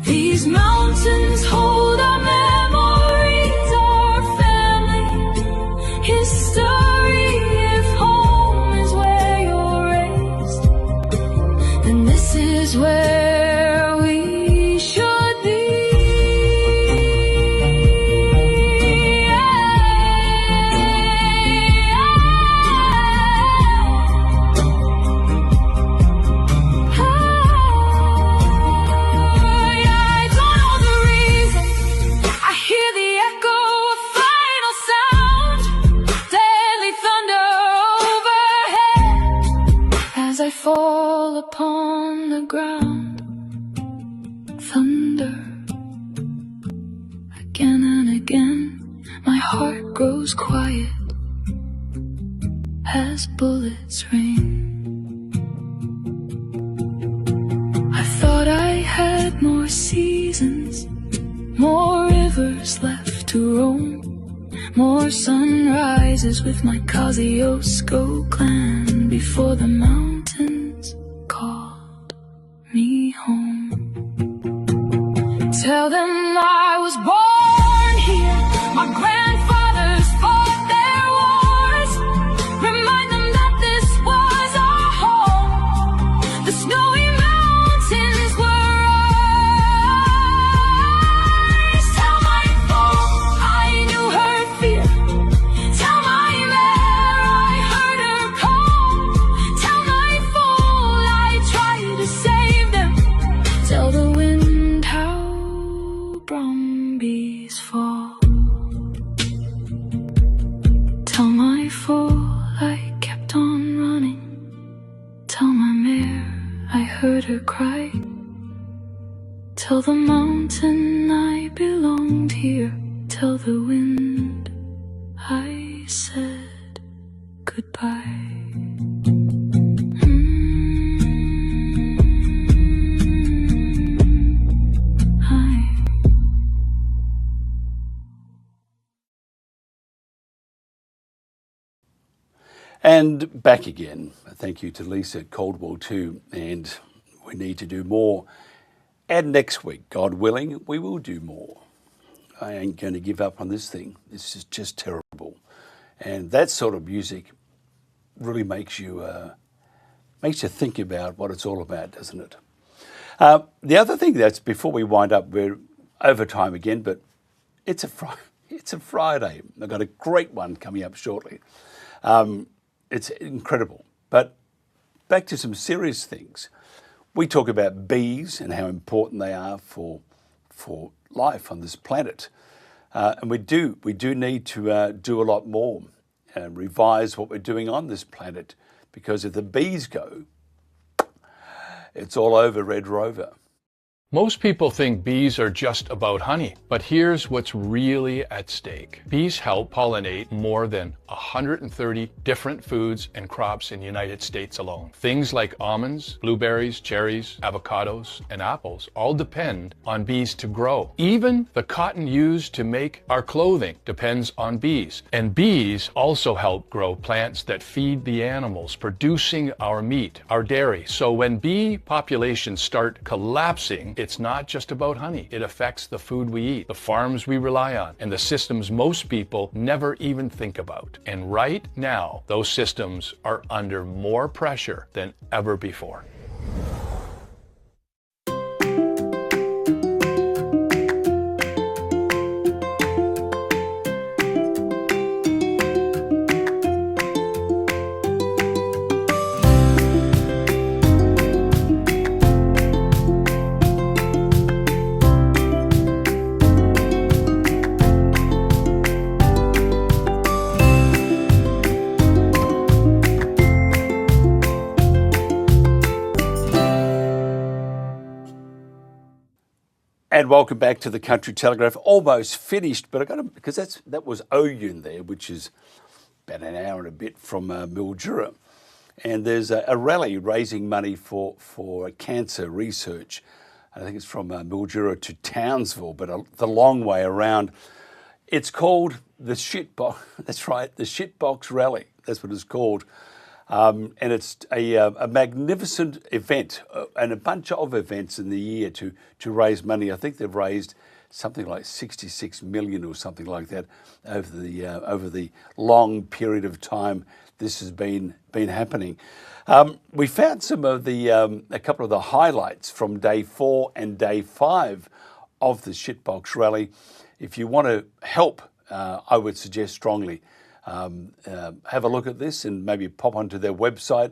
These mountains hold our memories, our family history. If home is where you're raised, then this is where we should be. As I fall upon the ground, thunder goes quiet as bullets rain. I thought I had more seasons, more rivers left to roam, more sunrises with my Kosciuszko clan before the mountains called me home. Tell them I was born here, my grandfathers fought their wars. Remind them that this was our home. The snowy mountains were ours. Tell my fool I knew her fear. Tell my mare I heard her call. Tell my fool I tried to save them. Tell the wind how Brumbies fall. Tell my fool I kept on running. Tell my mare I heard her cry. Tell the mountain I belonged here. Tell the wind I said goodbye. And back again. Thank you to Lisa at Caldwell too. And we need to do more. And next week, God willing, we will do more. I ain't going to give up on this thing. This is just terrible. And that sort of music really makes you think about what it's all about, doesn't it? The other thing that's, before we wind up, we're over time again, but it's a Friday. I've got a great one coming up shortly. It's incredible. But back to some serious things. We talk about bees and how important they are for life on this planet. And we do need to do a lot more and revise what we're doing on this planet, because if the bees go, it's all over, Red Rover. Most people think bees are just about honey, but here's what's really at stake. Bees help pollinate more than 130 different foods and crops in the United States alone. Things like almonds, blueberries, cherries, avocados, and apples all depend on bees to grow. Even the cotton used to make our clothing depends on bees. And bees also help grow plants that feed the animals, producing our meat, our dairy. So when bee populations start collapsing, it's not just about honey. It affects the food we eat, the farms we rely on, and the systems most people never even think about. And right now, those systems are under more pressure than ever before. And welcome back to the Country Telegraph. Almost finished, but I got to, because that was Oyun there, which is about an hour and a bit from Mildura. And there's a rally raising money for cancer research. I think it's from Mildura to Townsville, but the long way around. It's called the Shitbox. That's right, the Shitbox Rally. That's what it's called. And it's a magnificent event and a bunch of events in the year to raise money. I think they've raised something like 66 million or something like that over the long period of time this has been happening. We found some of a couple of the highlights from day 4 and day 5 of the Shitbox Rally. If you want to help, I would suggest strongly have a look at this and maybe pop onto their website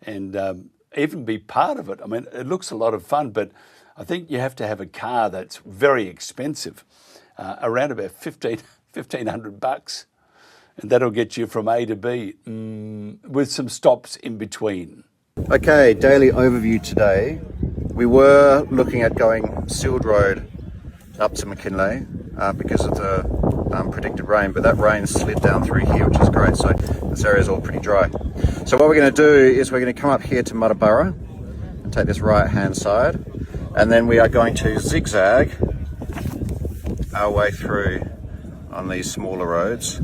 and even be part of it. I mean, it looks a lot of fun, but I think you have to have a car that's very expensive, around about $1,500, and that'll get you from A to B with some stops in between. Okay, daily overview today. We were looking at going Sealed Road up to McKinley because of the predicted rain, but that rain slid down through here, which is great. So this area is all pretty dry. So what we're going to do is we're going to come up here to Muttaburra and take this right hand side, and then we are going to zigzag our way through on these smaller roads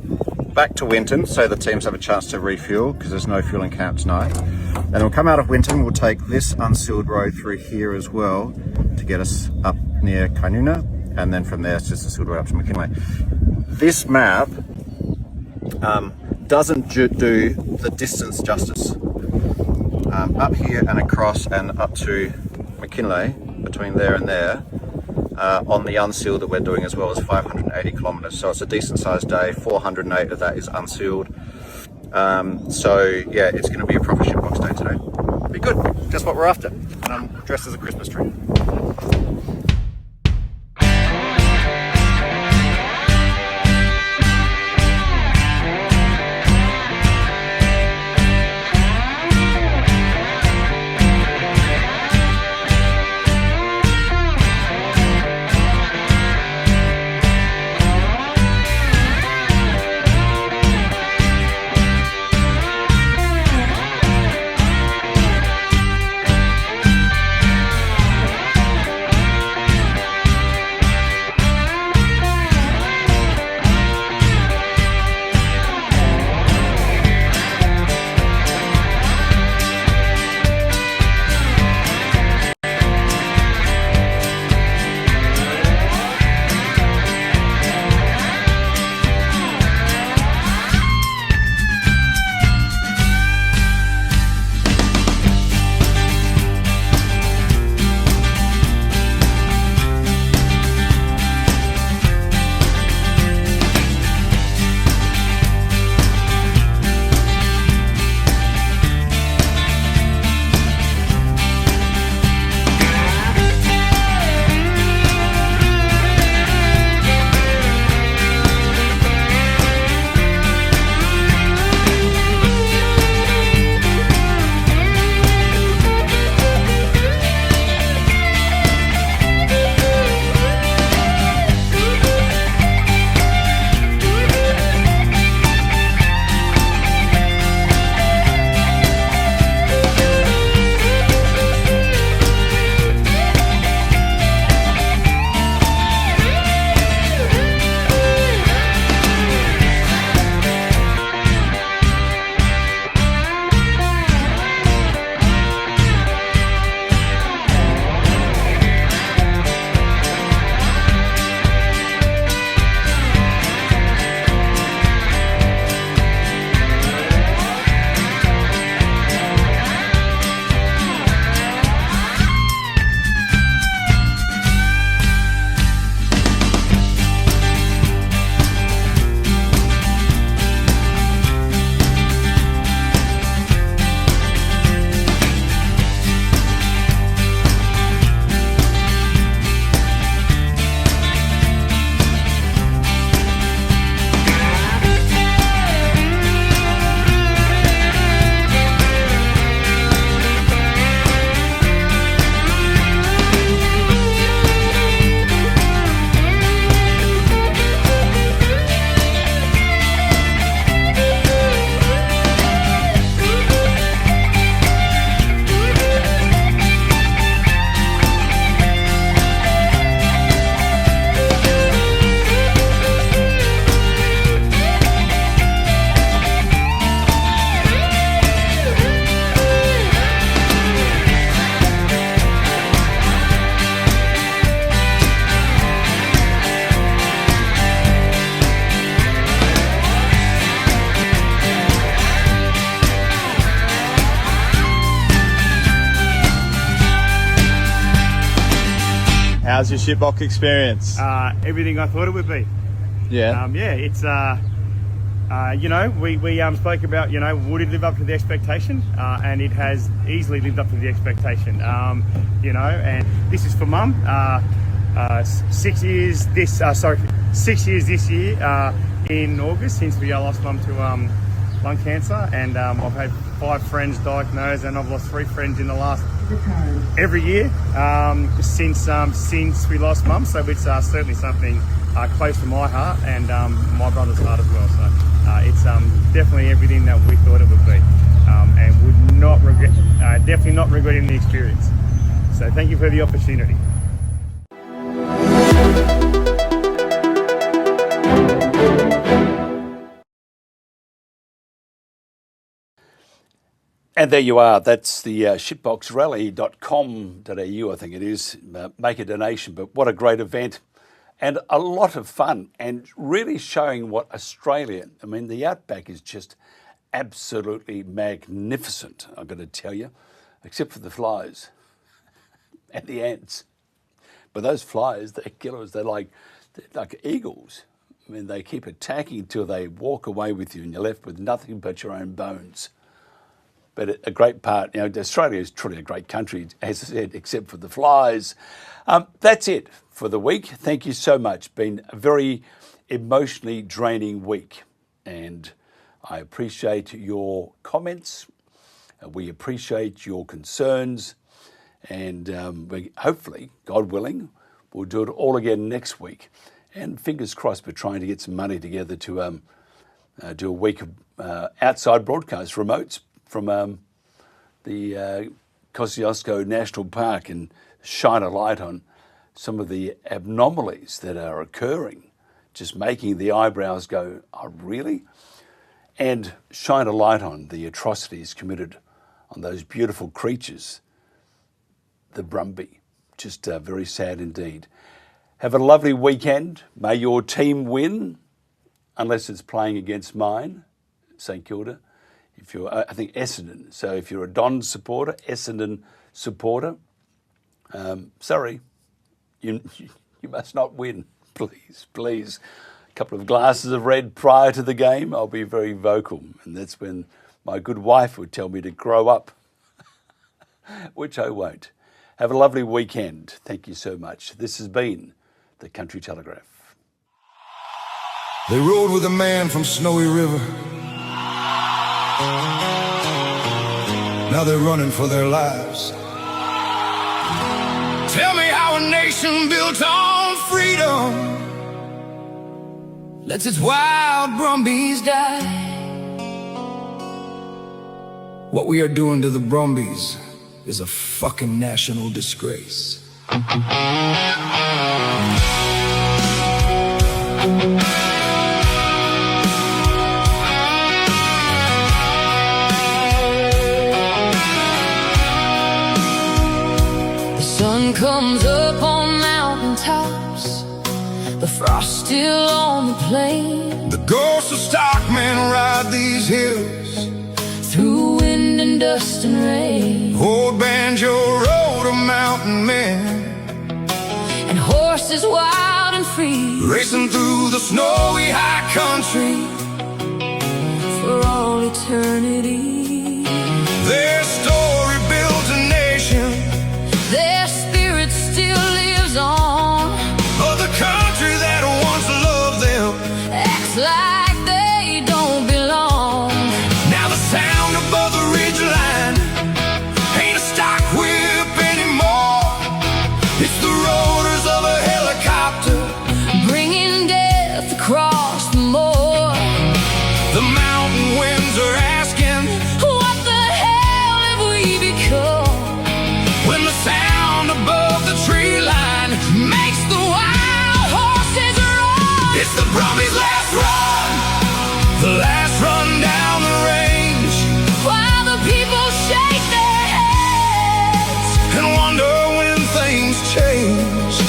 back to Winton, so the teams have a chance to refuel because there's no fueling camp tonight. And we'll come out of Winton, we'll take this unsealed road through here as well to get us up near Kainuna, and then from there it's just a sealed road up to McKinley. This map doesn't do the distance justice. Up here and across and up to McKinley, between there and there, on the unsealed that we're doing as well, is 580 kilometres. So it's a decent sized day. 408 of that is unsealed. So yeah, it's going to be a proper shitbox day today. Be good, just what we're after. And I'm dressed as a Christmas tree. How's your shipbox experience? Everything I thought it would be. Yeah. It's we spoke about would it live up to the expectation, and it has easily lived up to the expectation. And this is for Mum. 6 years this 6 years this year in August since we lost Mum to lung cancer, and I've had 5 friends diagnosed, and I've lost 3 friends in the last every year since we lost Mum. So it's certainly something close to my heart and my brother's heart as well. So it's definitely everything that we thought it would be, and would not regret, definitely not regretting the experience. So thank you for the opportunity. And there you are. That's the shitboxrally.com.au, I think it is. Make a donation. But what a great event and a lot of fun and really showing what Australia, I mean, the outback is just absolutely magnificent, I've got to tell you, except for the flies and the ants. But those flies, they're killers. They're like eagles. I mean, they keep attacking until they walk away with you and you're left with nothing but your own bones. But a great part, you know, Australia is truly a great country, as I said, except for the flies. That's it for the week. Thank you so much. Been a very emotionally draining week. And I appreciate your comments. We appreciate your concerns. And we hopefully, God willing, we'll do it all again next week. And fingers crossed, we're trying to get some money together to do a week of outside broadcast remotes from the Kosciuszko National Park and shine a light on some of the abnormalities that are occurring, just making the eyebrows go, oh, really? And shine a light on the atrocities committed on those beautiful creatures, the Brumby. Just very sad indeed. Have a lovely weekend. May your team win, unless it's playing against mine, St Kilda. If you're, I think Essendon. So if you're a Don supporter, Essendon supporter, sorry, you must not win. Please, please. A couple of glasses of red prior to the game, I'll be very vocal. And that's when my good wife would tell me to grow up, which I won't. Have a lovely weekend. Thank you so much. This has been the Country Telegraph. They rode with a man from Snowy River. Now they're running for their lives. Tell me how a nation built on freedom lets its wild Brumbies die. What we are doing to the Brumbies is a fucking national disgrace. Comes up on mountain tops, the frost still on the plain. The ghosts of stockmen ride these hills through wind and dust and rain. Old banjo rode a mountain man, and horses wild and free, racing through the snowy high country for all eternity. Their story built a nation, their spirit still lives on. But the country that once loved them acts like they don't belong. Now the sound above the ridgeline ain't a stock whip anymore. It's the rotors of a helicopter bringing death across the moor. The mountain winds are asking, what the hell have we become? When the sound above the tree line makes the wild horses run. It's the Brumbies' last run, the last run down the range, while the people shake their heads and wonder when things change.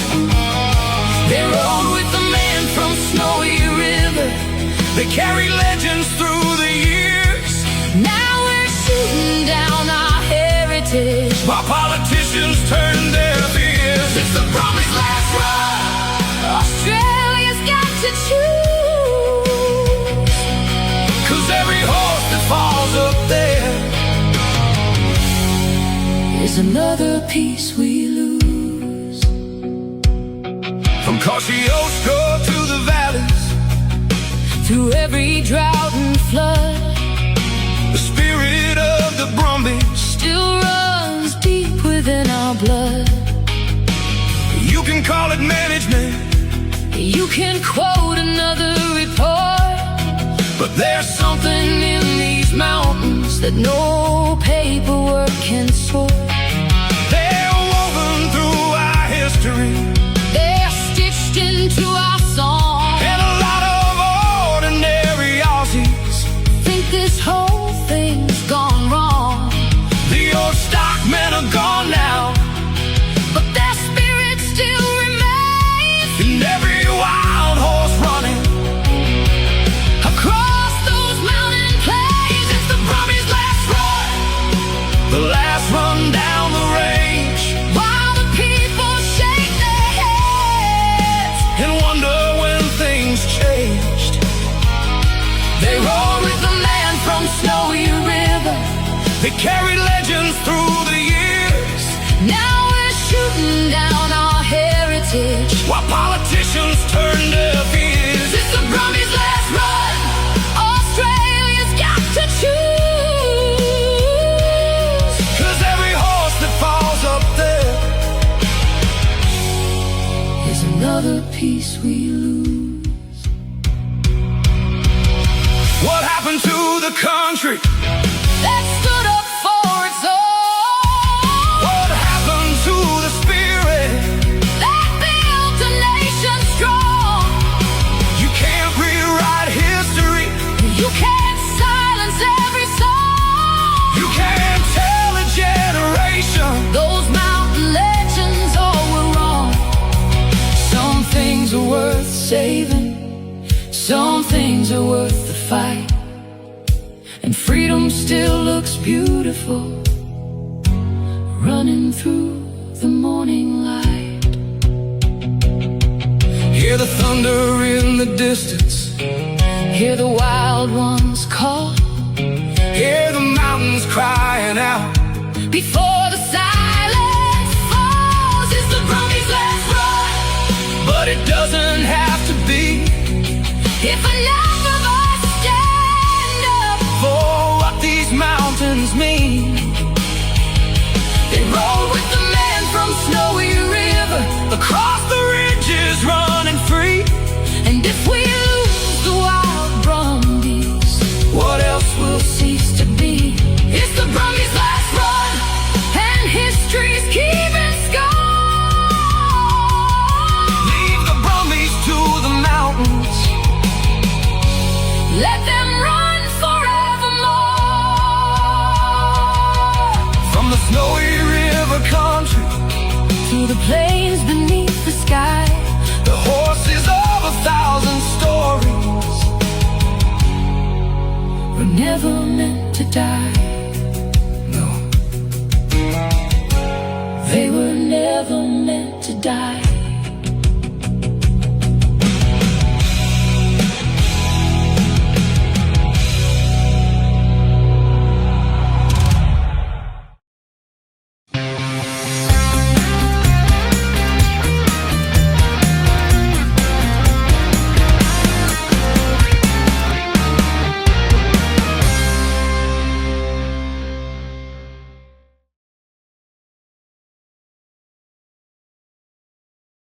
They rode with the man from Snowy River, they carry legends through the years. Now we're shooting down our heritage while politicians turn deaf ears. It's the Brumbies' last run. Australia's got to choose, 'cause every horse that falls up there is another piece we lose. From Kosciuszko to the valleys, through every drought and flood, the spirit of the Brumby still runs deep within our blood. You can call it management, you You can quote another report, but there's something in these mountains that no paperwork can sort. They're woven through our history. They're stitched into our song. And a lot of ordinary Aussies think this whole thing's gone wrong. The old stockmen are gone now, but their spirit still remains in every wild horse running across those mountain plains. It's the Brummy's last run, the last run down the range, while the people shake their heads and wonder when things changed. They rode with the man from Snowy River. They carried legends through the years. Now we're shooting down our heritage while politicians turn deaf ears. It's the Brummy's last run. Australia's got to choose, 'cause every horse that falls up there is another piece we lose. What happened to the country that stood up for its own? What happened to the spirit that built a nation strong? You can't rewrite history. You can't silence every song. You can't tell a generation those mountain legends all were wrong. Some things are worth saving, some things are worth the fight, and freedom still looks beautiful running through the morning light. Hear the thunder in the distance, hear the wild ones call, hear the mountains crying out before the silence falls. It's the Brummy's last run, but it doesn't have to be. If enough of us stand up for what these mountains mean. They rode with the man from Snowy River across the ridges running free. And if we lose the wild Brumbies, what else will cease to be? It's the Brummy's last run, and history's keeping score. Leave the Brumbies to the mountains, let them run forevermore. From the Snowy River country to the plains beneath the sky, the horses of 1,000 stories were never meant to die. No, they were never meant to die.